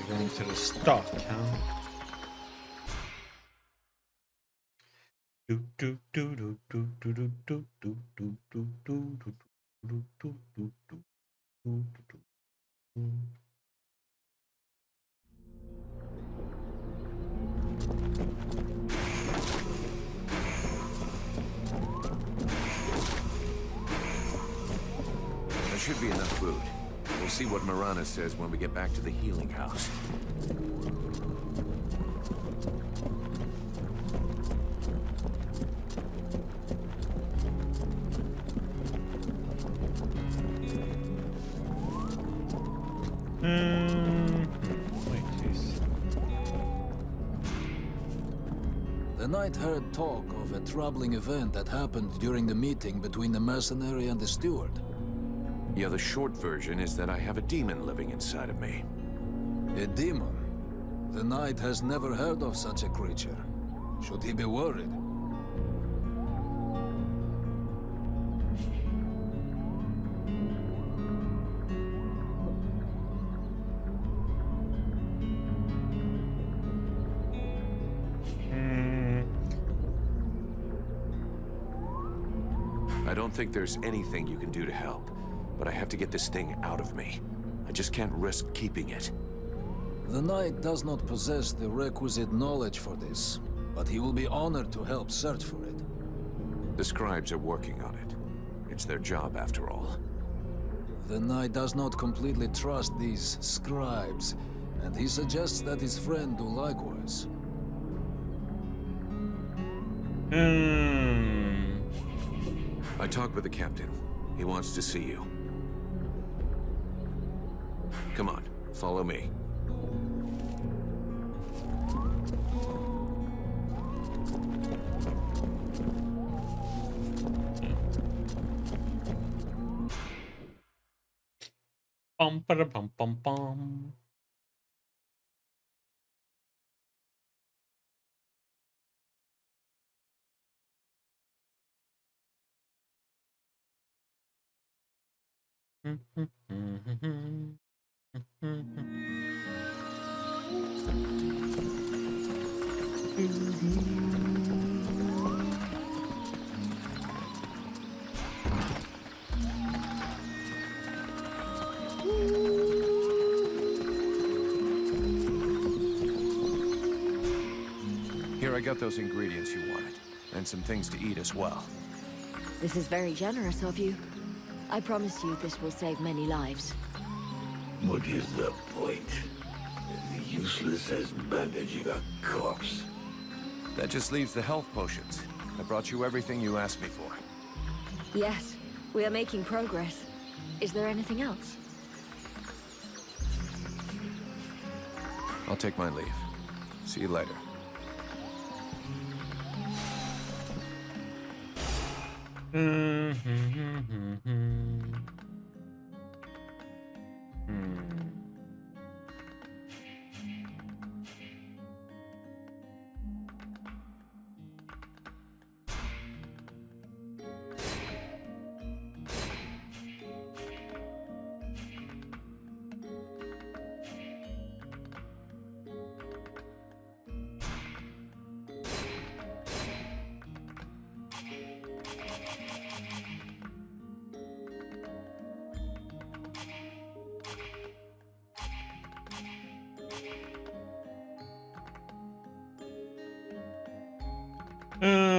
Going to the stock, huh? There should be enough food. We'll see what Marana says when we get back to the healing house. Knight heard talk of a troubling event that happened during the meeting between the mercenary and the steward. Yeah, the short version is that I have a demon living inside of me. A demon? The Knight has never heard of such a creature. Should he be worried? I don't think there's anything you can do to help, but I have to get this thing out of me. I just can't risk keeping it. The Knight does not possess the requisite knowledge for this, but he will be honored to help search for it. The scribes are working on it. It's their job, after all. The Knight does not completely trust these scribes, and he suggests that his friend do likewise. I talked with the captain. He wants to see you. Come on, follow me. Bum ba bum bum bum. Here, I got those ingredients you wanted, and some things to eat as well. This is very generous of you. I promise you this will save many lives. What is the point? As useless as bandaging a corpse. That just leaves the health potions. I brought you everything you asked me for. Yes, we are making progress. Is there anything else? I'll take my leave. See you later.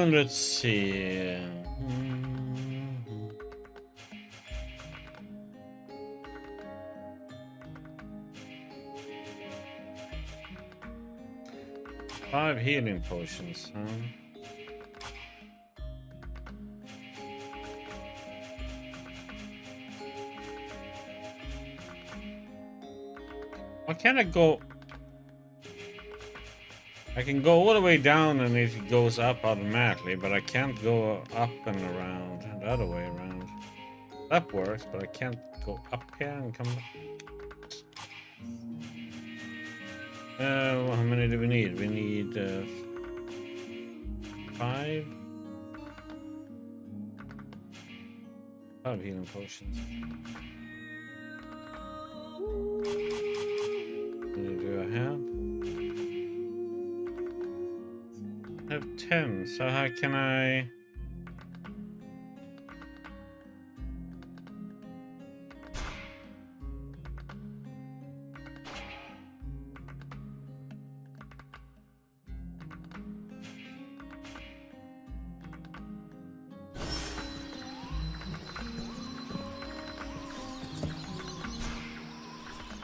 Let's see. 5 healing potions, huh? Why can't I go? I can go all the way down and it goes up automatically, but I can't go up and around, the other way around. That works, but I can't go up here and come back. How many do we need? We need 5 healing potions. How many do I have? I have 10, so how can I...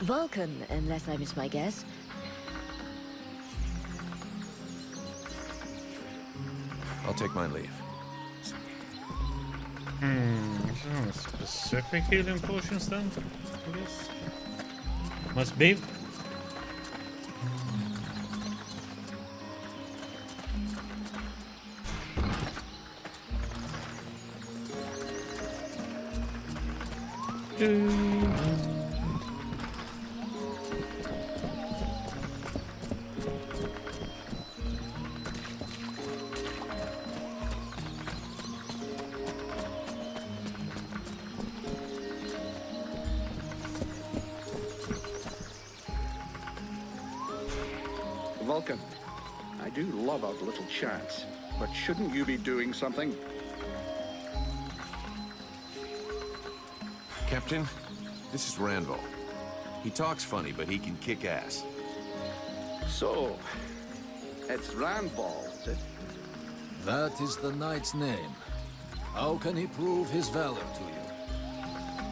Vulcan, unless I miss my guess. I'll take my leave. Some specific healing potions then, I guess. Must be. Vulcan, I do love our little chats, but shouldn't you be doing something? Captain, this is Randall. He talks funny, but he can kick ass. So, it's Randball, is it? That is the knight's name. How can he prove his valor to you?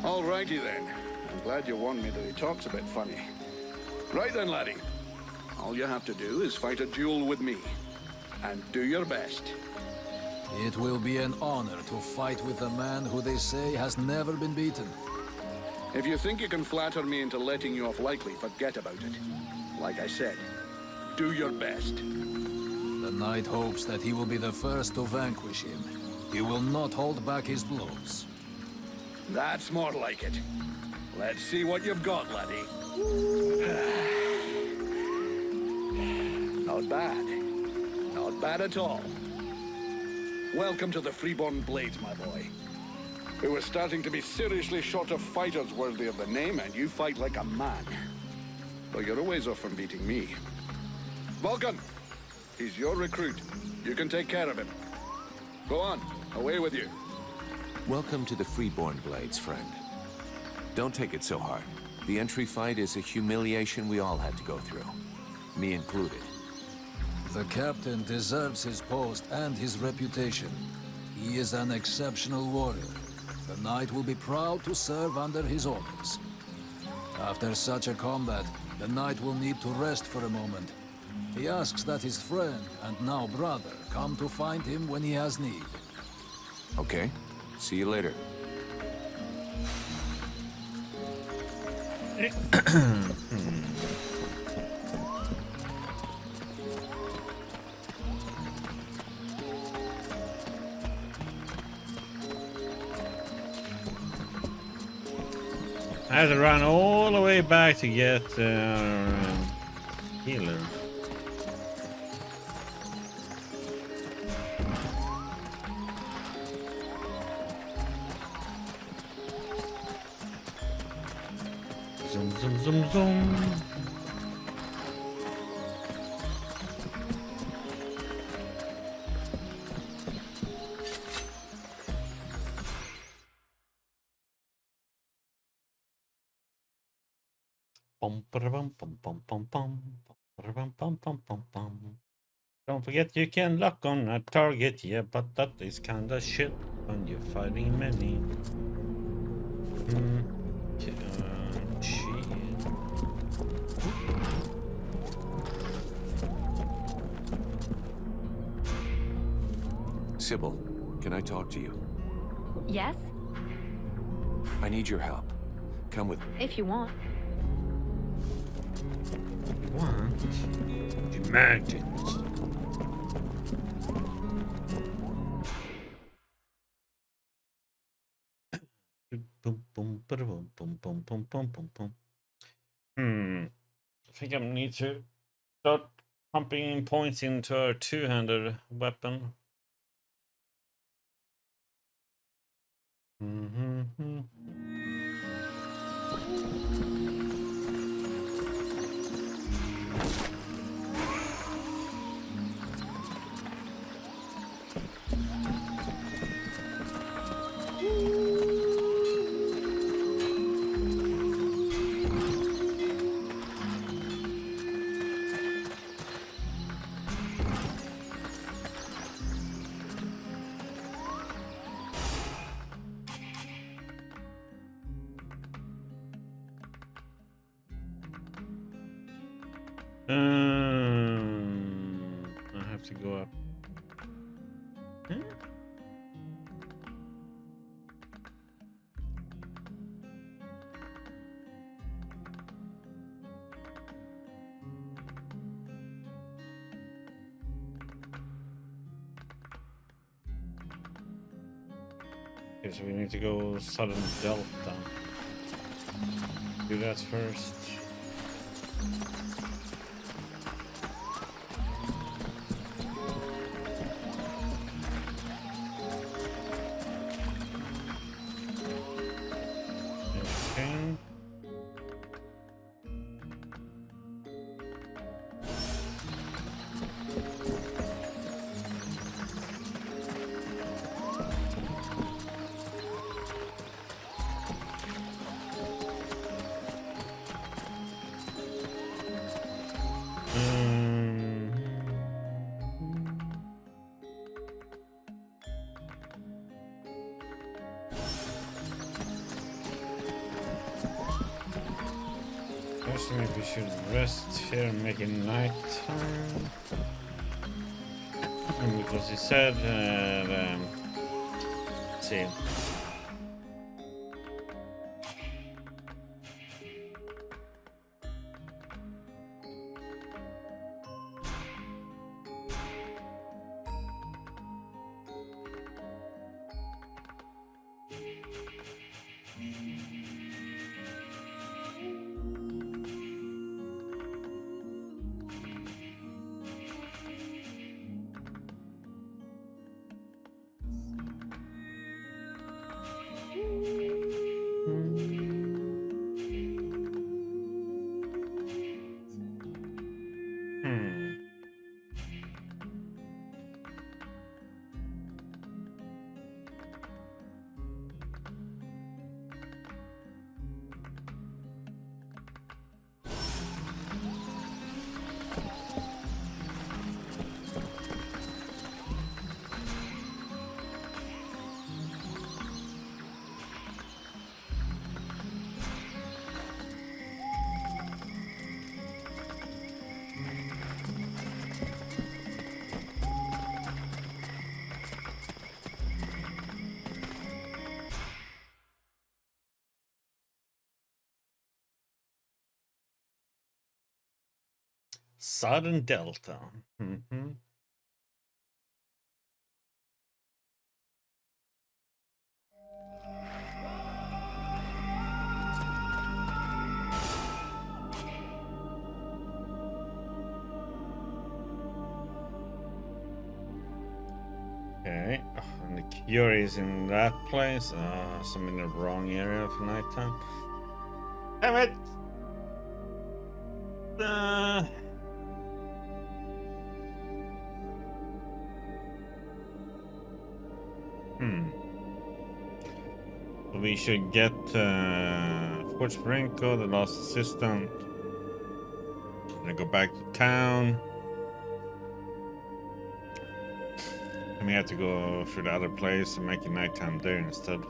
Alrighty then. I'm glad you warned me that he talks a bit funny. Right then, laddie. All you have to do is fight a duel with me. And do your best. It will be an honor to fight with a man who they say has never been beaten. If you think you can flatter me into letting you off lightly, forget about it. Like I said, do your best. The knight hopes that he will be the first to vanquish him. He will not hold back his blows. That's more like it. Let's see what you've got, laddie. Not bad. Not bad at all. Welcome to the Freeborn Blades, my boy. We were starting to be seriously short of fighters worthy of the name, and you fight like a man. But you're a ways off from beating me. Vulcan! He's your recruit. You can take care of him. Go on, away with you. Welcome to the Freeborn Blades, friend. Don't take it so hard. The entry fight is a humiliation we all had to go through. Me included. The captain deserves his post and his reputation. He is an exceptional warrior. The knight will be proud to serve under his orders. After such a combat, the knight will need to rest for a moment. He asks that his friend, and now brother, come to find him when he has need. Okay. See you later. I had to run all the way back to get healer. Zoom, zoom, zoom, zoom. Don't forget you can lock on a target, yeah, but that is kinda shit when you're fighting many. Shit. Sybil, can I talk to you? Yes? I need your help. Come with me. If you want. What? Imagine. I think I need to start pumping points into a two-handed weapon. I have to go up. Hmm? Okay, so we need to go southern delta. Do that first. Okay. First, maybe we should rest here and make it night time. And because he said, let's see. Southern Delta. Mm-hmm. Okay, and the cure is in that place. So I'm in the wrong area for nighttime. Damn it! So we should get Fort Sprinko, the lost assistant. Then go back to town. And we have to go through the other place and make it nighttime there instead.